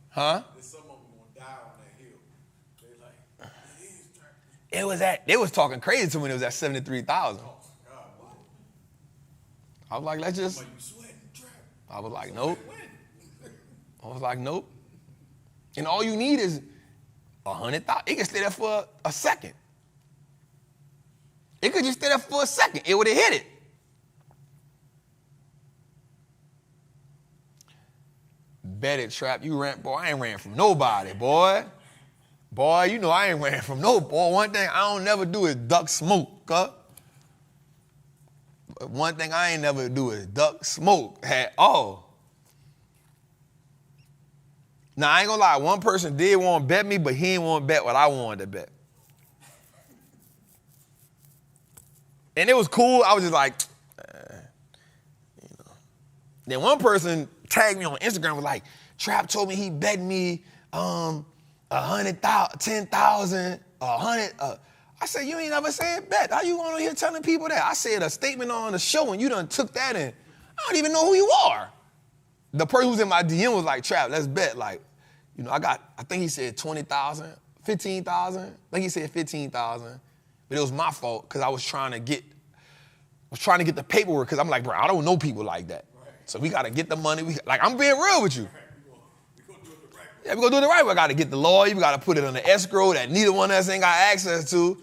Huh? Some of them gonna die on that hill. They like, They was talking crazy to me when it was at 73,000. I was like, let's just. I was like, nope. And all you need is 100,000. It can stay there for a second. It could just stay there for a second. It would have hit it. Bet it, Trap. You ran, boy. I ain't ran from nobody, boy. Boy, you know I ain't ran from no boy. One thing I don't never do is duck smoke, huh? One thing I ain't never do is duck smoke at all. Now, I ain't gonna lie, one person did want to bet me, but he didn't want to bet what I wanted to bet. And it was cool. I was just like, Then one person tagged me on Instagram, was like, Trap told me he bet me 100,000, 10,000, 100. I said, you ain't never said bet. How you on here telling people that? I said a statement on the show and you done took that in. I don't even know who you are. The person who's in my DM was like, Trap, let's bet. Like, I think he said 20,000, 15,000. I think he said 15,000. But it was my fault because I was trying to get the paperwork because I'm like, bro, I don't know people like that. Right. So we got to get the money. I'm being real with you. We're going to do it the right way. Yeah, we're going to do it the right way. I got to get the lawyer. We got to put it on the escrow that neither one of us ain't got access to.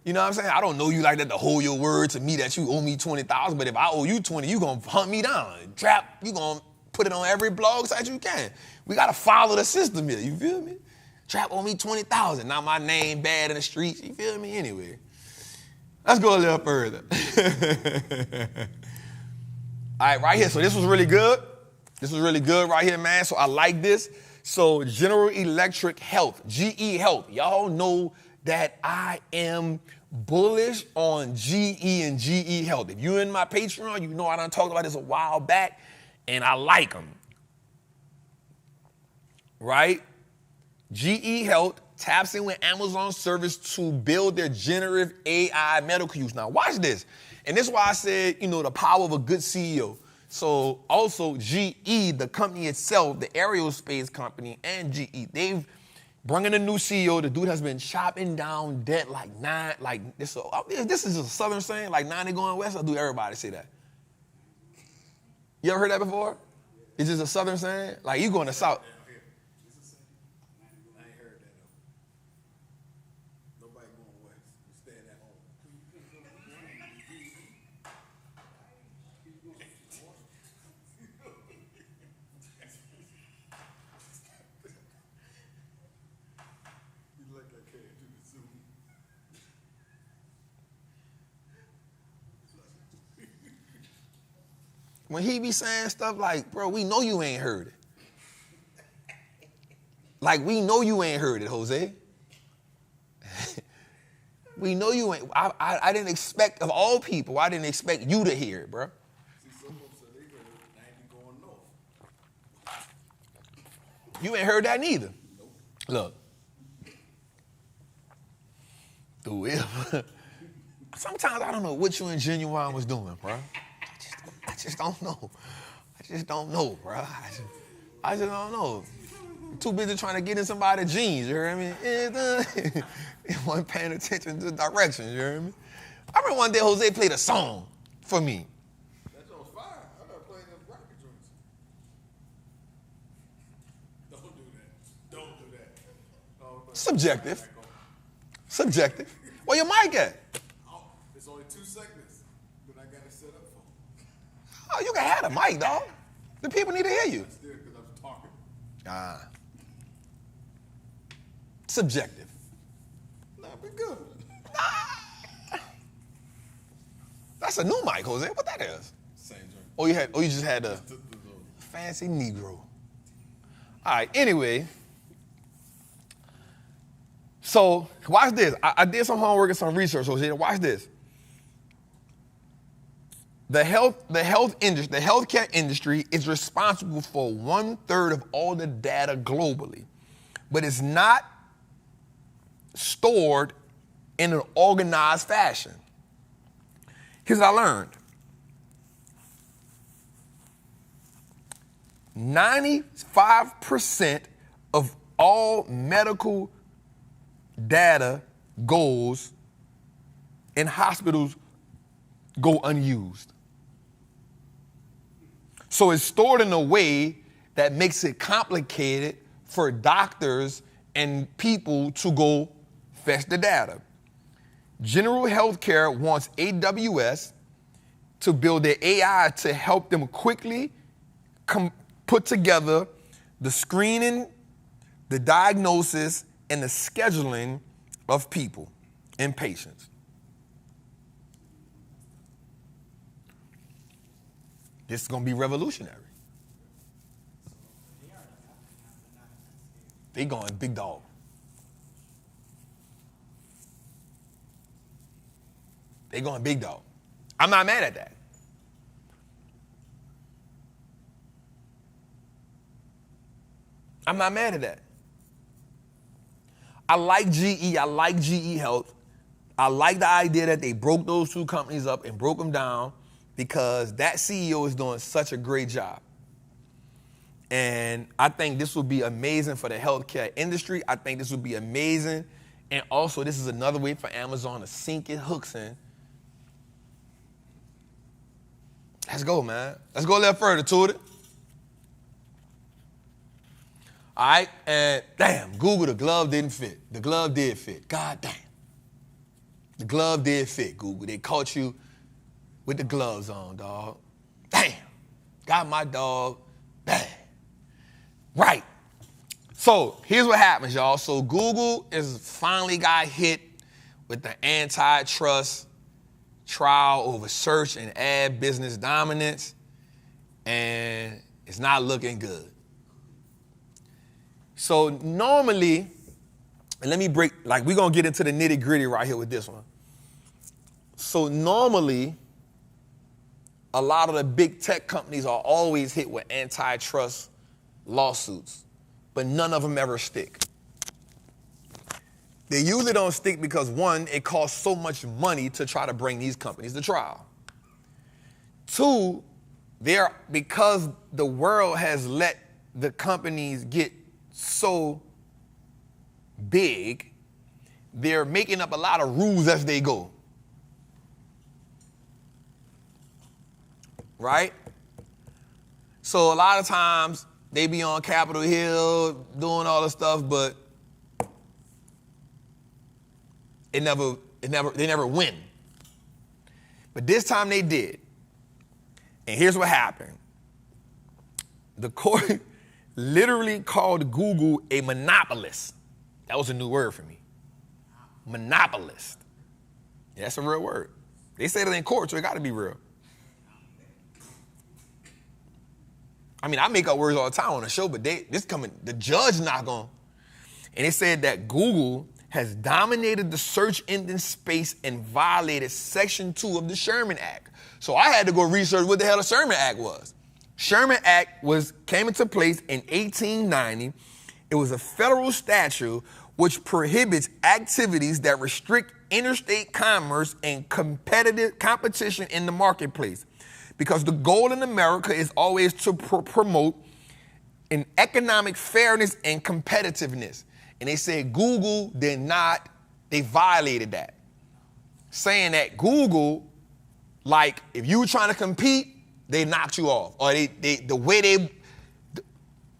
You know what I'm saying? I don't know you like that to hold your word to me that you owe me 20,000. But if I owe you 20, you going to hunt me down. Trap, you going to put it on every blog site you can. We got to follow the system here. You feel me? Trap owe me 20,000. Now my name bad in the streets. You feel me? Anyway. Let's go a little further. All right, right here. So this was really good. This was really good right here, man. So I like this. So General Electric Health, GE Health. Y'all know that I am bullish on GE and GE Health. If you're in my Patreon, you know I done talked about this a while back, and I like them. Right? GE Health taps in with Amazon service to build their generative AI medical use. Now, watch this. And this is why I said, the power of a good CEO. So also GE, the company itself, the aerospace company, and GE, they've brought in a new CEO. The dude has been chopping down debt this is a Southern saying, like 90 going west. I do everybody say that. You ever heard that before? It's just a Southern saying? Like you going to South. I ain't heard that though. Nobody going west. We staying at home. You like I can't do the Zoom. When he be saying stuff like, bro, we know you ain't heard it. Like, we know you ain't heard it, Jose. We know you ain't. I didn't expect, of all people, I didn't expect you to hear it, bro. See, some folks said they heard 90 going north. You ain't heard that neither. Nope. Look. Through it. Sometimes I don't know what you and Genuine was doing, bro. I just don't know. I just don't know, bro. I just don't know. Too busy trying to get in somebody's jeans, you hear me? He wasn't paying attention to directions, you hear me? I remember one day Jose played a song for me. That joint was fire. I never playing them rocket joints. Don't do that. Don't do that. Subjective. Subjective. Where your mic at? Oh, it's only 2 segments that I got it set up for. Oh, you can have the mic, dog. The people need to hear you. Still, because I'm talking. Subjective. Nah, we good. That's a new mic, Jose. What that is? Same joint. Oh, you just had a fancy Negro. All right, anyway. So, watch this. I did some homework and some research, Jose. Watch this. The healthcare industry is responsible for 1/3 of all the data globally, but it's not stored in an organized fashion. Here's what I learned. 95% of all medical data goes in hospitals go unused. So it's stored in a way that makes it complicated for doctors and people to go fetch the data. General Healthcare wants AWS to build their AI to help them quickly put together the screening, the diagnosis, and the scheduling of people and patients. This is going to be revolutionary. They going big dog. They going big dog. I'm not mad at that. I'm not mad at that. I like GE. I like GE Health. I like the idea that they broke those two companies up and broke them down because that CEO is doing such a great job. And I think this will be amazing for the healthcare industry. I think this will be amazing. And also, this is another way for Amazon to sink its hooks in. Let's go, man. Let's go a little further to it. All right, and damn, Google, the glove didn't fit. The glove did fit. God damn. The glove did fit, Google. They caught you with the gloves on, dog. Damn. Got my dog. Bang. Right. So here's what happens, y'all. So Google is finally got hit with the antitrust trial over search and ad business dominance, and it's not looking good. So normally, and let me break, like we're going to get into the nitty gritty right here with this one. So normally, a lot of the big tech companies are always hit with antitrust lawsuits, but none of them ever stick. They usually don't stick because, one, it costs so much money to try to bring these companies to trial. Two, because the world has let the companies get so big, they're making up a lot of rules as they go. Right? So a lot of times they be on Capitol Hill doing all the stuff, but they never win. But this time they did. And here's what happened. The court literally called Google a monopolist. That was a new word for me. Monopolist. Yeah, that's a real word. They said it in court, so it got to be real. I mean, I make up words all the time on the show, but the judge not going. And they said that Google has dominated the search engine space and violated Section 2 of the Sherman Act. So I had to go research what the hell the Sherman Act was. Sherman Act came into place in 1890. It was a federal statute which prohibits activities that restrict interstate commerce and competition in the marketplace. Because the goal in America is always to promote an economic fairness and competitiveness. And they said Google they violated that. Saying that Google, like, if you were trying to compete, they knocked you off. Or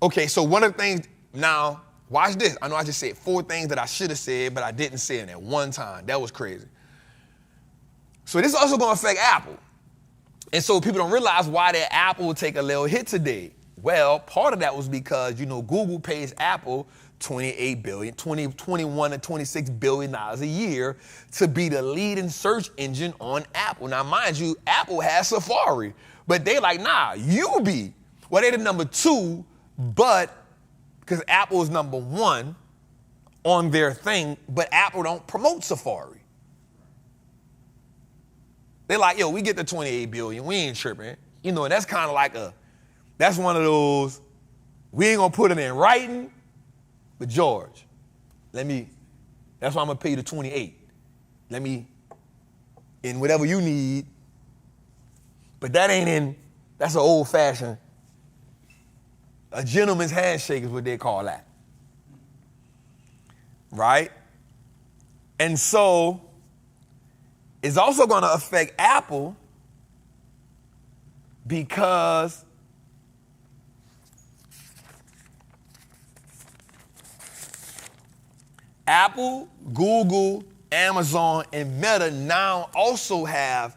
okay, so one of the things, now, watch this. I know I just said 4 things that I should have said, but I didn't say it at one time. That was crazy. So this is also going to affect Apple. And so people don't realize why that Apple will take a little hit today. Well, part of that was because, Google pays Apple $21 to $26 billion a year to be the leading search engine on Apple. Now, mind you, Apple has Safari, but they like, nah, you be. Well, they're the number 2, but because Apple is number 1 on their thing, but Apple don't promote Safari. They're like, yo, we get the $28 billion, we ain't tripping. And that's kind of like that's one of those, we ain't gonna put it in writing, but George, that's why I'm gonna pay you the 28. In whatever you need, but that's an old fashioned, a gentleman's handshake is what they call that. Right? And so, it's also going to affect Apple because Apple, Google, Amazon, and Meta now also have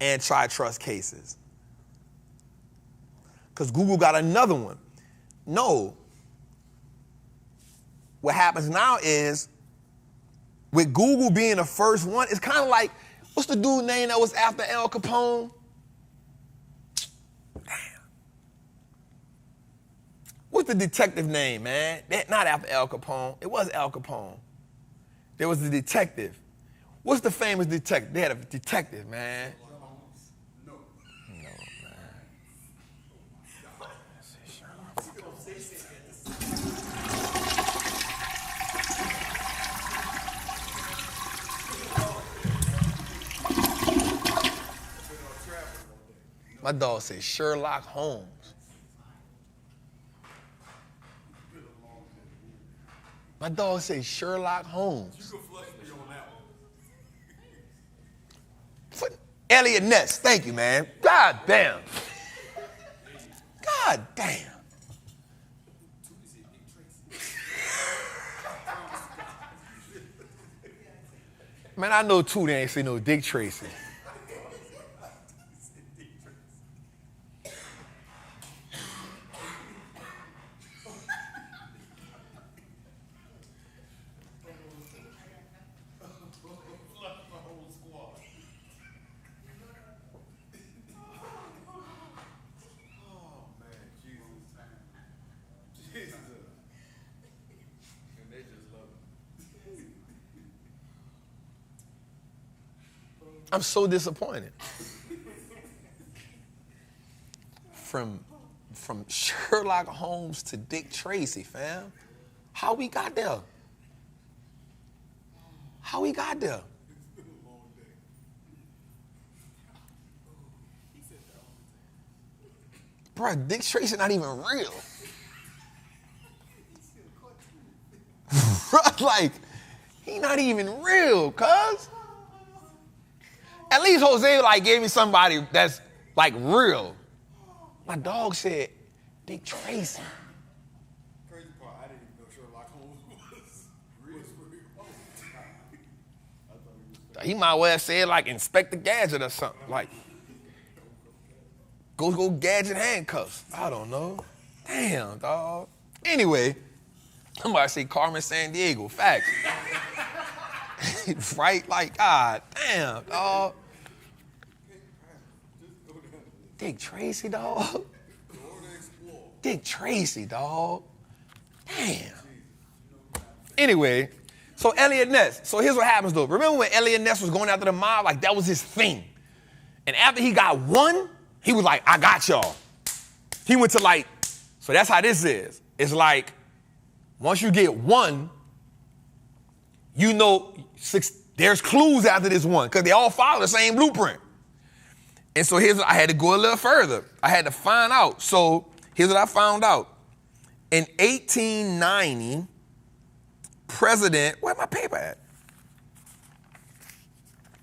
antitrust cases. Because Google got another one. No. What happens now is, with Google being the first one, it's kind of like, what's the dude name that was after Al Capone? Damn. What's the detective name, man? Not after Al Capone. It was Al Capone. There was the detective. What's the famous detective? They had a detective, man. No, man. My dog said Sherlock Holmes. My dog said Sherlock Holmes. You can flush me on that one. Elliot Ness, thank you, man. God damn. God damn. Man, I know too, they ain't seen no Dick Tracy. I'm so disappointed. From Sherlock Holmes to Dick Tracy, fam. How we got there? How he got there? Bro, Dick Tracy not even real. Bro, like, he not even real, cuz. At least Jose like gave me somebody that's like real. My dog said, Dick Tracy. Crazy part, I didn't even know Sherlock Holmes was real. He might well have said like Inspector Gadget or something. Like, go Gadget handcuffs. I don't know. Damn, dog. Anyway, I'm about to say Carmen Sandiego. Facts. Right? Like, God damn, dog. Dick Tracy, dog. Dick Tracy, dog. Damn. Anyway, so Elliot Ness. So here's what happens, though. Remember when Elliot Ness was going after the mob? Like, that was his thing. And after he got one, he was like, I got y'all. He went to like, so that's how this is. It's like, once you get one, you know there's clues after this one because they all follow the same blueprint. And so I had to go a little further. I had to find out. So here's what I found out. In 1890, where's my paper at?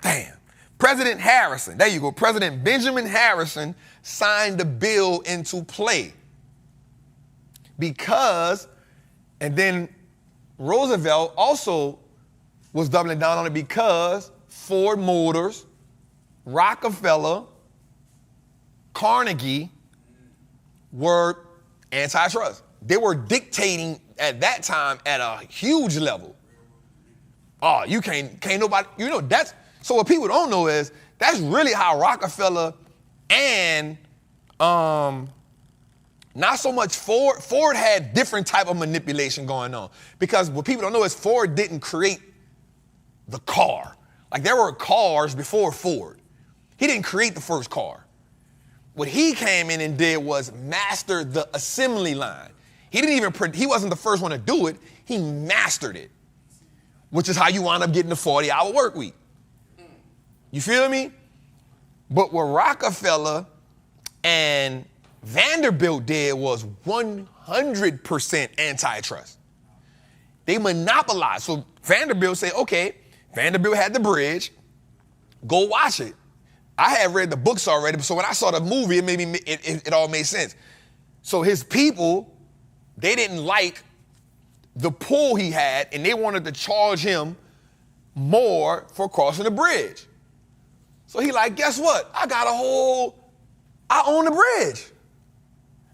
Damn. President Harrison, there you go. President Benjamin Harrison signed the bill into play because, and then Roosevelt also was doubling down on it because Ford Motors, Rockefeller, Carnegie were antitrust. They were dictating at that time at a huge level. Oh, you can't nobody, that's, so what people don't know is that's really how Rockefeller and not so much Ford had different type of manipulation going on. Because what people don't know is Ford didn't create the car. Like there were cars before Ford. He didn't create the first car. What he came in and did was master the assembly line. He wasn't the first one to do it. He mastered it, which is how you wind up getting the 40-hour work week. You feel me? But what Rockefeller and Vanderbilt did was 100% antitrust. They monopolized. So Vanderbilt said, okay, Vanderbilt had the bridge. Go watch it. I had read the books already, so when I saw the movie, it all made sense. So his people, they didn't like the pull he had, and they wanted to charge him more for crossing the bridge. So he like, guess what? I own the bridge.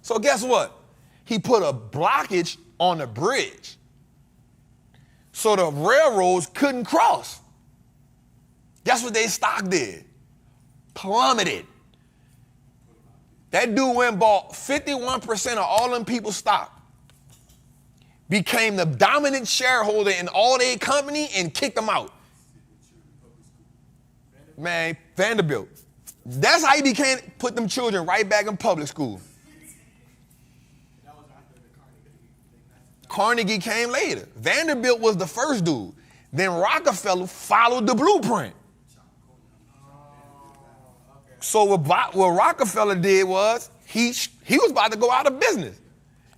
So guess what? He put a blockage on the bridge so the railroads couldn't cross. Guess what their stock did? Plummeted. That dude went and bought 51% of all them people's stock, became the dominant shareholder in all their company, and kicked them out. Man, Vanderbilt. That's how he put them children right back in public school. Carnegie came later. Vanderbilt was the first dude. Then Rockefeller followed the blueprint. So what Rockefeller did was he was about to go out of business.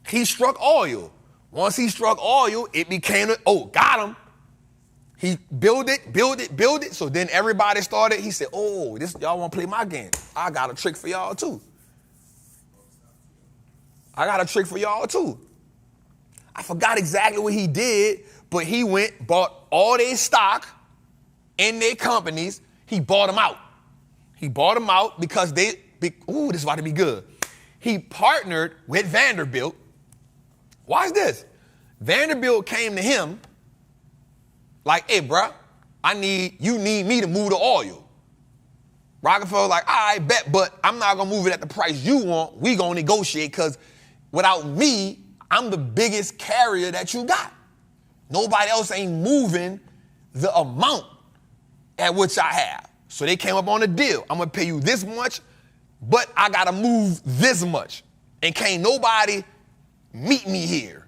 He struck oil. Once he struck oil, it became got him. He built it. So then everybody started. He said, y'all want to play my game? I got a trick for y'all too. I forgot exactly what he did, but he bought all their stock in their companies. He bought them out. Because this is about to be good. He partnered with Vanderbilt. Watch this. Vanderbilt came to him like, hey, bro, you need me to move the oil. Rockefeller like, all right, bet, but I'm not going to move it at the price you want. We going to negotiate because without me, I'm the biggest carrier that you got. Nobody else ain't moving the amount at which I have. So they came up on a deal. I'm going to pay you this much, but I got to move this much. And can't nobody meet me here.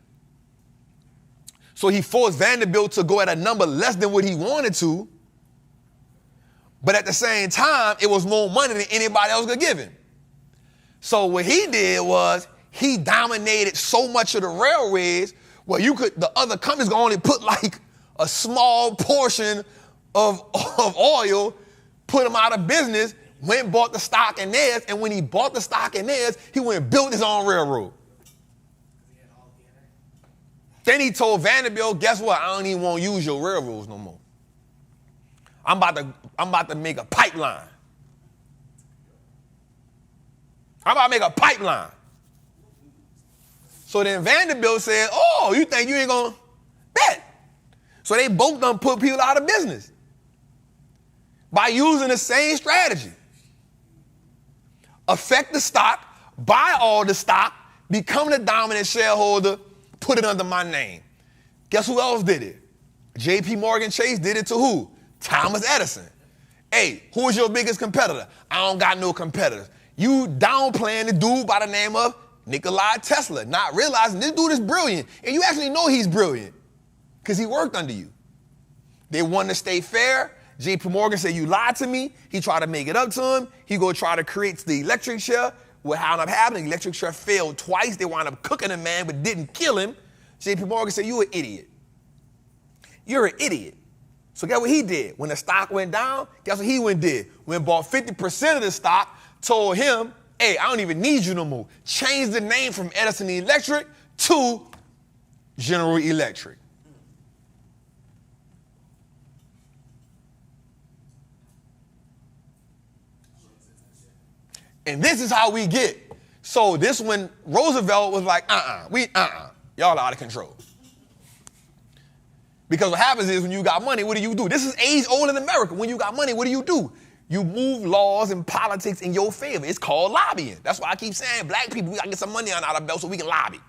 So he forced Vanderbilt to go at a number less than what he wanted to. But at the same time, it was more money than anybody else could give him. So what he did was he dominated so much of the railways where the other companies could only put like a small portion of oil, put them out of business, went and bought the stock in theirs, and when he bought the stock in theirs, he went and built his own railroad. Then he told Vanderbilt, guess what? I don't even want to use your railroads no more. I'm about to make a pipeline. I'm about to make a pipeline. So then Vanderbilt said, oh, you think you ain't going to bet? So they both done put people out of business by using the same strategy. Affect the stock, buy all the stock, become the dominant shareholder, put it under my name. Guess who else did it? J.P. Morgan Chase did it to who? Thomas Edison. Hey, who is your biggest competitor? I don't got no competitors. You downplaying the dude by the name of Nikola Tesla, not realizing this dude is brilliant. And you actually know he's brilliant because he worked under you. They wanted to stay fair. J.P. Morgan said, you lied to me. He tried to make it up to him. He go try to create the electric chair. What wound up happening, the electric chair failed twice. They wound up cooking the man but didn't kill him. J.P. Morgan said, you're an idiot. You're an idiot. So guess what he did? When the stock went down, guess what he went and did? Went and bought 50% of the stock, told him, hey, I don't even need you no more. Changed the name from Edison Electric to General Electric. And this is how we get. So this when Roosevelt was like, y'all out of control. Because what happens is when you got money, what do? This is age old in America. When you got money, what do? You move laws and politics in your favor. It's called lobbying. That's why I keep saying black people, we got to get some money on our belt so we can lobby.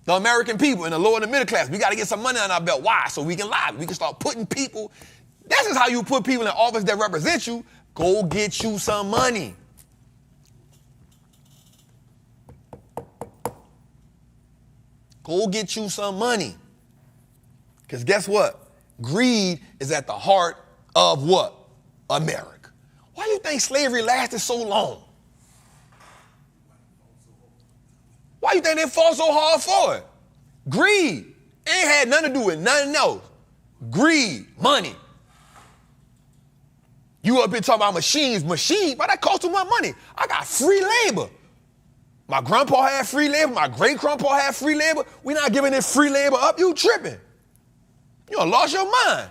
The American people in the lower and the middle class, we got to get some money on our belt. Why? So we can lobby. We can start putting people. This is how you put people in office that represent you. Go get you some money. Go get you some money. Because guess what? Greed is at the heart of what? America. Why do you think slavery lasted so long? Why do you think they fought so hard for it? Greed. It ain't had nothing to do with nothing else. Greed, money. You up here talking about machines, but that cost too much money. I got free labor. My grandpa had free labor. My great-grandpa had free labor. We not giving this free labor up. You tripping. You done lost your mind.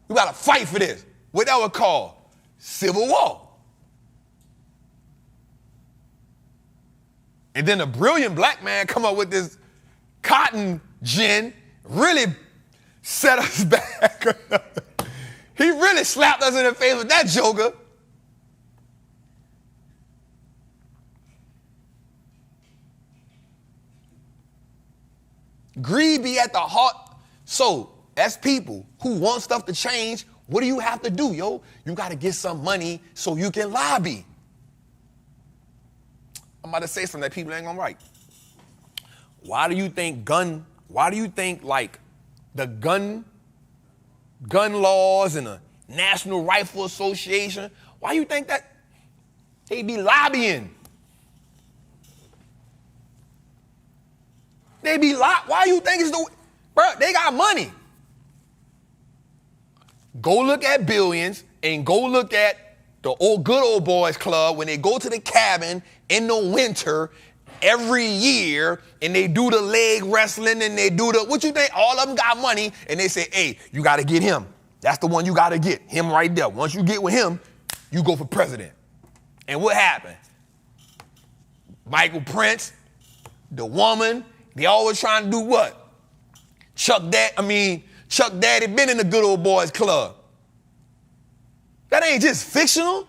We got to fight for this. What that would call Civil War. And then a brilliant black man come up with this cotton gin, really set us back. He really slapped us in the face with that joker. Greed be at the heart. So, as people who want stuff to change, what do you have to do, yo? You got to get some money so you can lobby. I'm about to say something that people ain't going to write. Why do you think like the gun laws and the National Rifle Association, why you think that they be lobbying? Why you think it's bro, they got money. Go look at Billions and go look at the good old boys club when they go to the cabin in the winter every year and they do the leg wrestling and they do what you think? All of them got money and they say, hey, you got to get him. That's the one you got to get. Him right there. Once you get with him, you go for president. And what happened? Michael Prince, the woman, they always trying to do what? Chuck Daddy been in the good old boys club. That ain't just fictional.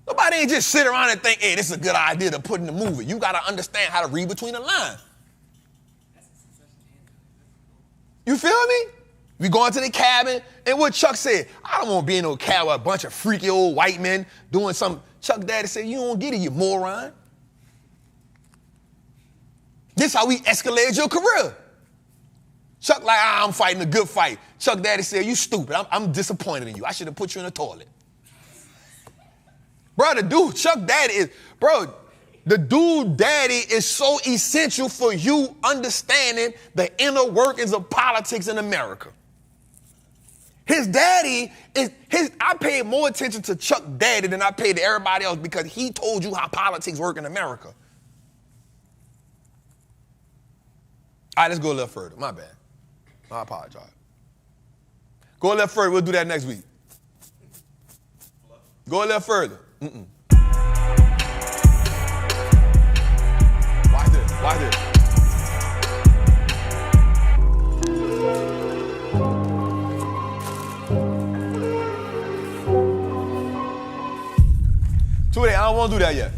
Nobody ain't just sit around and think, hey, this is a good idea to put in the movie. You got to understand how to read between the lines. You feel me? We go into the cabin, and what Chuck said, I don't want to be in no cabin with a bunch of freaky old white men doing something. Chuck Daddy said, you don't get it, you moron. This how we escalated your career. Chuck like, I'm fighting a good fight. Chuck Daddy said, you stupid. I'm disappointed in you. I should have put you in the toilet. Bro, the dude daddy is so essential for you understanding the inner workings of politics in America. His daddy I paid more attention to Chuck Daddy than I paid to everybody else because he told you how politics work in America. All right, let's go a little further. My bad. I apologize. Go a little further. We'll do that next week. Go a little further. Watch this. Watch this. Today, I don't want to do that yet.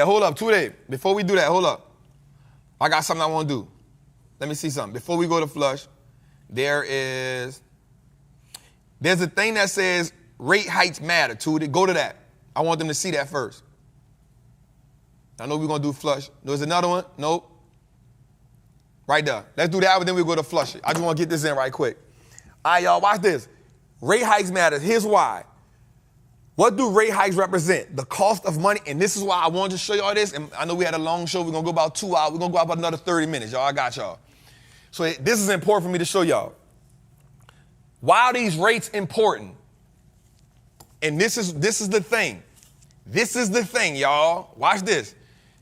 Hold up, today. Before we do that, hold up. I got something I want to do. Let me see something. Before we go to flush, there's a thing that says rate hikes matter. Go to that. I want them to see that first. I know we're going to do flush. There's another one. Nope. Right there. Let's do that, but then we'll go to flush it. I just want to get this in right quick. All right, y'all, watch this. Rate hikes matter. Here's why. What do rate hikes represent? The cost of money. And this is why I wanted to show y'all this. And I know we had a long show. We're going to go about 2 hours. We're going to go about another 30 minutes. Y'all, I got y'all. So this is important for me to show y'all. Why are these rates important? And this is the thing. This is the thing, y'all. Watch this.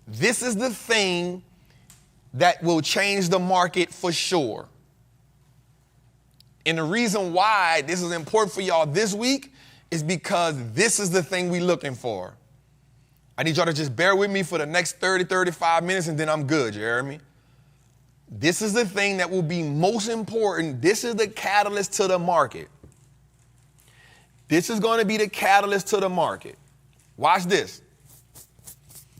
This is the thing that will change the market for sure. And the reason why this is important for y'all this week is because this is the thing we're looking for. I need y'all to just bear with me for the next 30, 35 minutes, and then I'm good, you hear me? This is the thing that will be most important. This is the catalyst to the market. This is going to be the catalyst to the market. Watch this.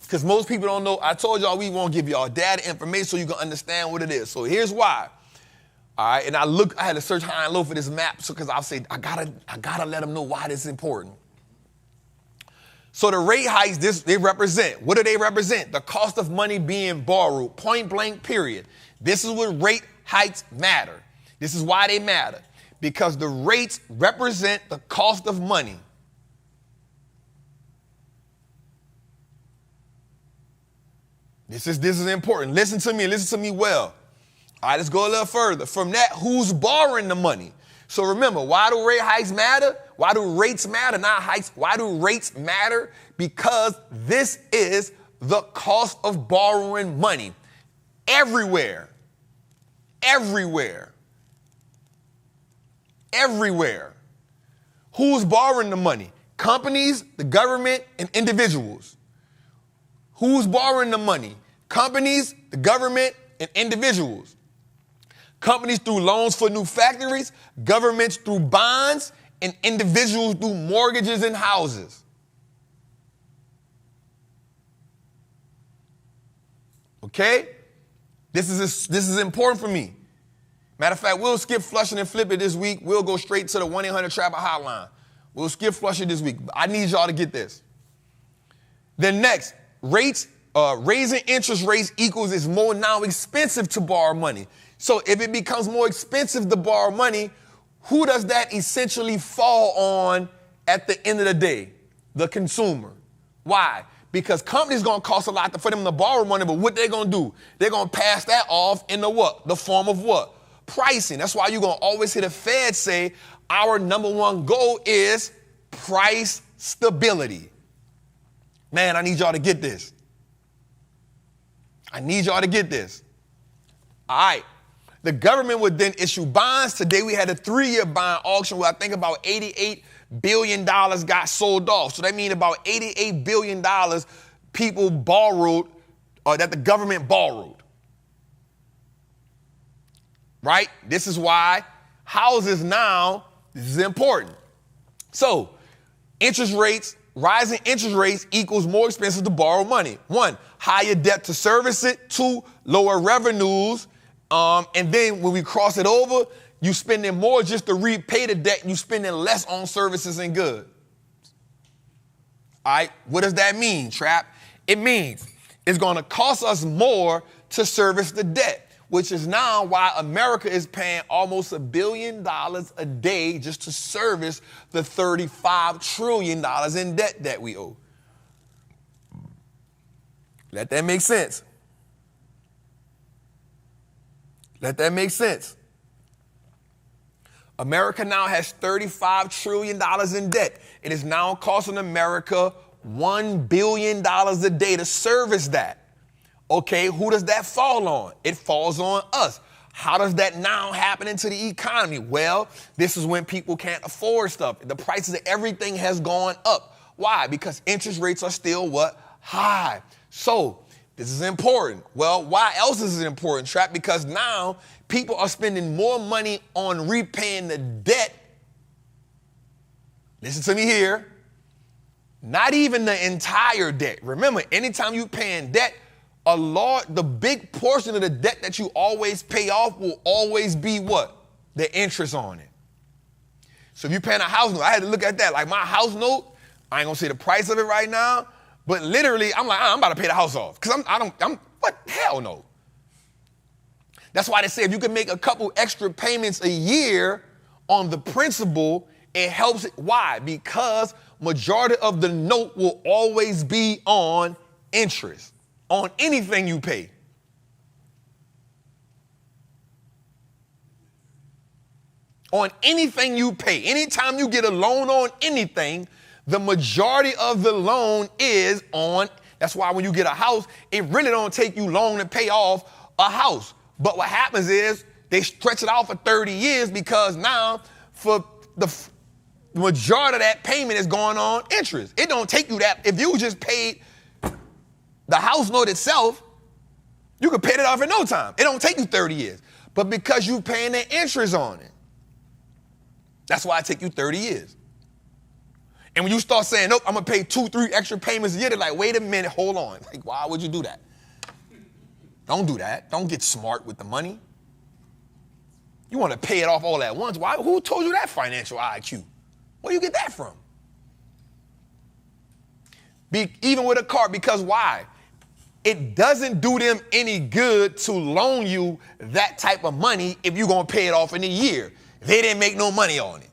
Because most people don't know. I told y'all we won't give y'all data information so you can understand what it is. So here's why. All right, and I had to search high and low for this map because I'll say I gotta let them know why this is important. So the rate hikes, they represent. What do they represent? The cost of money being borrowed, point blank, period. This is what rate hikes matter. This is why they matter. Because the rates represent the cost of money. This is important. Listen to me well. All right, let's go a little further. From that, who's borrowing the money? So remember, why do rate hikes matter? Why do rates matter, not hikes? Why do rates matter? Because this is the cost of borrowing money. Everywhere. Everywhere. Everywhere. Who's borrowing the money? Companies, the government, and individuals. Who's borrowing the money? Companies, the government, and individuals. Companies through loans for new factories, governments through bonds, and individuals through mortgages and houses. Okay? This is important for me. Matter of fact, we'll skip flushing and flip it this week. We'll go straight to the 1-800-TRAPPER hotline. We'll skip flushing this week. I need y'all to get this. Then next, raising interest rates equals it's more now expensive to borrow money. So if it becomes more expensive to borrow money, who does that essentially fall on at the end of the day? The consumer. Why? Because companies going to cost a lot for them to borrow money, but what they're going to do? They're going to pass that off in the what? The form of what? Pricing. That's why you're going to always hear the Fed say our number one goal is price stability. Man, I need y'all to get this. I need y'all to get this. All right. The government would then issue bonds. Today we had a 3-year bond auction where I think about $88 billion got sold off. So that means about $88 billion people borrowed, or that the government borrowed. Right? This is why houses now, this is important. So rising interest rates equals more expensive to borrow money. 1, higher debt to service it. 2, lower revenues. And then when we cross it over, you spending more just to repay the debt. You spending less on services and goods. All right. What does that mean, Trap? It means It's going to cost us more to service the debt, which is now why America is paying almost $1 billion a day just to service the $35 trillion in debt that we owe. Let that make sense. Let that make sense. America now has $35 trillion in debt. It is now costing America $1 billion a day to service that. Okay, who does that fall on? It falls on us. How does that now happen into the economy? Well, this is when people can't afford stuff. The prices of everything has gone up. Why? Because interest rates are still what? High. So this is important. Well, why else is it important, Trap? Because now people are spending more money on repaying the debt. Listen to me here. Not even the entire debt. Remember, anytime you're paying debt, the big portion of the debt that you always pay off will always be what? The interest on it. So if you're paying a house note, I had to look at that. Like my house note, I ain't gonna say the price of it right now, but literally, I'm like, I'm about to pay the house off. Because what? Hell no. That's why they say if you can make a couple extra payments a year on the principal, it helps. Why? Because majority of the note will always be on interest. On anything you pay. On anything you pay. Anytime you get a loan on anything, the majority of the loan is on. That's why when you get a house, it really don't take you long to pay off a house. But what happens is they stretch it out for 30 years because now for the majority of that payment is going on interest. It don't take you that. If you just paid the house note itself, you could pay it off in no time. It don't take you 30 years. But because you're paying the interest on it, that's why it take you 30 years. And when you start saying, nope, I'm going to pay 2-3 extra payments a year, they're like, wait a minute, hold on. Like, why would you do that? Don't do that. Don't get smart with the money. You want to pay it off all at once. Why? Who told you that financial IQ? Where do you get that from? Even with a car, because why? It doesn't do them any good to loan you that type of money if you're going to pay it off in a year. They didn't make no money on it.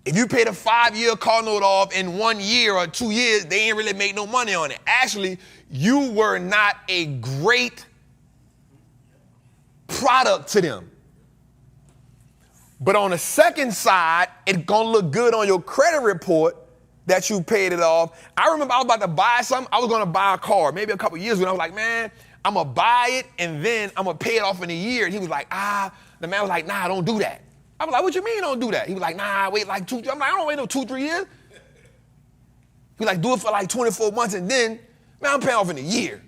If you paid a 5-year car note off in 1 year or 2 years, they ain't really make no money on it. Actually, you were not a great product to them. But on the second side, it's going to look good on your credit report that you paid it off. I remember I was about to buy something. I was going to buy a car maybe a couple years ago. And I was like, man, I'm going to buy it and then I'm going to pay it off in a year. And he was like, the man was like, nah, don't do that. I was like, what you mean don't do that? He was like, nah, wait like 2, I'm like, I don't wait no 2-3 years. He was like, do it for like 24 months and then, man, I'm paying off in a year.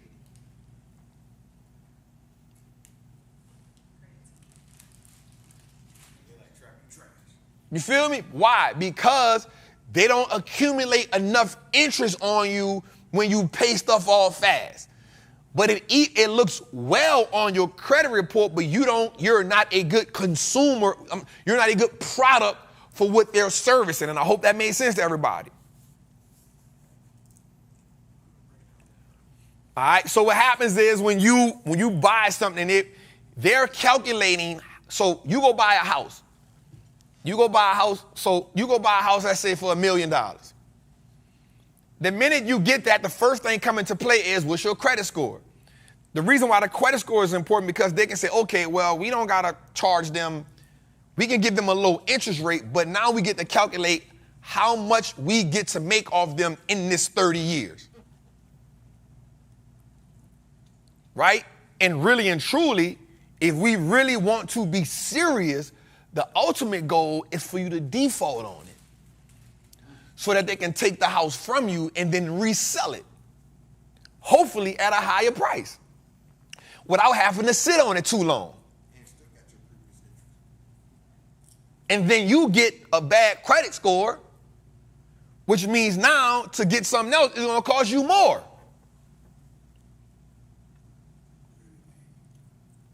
You feel me? Why? Because they don't accumulate enough interest on you when you pay stuff off fast. But it looks well on your credit report, but you're not a good consumer. You're not a good product for what they're servicing. And I hope that made sense to everybody. All right. So what happens is when you buy something, they're calculating. So you go buy a house. You go buy a house, let's say, for $1 million. The minute you get that, the first thing coming to play is what's your credit score? The reason why the credit score is important because they can say, okay, well, we don't got to charge them. We can give them a low interest rate, but now we get to calculate how much we get to make off them in this 30 years. Right? And really and truly, if we really want to be serious, the ultimate goal is for you to default on it so that they can take the house from you and then resell it, hopefully at a higher price, without having to sit on it too long. And then you get a bad credit score, which means now to get something else is going to cost you more.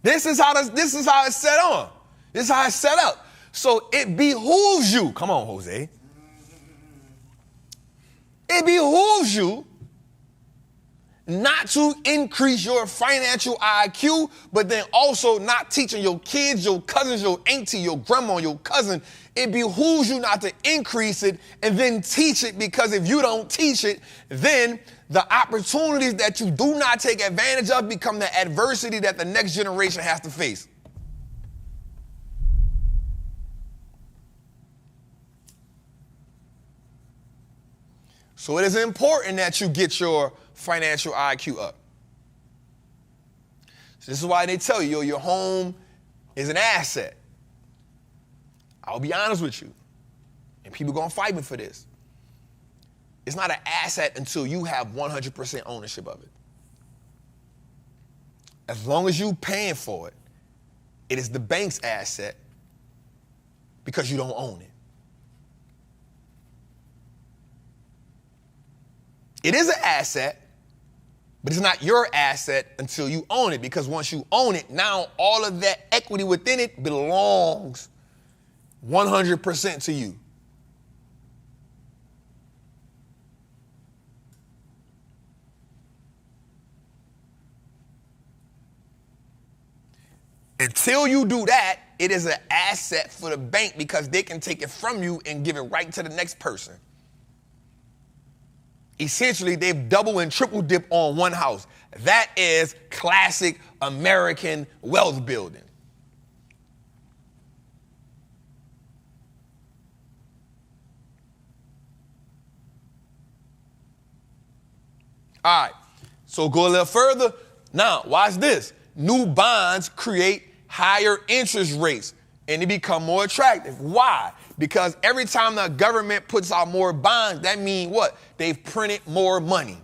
This is how it's set on. This is how it's set up. So it behooves you. Come on, Jose. It behooves you not to increase your financial IQ, but then also not teaching your kids, your cousins, your auntie, your grandma, your cousin. It behooves you not to increase it and then teach it, because if you don't teach it, then the opportunities that you do not take advantage of become the adversity that the next generation has to face. So it is important that you get your financial IQ up. So this is why they tell you your home is an asset. I'll be honest with you, and people gonna fight me for this. It's not an asset until you have 100% ownership of it. As long as you paying for it, it is the bank's asset because you don't own it. It is an asset, but it's not your asset until you own it, because once you own it, now all of that equity within it belongs 100% to you. Until you do that, it is an asset for the bank because they can take it from you and give it right to the next person. Essentially, they've double and triple dipped on one house. That is classic American wealth building. All right, so go a little further. Now, watch this. New bonds create higher interest rates and they become more attractive. Why? Because every time the government puts out more bonds, that means what? They've printed more money.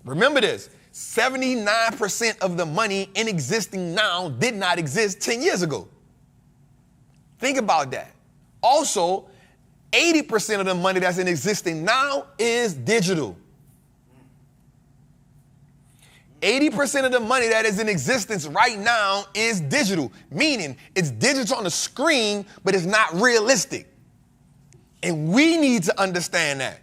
Remember this, 79% of the money in existing now did not exist 10 years ago. Think about that. Also, 80% of the money that's in existing now is digital. 80% of the money that is in existence right now is digital, meaning it's digital on the screen, but it's not realistic. And we need to understand that,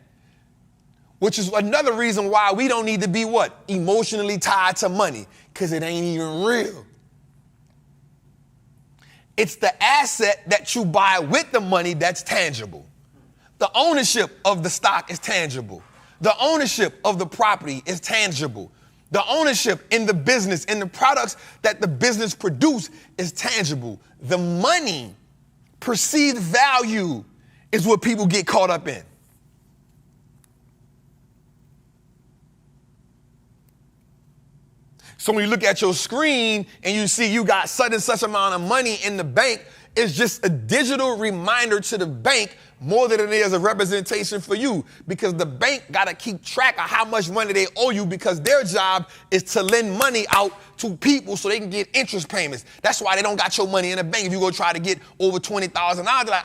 which is another reason why we don't need to be what? Emotionally tied to money, because it ain't even real. It's the asset that you buy with the money that's tangible. The ownership of the stock is tangible. The ownership of the property is tangible. The ownership in the business, in the products that the business produce is tangible. The money, perceived value, is what people get caught up in. So when you look at your screen and you see you got such and such amount of money in the bank, it's just a digital reminder to the bank more than it is a representation for you, because the bank got to keep track of how much money they owe you, because their job is to lend money out to people so they can get interest payments. That's why they don't got your money in the bank. If you go try to get over $20,000, they're like,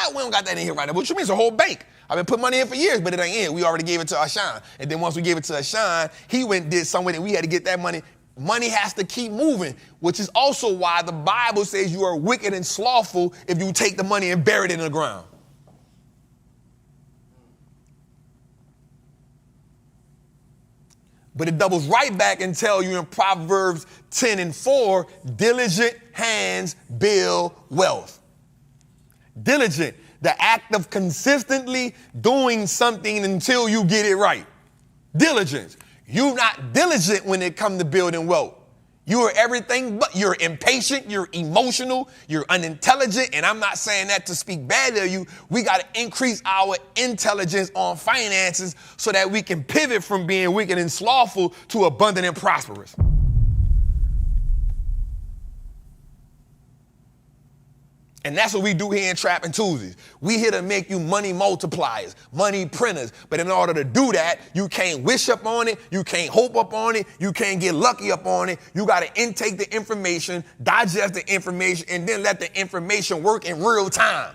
we don't got that in here right now. What you mean? It's a whole bank. I've been putting money in for years, but it ain't in. We already gave it to Ashan. And then once we gave it to Ashan, he went and did somewhere that we had to get that money. Money has to keep moving, which is also why the Bible says you are wicked and slothful if you take the money and bury it in the ground. But it doubles right back and tells you in Proverbs 10:4, diligent hands build wealth. Diligent, the act of consistently doing something until you get it right. Diligence. You're not diligent when it comes to building wealth. You are everything but. You're impatient, you're emotional, you're unintelligent, and I'm not saying that to speak badly of you. We got to increase our intelligence on finances so that we can pivot from being wicked and slothful to abundant and prosperous. And that's what we do here in Trappin Tuesdays. We here to make you money multipliers, money printers. But in order to do that, you can't wish up on it. You can't hope up on it. You can't get lucky up on it. You got to intake the information, digest the information, and then let the information work in real time.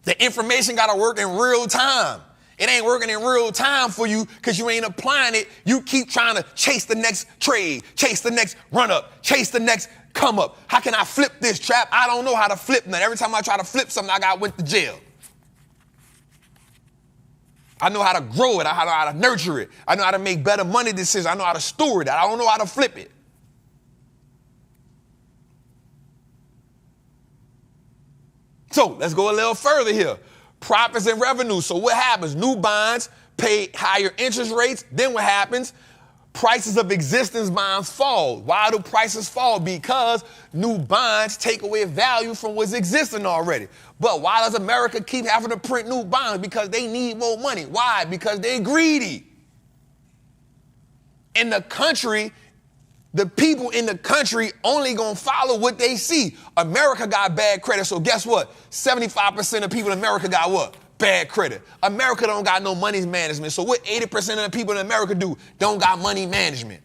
The information got to work in real time. It ain't working in real time for you because you ain't applying it. You keep trying to chase the next trade, chase the next run up, chase the next come up. How can I flip this trap? I don't know how to flip nothing. Every time I try to flip something, went to jail. I know how to grow it. I know how to nurture it. I know how to make better money decisions. I know how to steward it. I don't know how to flip it. So let's go a little further here. Profits and revenue. So what happens? New bonds pay higher interest rates. Then what happens? Prices of existing bonds fall. Why do prices fall? Because new bonds take away value from what's existing already. But why does America keep having to print new bonds? Because they need more money. Why? Because they're greedy. In the country, the people in the country only gonna follow what they see. America got bad credit, so guess what? 75% of people in America got what? Bad credit. America don't got no money management. So what 80% of the people in America do? Don't got money management.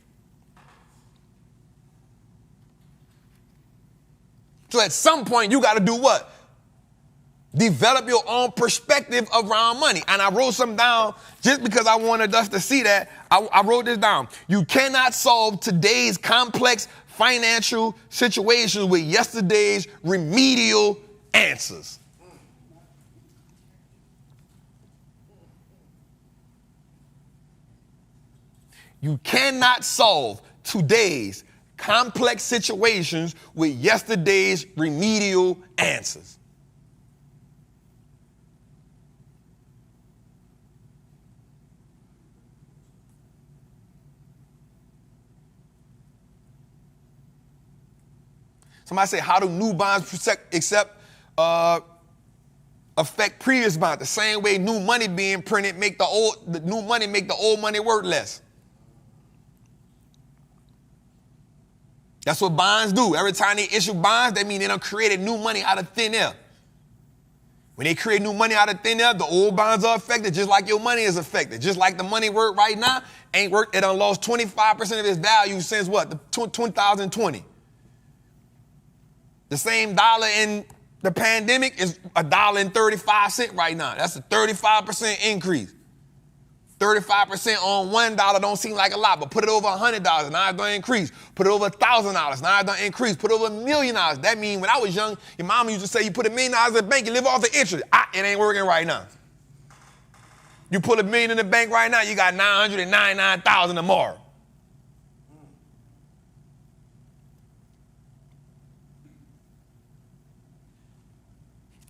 So at some point, you got to do what? Develop your own perspective around money. And I wrote some down just because I wanted us to see that. I wrote this down. You cannot solve today's complex financial situations with yesterday's remedial answers. You cannot solve today's complex situations with yesterday's remedial answers. Somebody say, how do new bonds affect previous bonds? The same way new money being printed make the new money make the old money worth less. That's what bonds do. Every time they issue bonds, that means they done created new money out of thin air. When they create new money out of thin air, the old bonds are affected just like your money is affected. Just like the money worth right now ain't worth, it done lost 25% of its value since what? 2020. The same dollar in the pandemic is $1.35 right now. That's a 35% increase. 35% on $1 don't seem like a lot, but put it over $100, now it's going to increase. Put it over $1,000, now it's going to increase. Put it over $1 million. That means when I was young, your mama used to say you put $1 million in the bank, you live off the interest. It ain't working right now. You put $1 million in the bank right now, you got $999,000 tomorrow.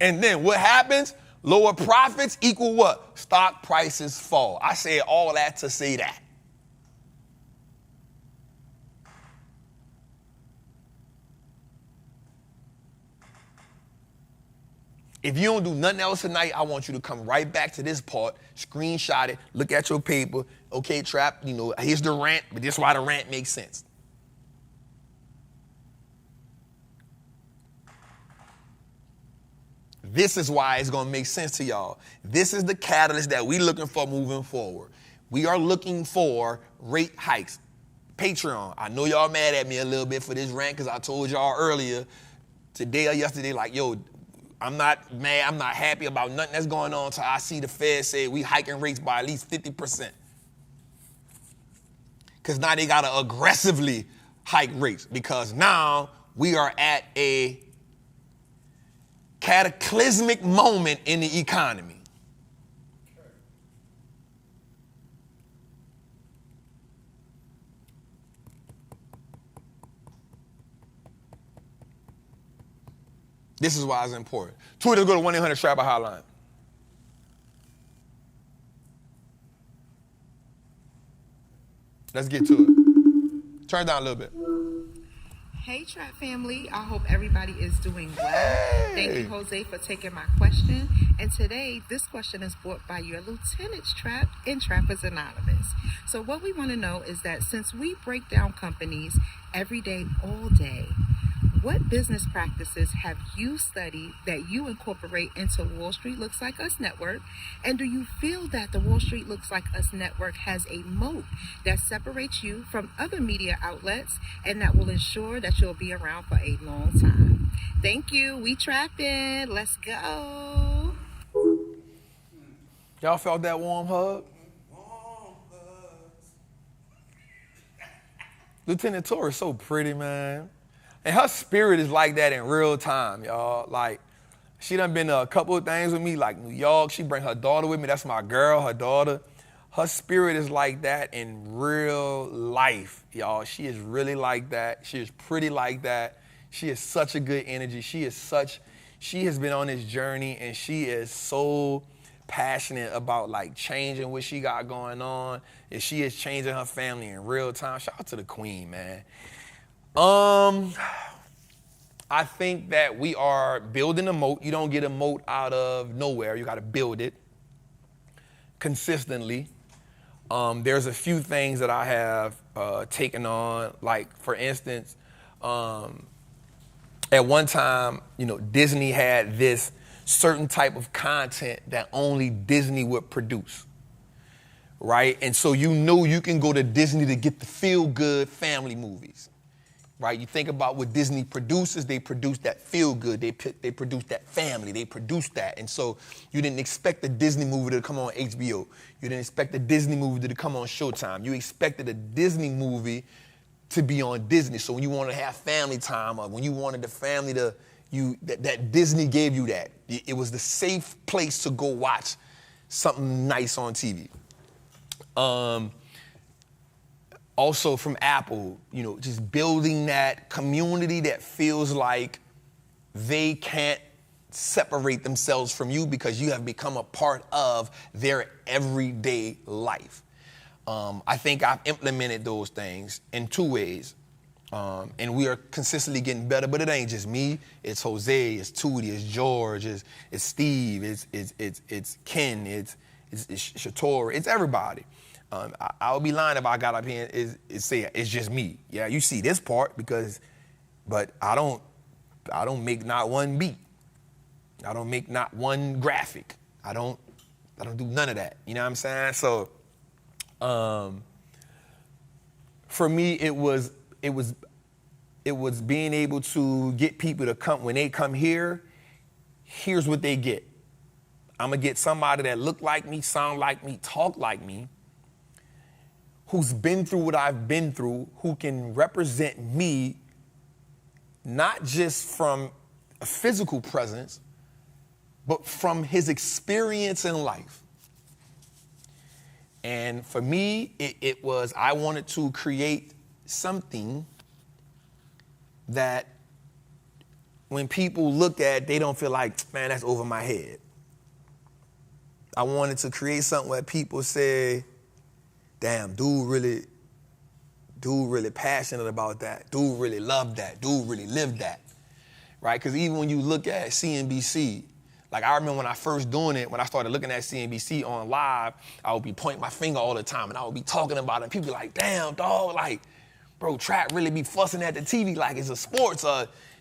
And then what happens? Lower profits equal what? Stock prices fall. I said all that to say that. If you don't do nothing else tonight, I want you to come right back to this part, screenshot it, look at your paper. Okay, Trap, here's the rant, but this is why the rant makes sense. This is why it's going to make sense to y'all. This is the catalyst that we're looking for moving forward. We are looking for rate hikes. Patreon, I know y'all mad at me a little bit for this rant because I told y'all earlier, today or yesterday, I'm not mad, I'm not happy about nothing that's going on until I see the Fed say we hiking rates by at least 50%. Because now they got to aggressively hike rates because now we are at a cataclysmic moment in the economy. This is why it's important. Twitter, go to 1-800-TRAP hotline. Let's get to it. Turn it down a little bit. Hey, Trap family. I hope everybody is doing well. Thank you, Jose, for taking my question. And today, this question is brought by your lieutenants, Trap, and Trappers Anonymous. So what we want to know is that since we break down companies every day, all day, what business practices have you studied that you incorporate into Wall Street Looks Like Us Network? And do you feel that the Wall Street Looks Like Us Network has a moat that separates you from other media outlets and that will ensure that you'll be around for a long time? Thank you. We Trappin'. Let's go. Y'all felt that warm hug? Lieutenant Tor is so pretty, man. And her spirit is like that in real time, y'all. Like, she done been to a couple of things with me, like New York. She bring her daughter with me. That's my girl, her daughter. Her spirit is like that in real life, y'all. She is really like that. She is pretty like that. She is such a good energy. She has been on this journey, and she is so passionate about like changing what she got going on. And she is changing her family in real time. Shout out to the queen, man. I think that we are building a moat. You don't get a moat out of nowhere. You got to build it consistently. There's a few things that I have taken on. Like, for instance, at one time, Disney had this certain type of content that only Disney would produce, right? And so you can go to Disney to get the feel-good family movies. Right, you think about what Disney produces, they produce that feel good, they produce that family, they produce that. And so you didn't expect the Disney movie to come on HBO. You didn't expect the Disney movie to come on Showtime. You expected a Disney movie to be on Disney. So when you wanted to have family time, or when you wanted the family that Disney gave you that. It was the safe place to go watch something nice on TV. Also from Apple, just building that community that feels like they can't separate themselves from you because you have become a part of their everyday life. I think I've implemented those things in two ways. And we are consistently getting better, but it ain't just me. It's Jose, it's Tootie, it's George, it's Steve, it's Ken, it's Shator, it's everybody. I would be lying if I got up here and say it's just me. Yeah, you see this part but I don't make not one beat. I don't make not one graphic. I don't do none of that. You know what I'm saying? So, for me, it was being able to get people to come when they come here. Here's what they get. I'm gonna get somebody that look like me, sound like me, talk like me, who's been through what I've been through, who can represent me, not just from a physical presence, but from his experience in life. And for me, it was, I wanted to create something that when people look at, they don't feel like, man, that's over my head. I wanted to create something where people say, damn, dude really passionate about that. Dude really loved that. Dude really lived that, right? Because even when you look at CNBC, like I remember when I first doing it, when I started looking at CNBC on live, I would be pointing my finger all the time and I would be talking about it. And people be like, damn, dog, like, bro, Trap really be fussing at the TV like it's a sports.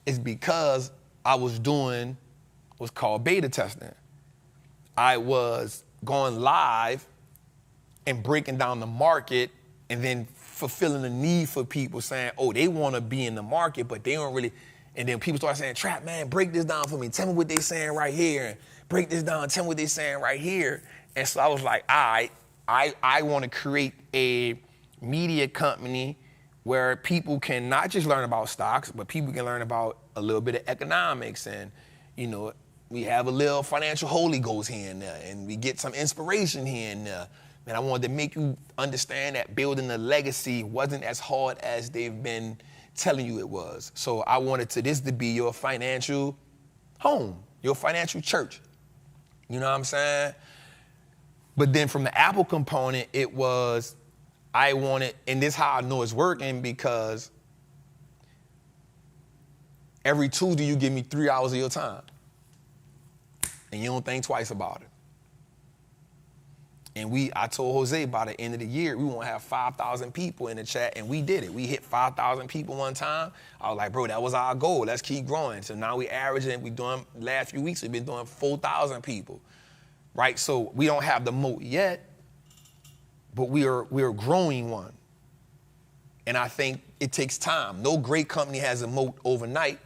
It's because I was doing what's called beta testing. I was going live and breaking down the market and then fulfilling the need for people saying, oh, they want to be in the market, but they don't really. And then people start saying, Trap, man, break this down for me. Tell me what they saying right here. And break this down. Tell me what they saying right here. And so I was like, I want to create a media company where people can not just learn about stocks, but people can learn about a little bit of economics. And, we have a little financial Holy Ghost here and there. And we get some inspiration here and there. And I wanted to make you understand that building a legacy wasn't as hard as they've been telling you it was. So I wanted this to be your financial home, your financial church. You know what I'm saying? But then from the Apple component, it was, I wanted, and this is how I know it's working, because every Tuesday you give me 3 hours of your time. And you don't think twice about it. And I told Jose by the end of the year, we want to have 5,000 people in the chat, and we did it. We hit 5,000 people one time. I was like, bro, that was our goal. Let's keep growing. So now we averaging, last few weeks, we've been doing 4,000 people, right? So we don't have the moat yet, but we are growing one. And I think it takes time. No great company has a moat overnight,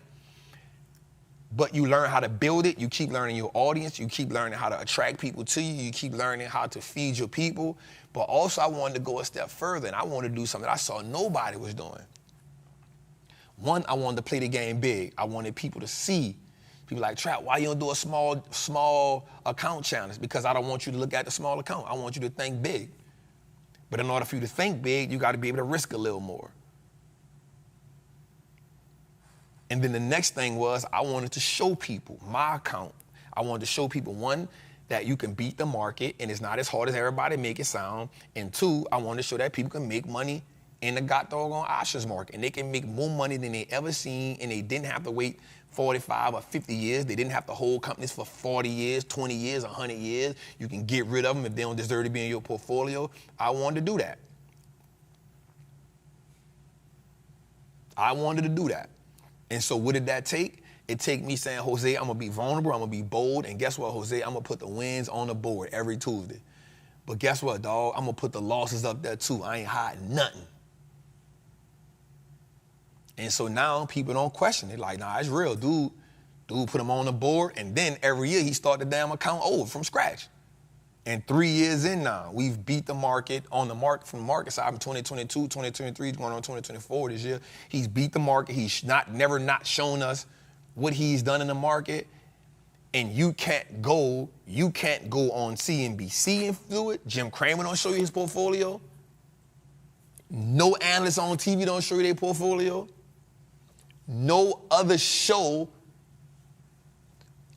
but you learn how to build it. You keep learning your audience. You keep learning how to attract people to you. You keep learning how to feed your people. But also I wanted to go a step further, and I wanted to do something I saw nobody was doing. One, I wanted to play the game big. I wanted people to see. People like, Trap, why you don't do a small account challenge? Because I don't want you to look at the small account. I want you to think big. But in order for you to think big, you got to be able to risk a little more. And then the next thing was I wanted to show people my account. I wanted to show people, one, that you can beat the market and it's not as hard as everybody make it sound. And two, I wanted to show that people can make money in the doggone options market. And they can make more money than they ever seen, and they didn't have to wait 45 or 50 years. They didn't have to hold companies for 40 years, 20 years, 100 years. You can get rid of them if they don't deserve to be in your portfolio. I wanted to do that. I wanted to do that. And so what did that take? It take me saying, Jose, I'm going to be vulnerable, I'm going to be bold, and guess what, Jose? I'm going to put the wins on the board every Tuesday. But guess what, dog? I'm going to put the losses up there too. I ain't hiding nothing. And so now people don't question it. Like, nah, it's real, dude. Dude put him on the board, and then every year he started the damn account over from scratch. And 3 years in now, we've beat the market on the market from the market side from 2022, 2023, going on 2024 this year. He's beat the market. He's never not shown us what he's done in the market. And you can't go on CNBC and do it. Jim Cramer don't show you his portfolio. No analysts on TV don't show you their portfolio. No other show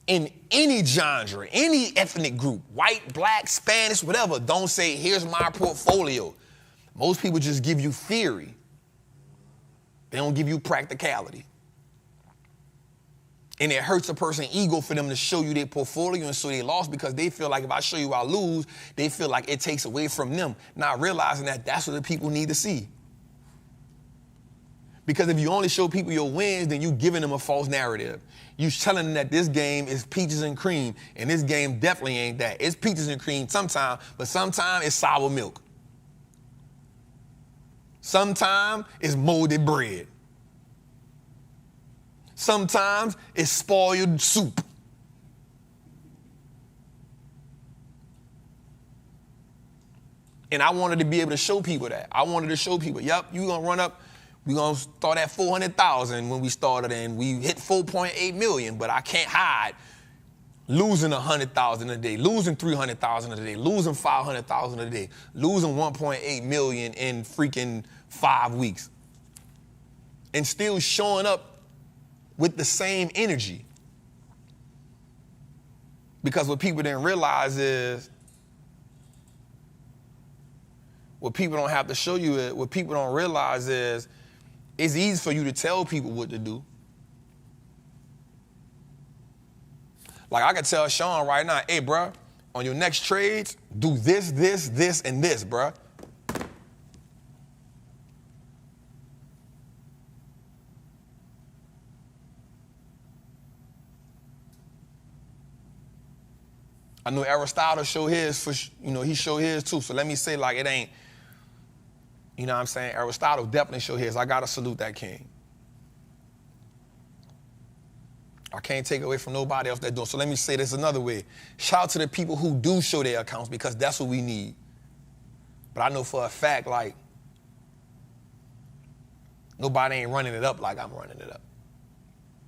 in any genre, any ethnic group, white, black, Spanish, whatever, don't say, here's my portfolio. Most people just give you theory. They don't give you practicality. And it hurts a person's ego for them to show you their portfolio and so they lost, because they feel like if I show you I lose, they feel like it takes away from them. Not realizing that that's what the people need to see. Because if you only show people your wins, then you're giving them a false narrative. You're telling them that this game is peaches and cream, and this game definitely ain't that. It's peaches and cream sometimes, but sometimes it's sour milk. Sometimes it's molded bread. Sometimes it's spoiled soup. And I wanted to be able to show people that. I wanted to show people, yep, you're going to run up. We're going to start at 400,000 when we started, and we hit 4.8 million, but I can't hide losing 100,000 a day, losing 300,000 a day, losing 500,000 a day, losing 1.8 million in freaking 5 weeks, and still showing up with the same energy. Because what people didn't realize is, what people don't have to show you is, what people don't realize is, it's easy for you to tell people what to do. Like I could tell Sean right now, hey, bruh, on your next trades, do this, this, this, and this, bruh. I know Aristotle showed his, he showed his too. So let me say, like, it ain't, you know what I'm saying? Aristotle definitely showed his. I got to salute that king. I can't take away from nobody else that doing. So let me say this another way. Shout out to the people who do show their accounts, because that's what we need. But I know for a fact, like, nobody ain't running it up like I'm running it up.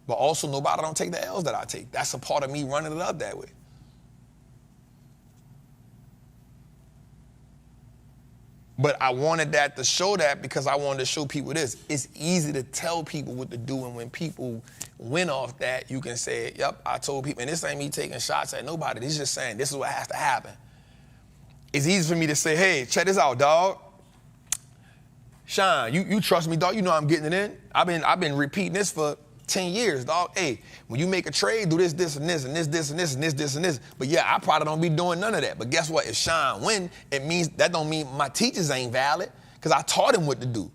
But also nobody don't take the L's that I take. That's a part of me running it up that way. But I wanted that to show that because I wanted to show people this. It's easy to tell people what to do, and when people win off that, you can say, yep, I told people, and this ain't me taking shots at nobody. This is just saying this is what has to happen. It's easy for me to say, hey, check this out, dog. Sean, you trust me, dog. You know I'm getting it in. I've been repeating this for 10 years, dog. Hey, when you make a trade, do this, this, and this, and this, this, and this, and this, this, and this. But yeah, I probably don't be doing none of that. But guess what? If Sean win, that don't mean my teachers ain't valid, because I taught him what to do.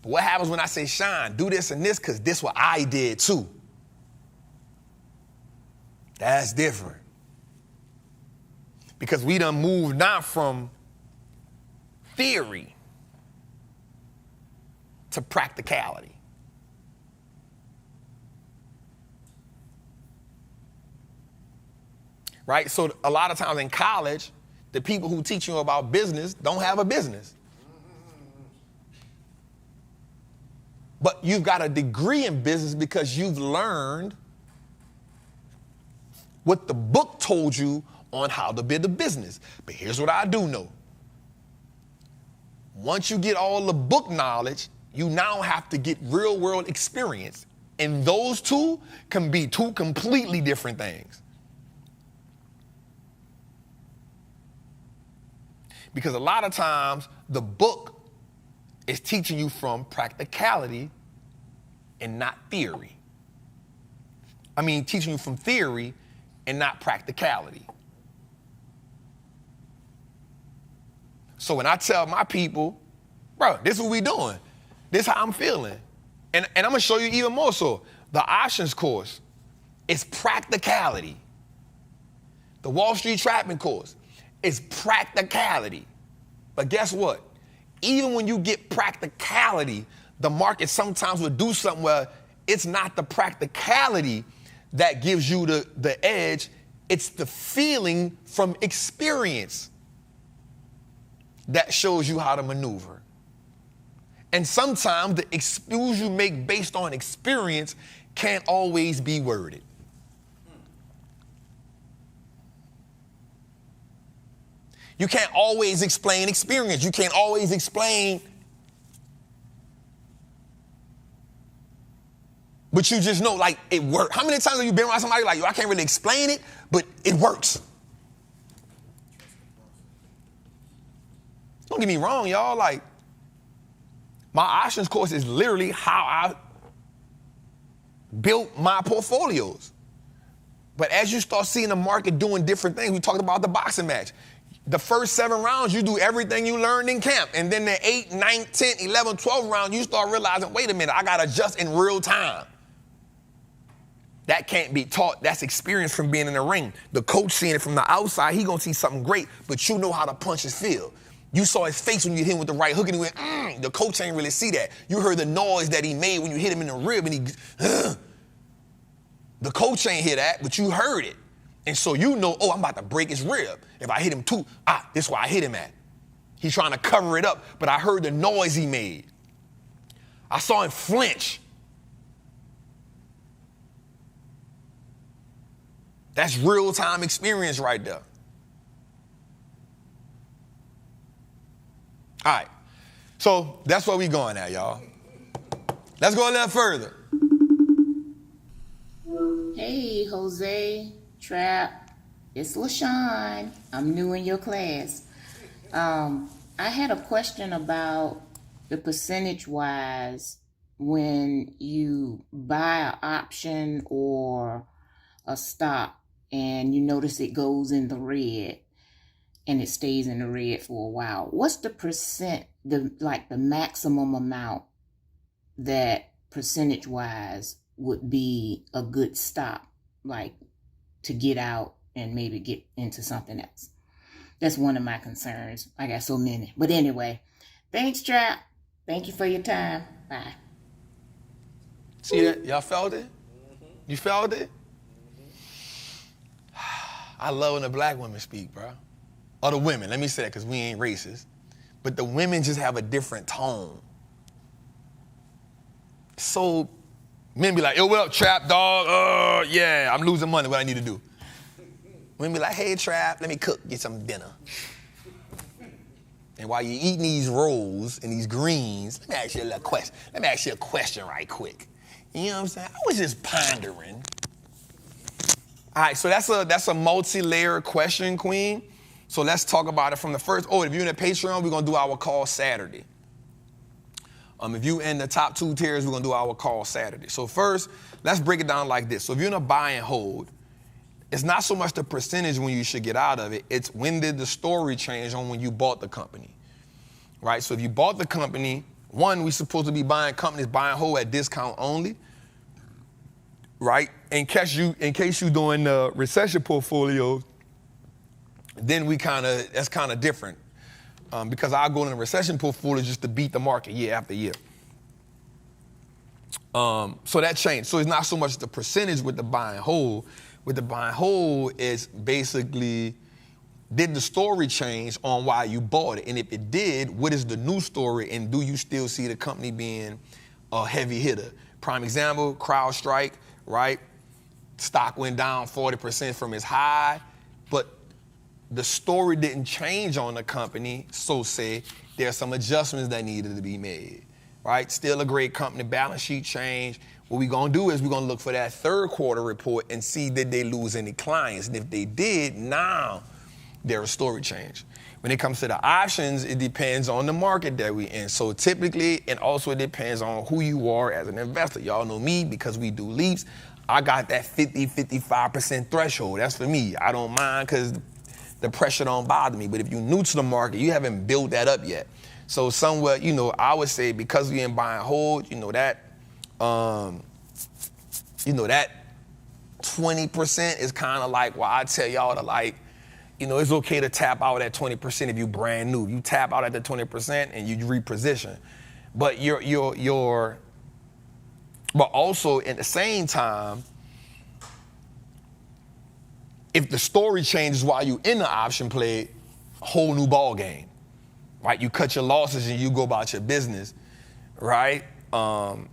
But what happens when I say, Sean, do this and this, because this what I did too? That's different. Because we done moved now from theory to practicality. Right? So a lot of times in college, the people who teach you about business don't have a business. But you've got a degree in business because you've learned what the book told you on how to build a business. But here's what I do know. Once you get all the book knowledge, you now have to get real world experience. And those two can be two completely different things. Because a lot of times the book is teaching you from practicality and not theory. I mean, teaching you from theory and not practicality. So when I tell my people, bro, this is what we doing. This is how I'm feeling. And I'm going to show you even more so. The options course is practicality. The Wallstreet Trappin course is practicality. But guess what? Even when you get practicality, the market sometimes will do something where it's not the practicality that gives you the edge. It's the feeling from experience that shows you how to maneuver. And sometimes the excuse you make based on experience can't always be worded. You can't always explain experience. You can't always explain. But you just know, like, it works. How many times have you been around somebody like, yo, I can't really explain it, but it works? Don't get me wrong, y'all. Like, my options course is literally how I built my portfolios. But as you start seeing the market doing different things, we talked about the boxing match. The first 7 rounds, you do everything you learned in camp. And then the 8, 9, 10, 11, 12 rounds, you start realizing, wait a minute, I got to adjust in real time. That can't be taught. That's experience from being in the ring. The coach seeing it from the outside, he going to see something great, but you know how the punches feel. You saw his face when you hit him with the right hook and he went, The coach ain't really see that. You heard the noise that he made when you hit him in the rib and he, The coach ain't hear that, but you heard it. And so you know, I'm about to break his rib. If I hit him too, this is where I hit him at. He's trying to cover it up, but I heard the noise he made. I saw him flinch. That's real-time experience right there. All right, so that's where we going at, y'all. Let's go a little further. Hey, Jose, Trap, it's LaShawn. I'm new in your class. I had a question about the percentage-wise when you buy an option or a stock and you notice it goes in the red and it stays in the red for a while. What's the percent, the maximum amount that percentage-wise would be a good stop, like to get out and maybe get into something else? That's one of my concerns. I got so many. But anyway, thanks, Trap. Thank you for your time. Bye. See that? Y'all felt it? You felt it? I love when the black women speak, bro. Or the women, let me say that because we ain't racist. But the women just have a different tone. So men be like, yo, what up, Trap, dog? Yeah, I'm losing money, what I need to do? Women be like, hey, Trap, let me cook, get some dinner. And while you're eating these rolls and these greens, let me ask you a little question. Let me ask you a question right quick. You know what I'm saying? I was just pondering. All right, so that's a multi-layered question, Queen. So let's talk about it from the first. If you're in the Patreon, we're going to do our call Saturday. If you're in the top 2 tiers, we're going to do our call Saturday. So first, let's break it down like this. So if you're in a buy and hold, it's not so much the percentage when you should get out of it. It's when did the story change on when you bought the company, right? So if you bought the company, one, we're supposed to be buying companies buy and hold at discount only, right? In case you're doing the recession portfolio, then that's kind of different. Because I go in a recession portfolio just to beat the market year after year. So that changed. So it's not so much the percentage with the buy and hold. With the buy and hold, it's basically, did the story change on why you bought it? And if it did, what is the new story? And do you still see the company being a heavy hitter. Prime example, CrowdStrike, right? Stock went down 40% from its high, but the story didn't change on the company, so say there's some adjustments that needed to be made, right? Still a great company, balance sheet change. What we're gonna do is we're gonna look for that third quarter report and see did they lose any clients. And if they did, now there's a story change. When it comes to the options, it depends on the market that we're in. So typically, and also it depends on who you are as an investor. Y'all know me because we do leaps. I got that 50-55% threshold. That's for me. I don't mind because the pressure don't bother me. But if you're new to the market, you haven't built that up yet. So somewhere, I would say because we in buy and hold, that 20% is kind of like why I tell y'all to it's okay to tap out at 20% if you brand new. You tap out at the 20% and you reposition. But but also at the same time, if the story changes while you in the option play, whole new ball game, right? You cut your losses and you go about your business, right? And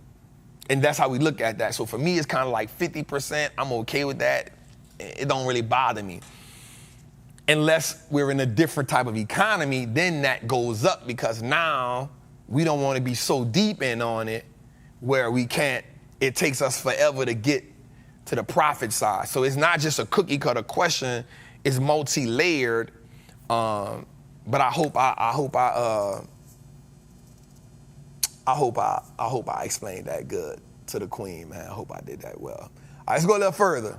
that's how we look at that. So for me, it's kind of like 50%. I'm okay with that. It don't really bother me. Unless we're in a different type of economy, then that goes up because now we don't want to be so deep in on it where it takes us forever to get to the profit side. So it's not just a cookie cutter question, it's multi-layered. But I hope I explained that good to the queen, man. I hope I did that well. All right, let's go a little further.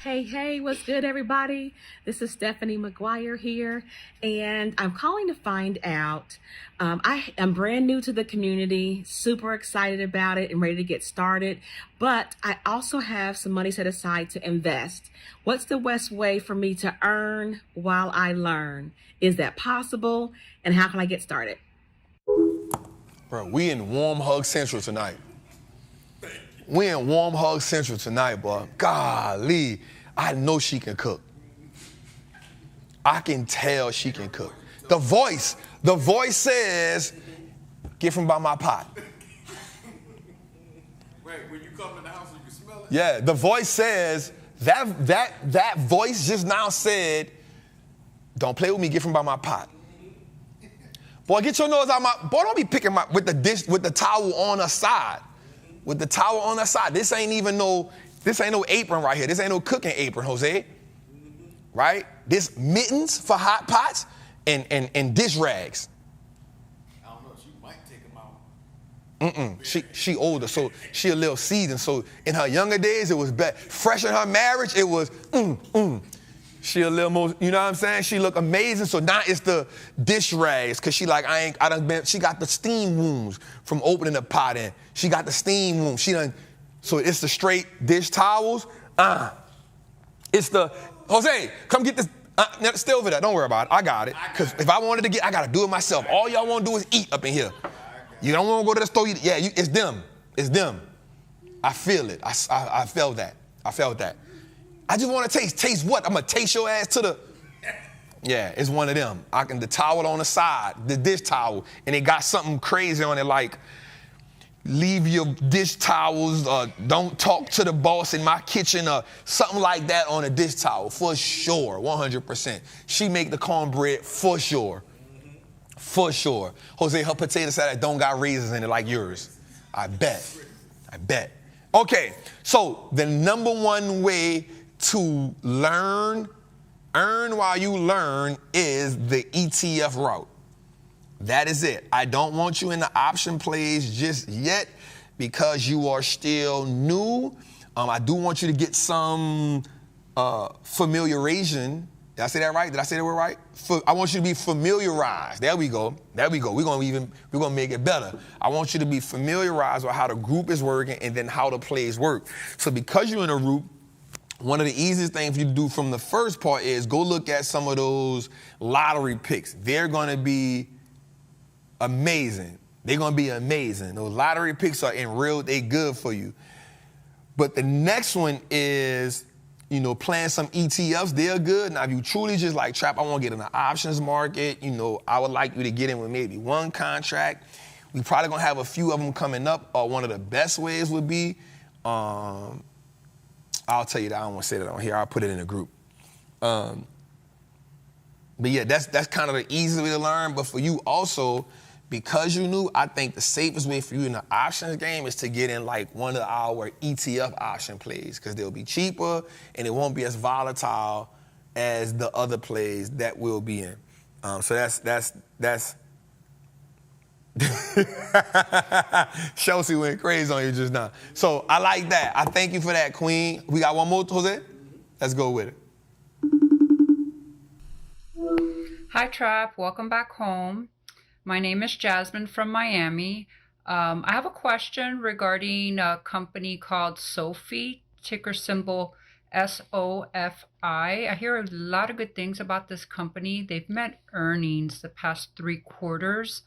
Hey, what's good, everybody? This is Stephanie McGuire here, and I'm calling to find out. I am brand new to the community, super excited about it and ready to get started, but I also have some money set aside to invest. What's the best way for me to earn while I learn? Is that possible, and how can I get started? Bro, we in Warm Hug Central tonight. We in Warm Hug Central tonight, boy. Golly, I know she can cook. I can tell she can cook. The voice says, get from by my pot. Wait, when you come in the house, you can smell it? Yeah, the voice says, that voice just now said, don't play with me, get from by my pot. Boy, get your nose out my, boy, don't be picking with the towel on her side. With the towel on her side. This ain't no apron right here. This ain't no cooking apron, Jose. Right? This mittens for hot pots and dish rags. I don't know, she might take them out. She older, so she a little seasoned. So in her younger days, it was bad. Fresh in her marriage, it was She a little more, you know what I'm saying? She look amazing. So now it's the dish rags, cause she like, she got the steam wounds from opening the pot in. She got the steam wounds. So it's the straight dish towels. It's the, Jose, come get this, stay over there. Don't worry about it. I got it. Cause if I wanted to I gotta do it myself. All y'all wanna do is eat up in here. You don't wanna go to the store, it's them. It's them. I feel it. I felt that. I just want to taste what? I'm going to taste your ass to the... Yeah, it's one of them. The towel on the side, the dish towel, and it got something crazy on it like, leave your dish towels, don't talk to the boss in my kitchen, or something like that on a dish towel, for sure, 100%. She make the cornbread for sure. For sure. Jose, her potato salad don't got raisins in it like yours. I bet. Okay, so the number one way to earn while you learn is the ETF route. That is it. I don't want you in the option plays just yet because you are still new. I do want you to get some familiarization. Did I say that right? Did I say that word right? I want you to be familiarized. There we go. We're gonna make it better. I want you to be familiarized with how the group is working and then how the plays work. So because you're in a group, one of the easiest things for you to do from the first part is go look at some of those lottery picks. They're going to be amazing. Those lottery picks are they good for you. But the next one is playing some ETFs, they're good. Now, if you truly just like, Trap, I want to get in the options market, I would like you to get in with maybe one contract. We probably going to have a few of them coming up. One of the best ways would be, I'll tell you that. I don't want to say that on here. I'll put it in a group. But yeah, that's kind of the easy way to learn. But for you also, because you knew, I think the safest way for you in the options game is to get in like one of our ETF option plays, because they'll be cheaper and it won't be as volatile as the other plays that we'll be in. So that's Chelsea went crazy on you just now. So I like that. I thank you for that, Queen. We got one more, Jose? Let's go with it. Hi, Trap. Welcome back home. My name is Jasmine from Miami. I have a question regarding a company called Sophie, ticker symbol SOFI. I hear a lot of good things about this company. They've met earnings the past 3 quarters.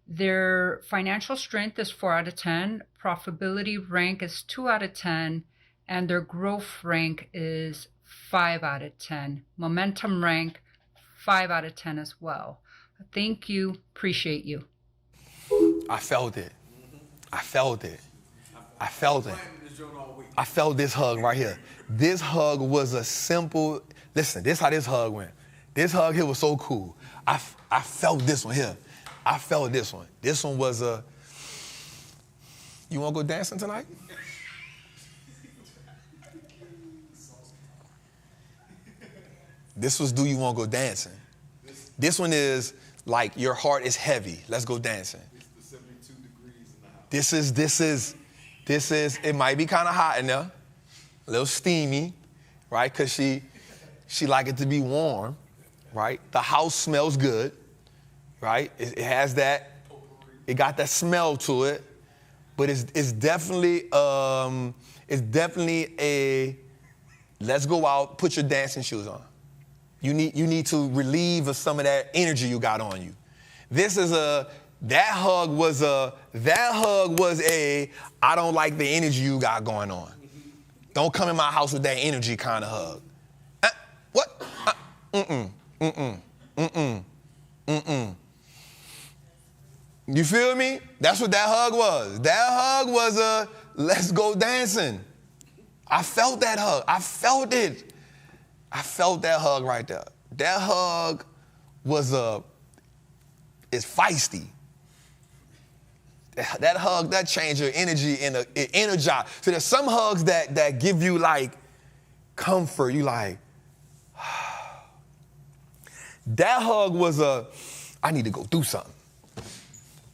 Their financial strength is 4 out of 10. Profitability rank is 2 out of 10. And their growth rank is 5 out of 10. Momentum rank, 5 out of 10 as well. Thank you. Appreciate you. I felt it. I felt it. I felt it. I felt this hug right here. This hug was a simple, listen, this how this hug went. This hug here was so cool. I felt this one here. I felt this one. This one was a, you want to go dancing tonight? This was, do you want to go dancing? This one is like, your heart is heavy. Let's go dancing. It's the 72 degrees in the house. This is, it might be kind of hot in there, a little steamy, right? Because she like it to be warm, right? The house smells good, right? It has that, it got that smell to it, but it's definitely a, let's go out, put your dancing shoes on. You need to relieve of some of that energy you got on you. That hug was a, I don't like the energy you got going on. Don't come in my house with that energy kind of hug. What? You feel me? That's what that hug was. That hug was a, let's go dancing. I felt that hug. I felt it. I felt that hug right there. That hug was it's feisty. That hug, that changed your energy and it energized. So there's some hugs that give you like comfort. You like, that hug was I need to go do something.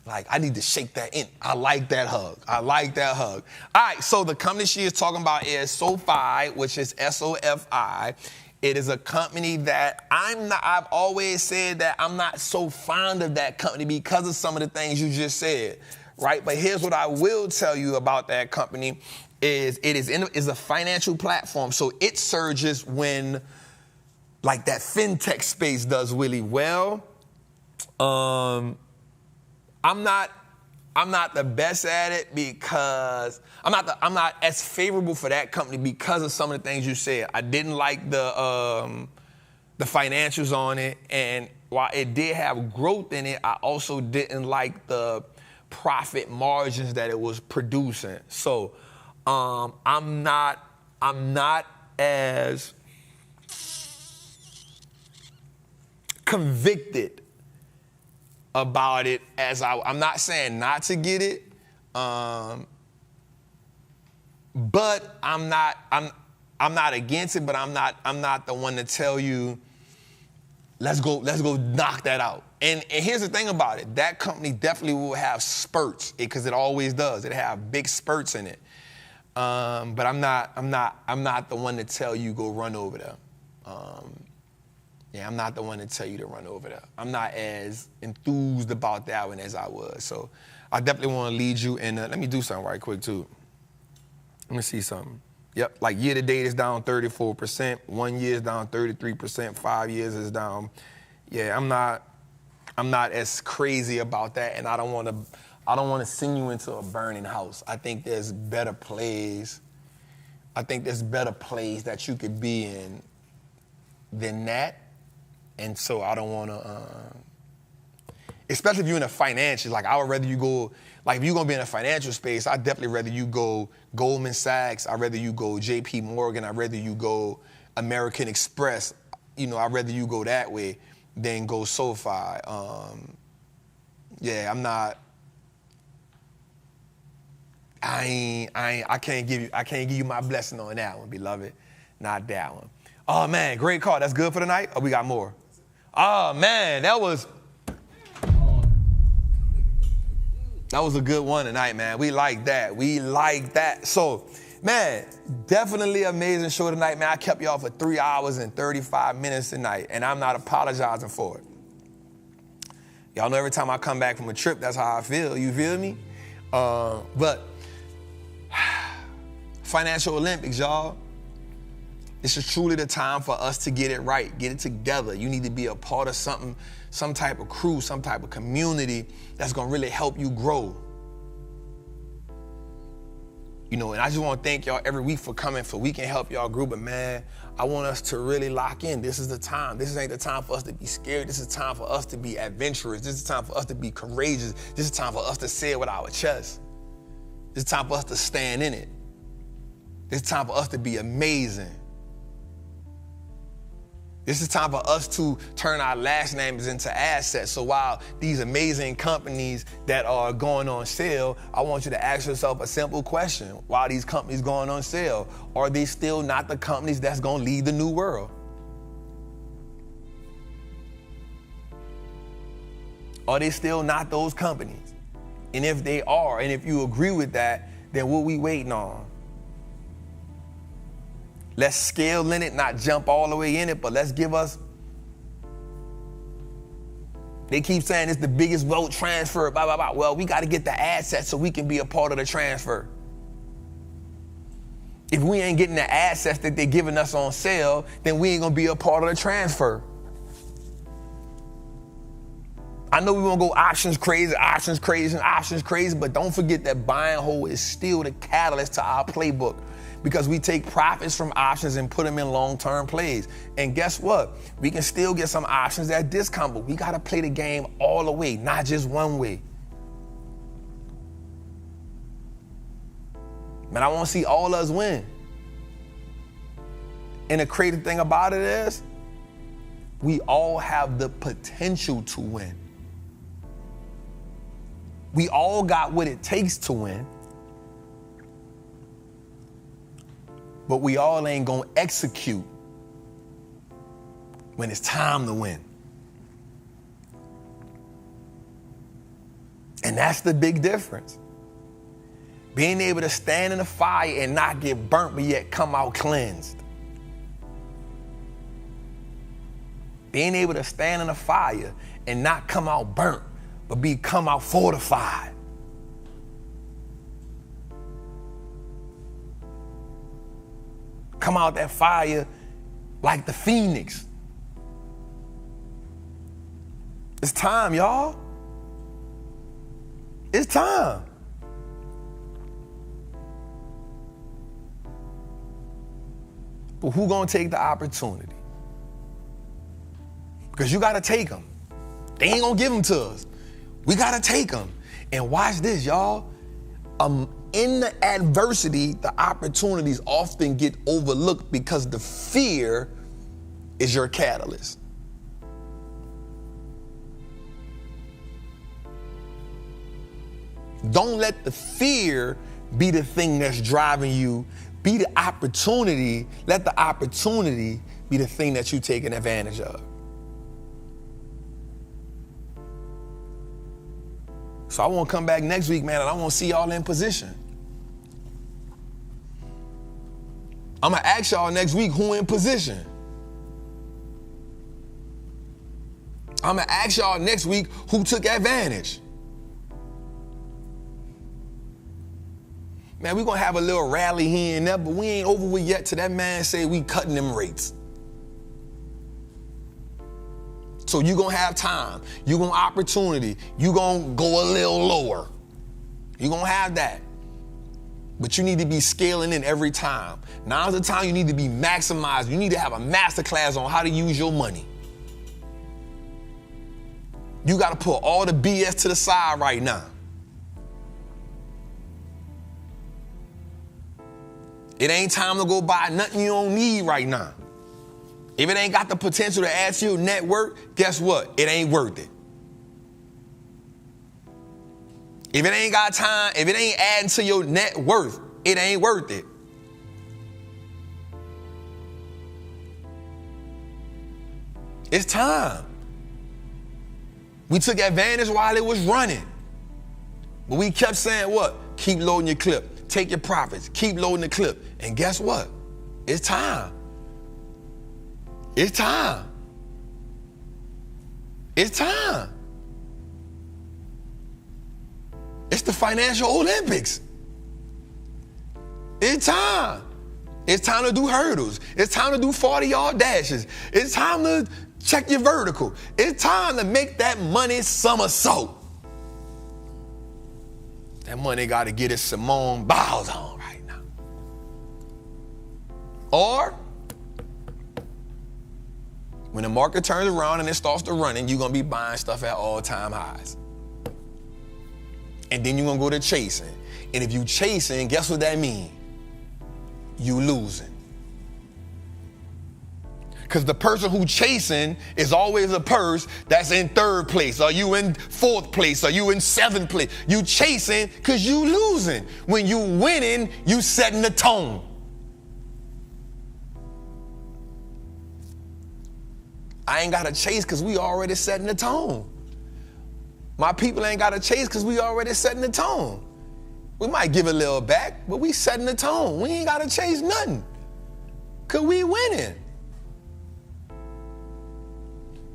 Like, I need to shake that in. I like that hug. I like that hug. All right, so the company she is talking about is SoFi, which is SOFI. It is a company that I've always said that I'm not so fond of that company because of some of the things you just said, right? But here's what I will tell you about that company is it is a financial platform. So it surges when, like, that fintech space does really well. I'm not the best at it because I'm not as favorable for that company because of some of the things you said. I didn't like the financials on it, and while it did have growth in it, I also didn't like the profit margins that it was producing. So I'm not as convicted about it as I'm not saying not to get it, but I'm not against it, but I'm not the one to tell you let's go knock that out. And here's the thing about it, that company definitely will have spurts because it always does. It have big spurts in it. But I'm not the one to tell you go run over there. Yeah, I'm not the one to tell you to run over there. I'm not as enthused about that one as I was. So I definitely want to lead you in. Let me do something right quick, too. Let me see something. Yep, like year to date is down 34%. 1 year is down 33%. 5 years is down. Yeah, I'm not as crazy about that, and I don't want to send you into a burning house. I think there's better plays. I think there's better plays that you could be in than that. And so I don't want to, especially if you're in a financial, like I would rather you go, like if you're going to be in a financial space, I'd definitely rather you go Goldman Sachs. I'd rather you go JP Morgan. I'd rather you go American Express. You know, I'd rather you go that way than go SoFi. Yeah, I'm not, I can't give you my blessing on that one, beloved. Not that one. Oh man, great call. That's good for tonight? Oh, we got more. Oh man, that was a good one tonight, man. We like that. We like that. So, man, definitely amazing show tonight, man. I kept y'all for 3 hours and 35 minutes tonight, and I'm not apologizing for it. Y'all know every time I come back from a trip, that's how I feel. You feel me? But Financial Olympics, y'all. This is truly the time for us to get it right, get it together. You need to be a part of something, some type of crew, some type of community that's gonna really help you grow. You know, and I just wanna thank y'all every week for coming, for we can help y'all grow, but man, I want us to really lock in. This is the time. This ain't the time for us to be scared. This is time for us to be adventurous. This is time for us to be courageous. This is time for us to say it with our chest. This is time for us to stand in it. This is time for us to be amazing. This is time for us to turn our last names into assets. So while these amazing companies that are going on sale, I want you to ask yourself a simple question. While these companies going on sale, are they still not the companies that's going to lead the new world? Are they still not those companies? And if they are, and if you agree with that, then what we waiting on? Let's scale in it, not jump all the way in it, but let's give us, they keep saying it's the biggest vote transfer, blah, blah, blah. Well, we got to get the assets so we can be a part of the transfer. If we ain't getting the assets that they're giving us on sale, then we ain't going to be a part of the transfer. I know we want to go options crazy, but don't forget that buy and hold is still the catalyst to our playbook. Because we take profits from options and put them in long-term plays. And guess what? We can still get some options at discount, but we got to play the game all the way, not just one way. Man, I want to see all of us win. And the crazy thing about it is, we all have the potential to win. We all got what it takes to win. But we all ain't gonna execute when it's time to win. And that's the big difference. Being able to stand in the fire and not get burnt, but yet come out cleansed. Being able to stand in the fire and not come out burnt, but come out fortified. Come out that fire like the phoenix. It's time, y'all. It's time. But who gonna take the opportunity? Because you gotta take them. They ain't gonna give them to us. We gotta take them. And watch this, y'all. In the adversity, the opportunities often get overlooked because the fear is your catalyst. Don't let the fear be the thing that's driving you. Be the opportunity. Let the opportunity be the thing that you're taking advantage of. So I want to come back next week, man, and I want to see y'all in position. I'm going to ask y'all next week who in position. I'm going to ask y'all next week who took advantage. Man, we're going to have a little rally here and there, but we ain't over with yet till that man say we cutting them rates. So you're going to have time. You're going to opportunity. You're going to go a little lower. You're going to have that. But you need to be scaling in every time. Now's the time you need to be maximized. You need to have a masterclass on how to use your money. You got to put all the BS to the side right now. It ain't time to go buy nothing you don't need right now. If it ain't got the potential to add to your net worth, guess what? It ain't worth it. If it ain't got time, if it ain't adding to your net worth, it ain't worth it. It's time. We took advantage while it was running. But we kept saying what? Keep loading your clip. Take your profits. Keep loading the clip. And guess what? It's time. It's time. It's time. It's the financial Olympics. It's time. It's time to do hurdles. It's time to do 40-yard dashes. It's time to check your vertical. It's time to make that money somersault. That money got to get its Simone Biles on right now. Or when the market turns around and it starts to running, you're going to be buying stuff at all-time highs. And then you're going to go to chasing. And if you chasing, guess what that means? You losing. Because the person who chasing is always a person that's in third place. Are you in fourth place? Are you in seventh place? You chasing because you losing. When you winning, you setting the tone. I ain't got to chase because we already setting the tone. My people ain't got to chase because we already setting the tone. We might give a little back, but we setting the tone. We ain't got to chase nothing because we winning.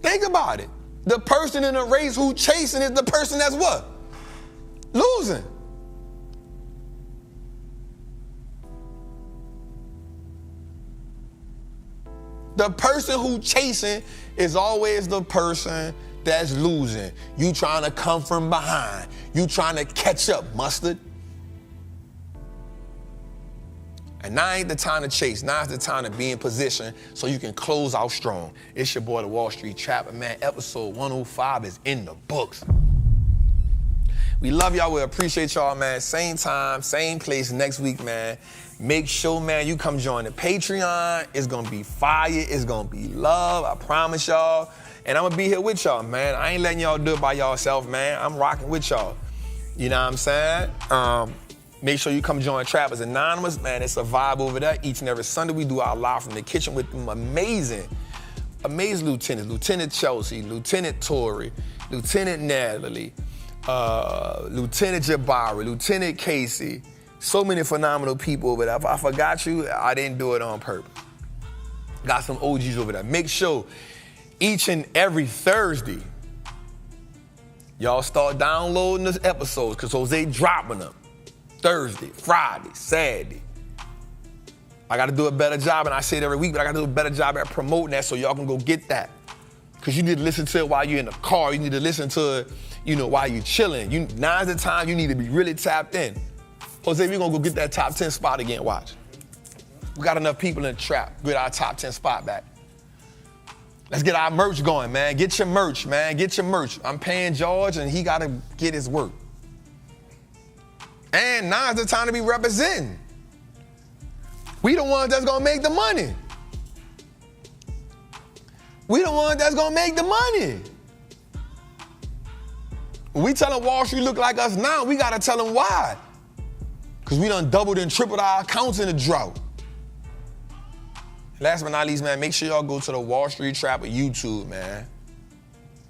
Think about it. The person in a race who chasing is the person that's what? Losing. The person who chasing is always the person that's losing. You trying to come from behind. You trying to catch up, mustard. And now ain't the time to chase. Now is the time to be in position so you can close out strong. It's your boy, the Wall Street Trappin, man. Episode 105 is in the books. We love y'all. We appreciate y'all, man. Same time, same place next week, man. Make sure, man, you come join the Patreon. It's going to be fire. It's going to be love. I promise y'all. And I'm going to be here with y'all, man. I ain't letting y'all do it by yourself, man. I'm rocking with y'all. You know what I'm saying? Make sure you come join Trappers Anonymous, man. It's a vibe over there. Each and every Sunday, we do our live from the kitchen with them amazing lieutenants. Lieutenant Chelsea, Lieutenant Tori, Lieutenant Natalie, Lieutenant Jabari, Lieutenant Casey. So many phenomenal people over there. If I forgot you, I didn't do it on purpose. Got some OGs over there. Make sure each and every Thursday, y'all start downloading those episodes because Jose dropping them. Thursday, Friday, Saturday. I got to do a better job, and I say it every week, but I got to do a better job at promoting that so y'all can go get that. Because you need to listen to it while you're in the car. You need to listen to it, while you're chilling. Now's the time you need to be really tapped in. Jose, we're going to go get that top 10 spot again. Watch. We got enough people in the trap. Get our top 10 spot back. Let's get our merch going, man. Get your merch, man. Get your merch. I'm paying George, and he got to get his work. And now's the time to be representing. We the ones that's gonna make the money. We the ones that's gonna make the money. When we tell them Wall Street look like us now, we gotta tell them why. Because we done doubled and tripled our accounts in the drought. Last but not least, man, make sure y'all go to the Wall Street Trapper YouTube, man.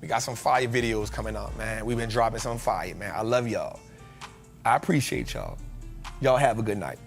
We got some fire videos coming out, man. We've been dropping some fire, man. I love y'all. I appreciate y'all. Y'all have a good night.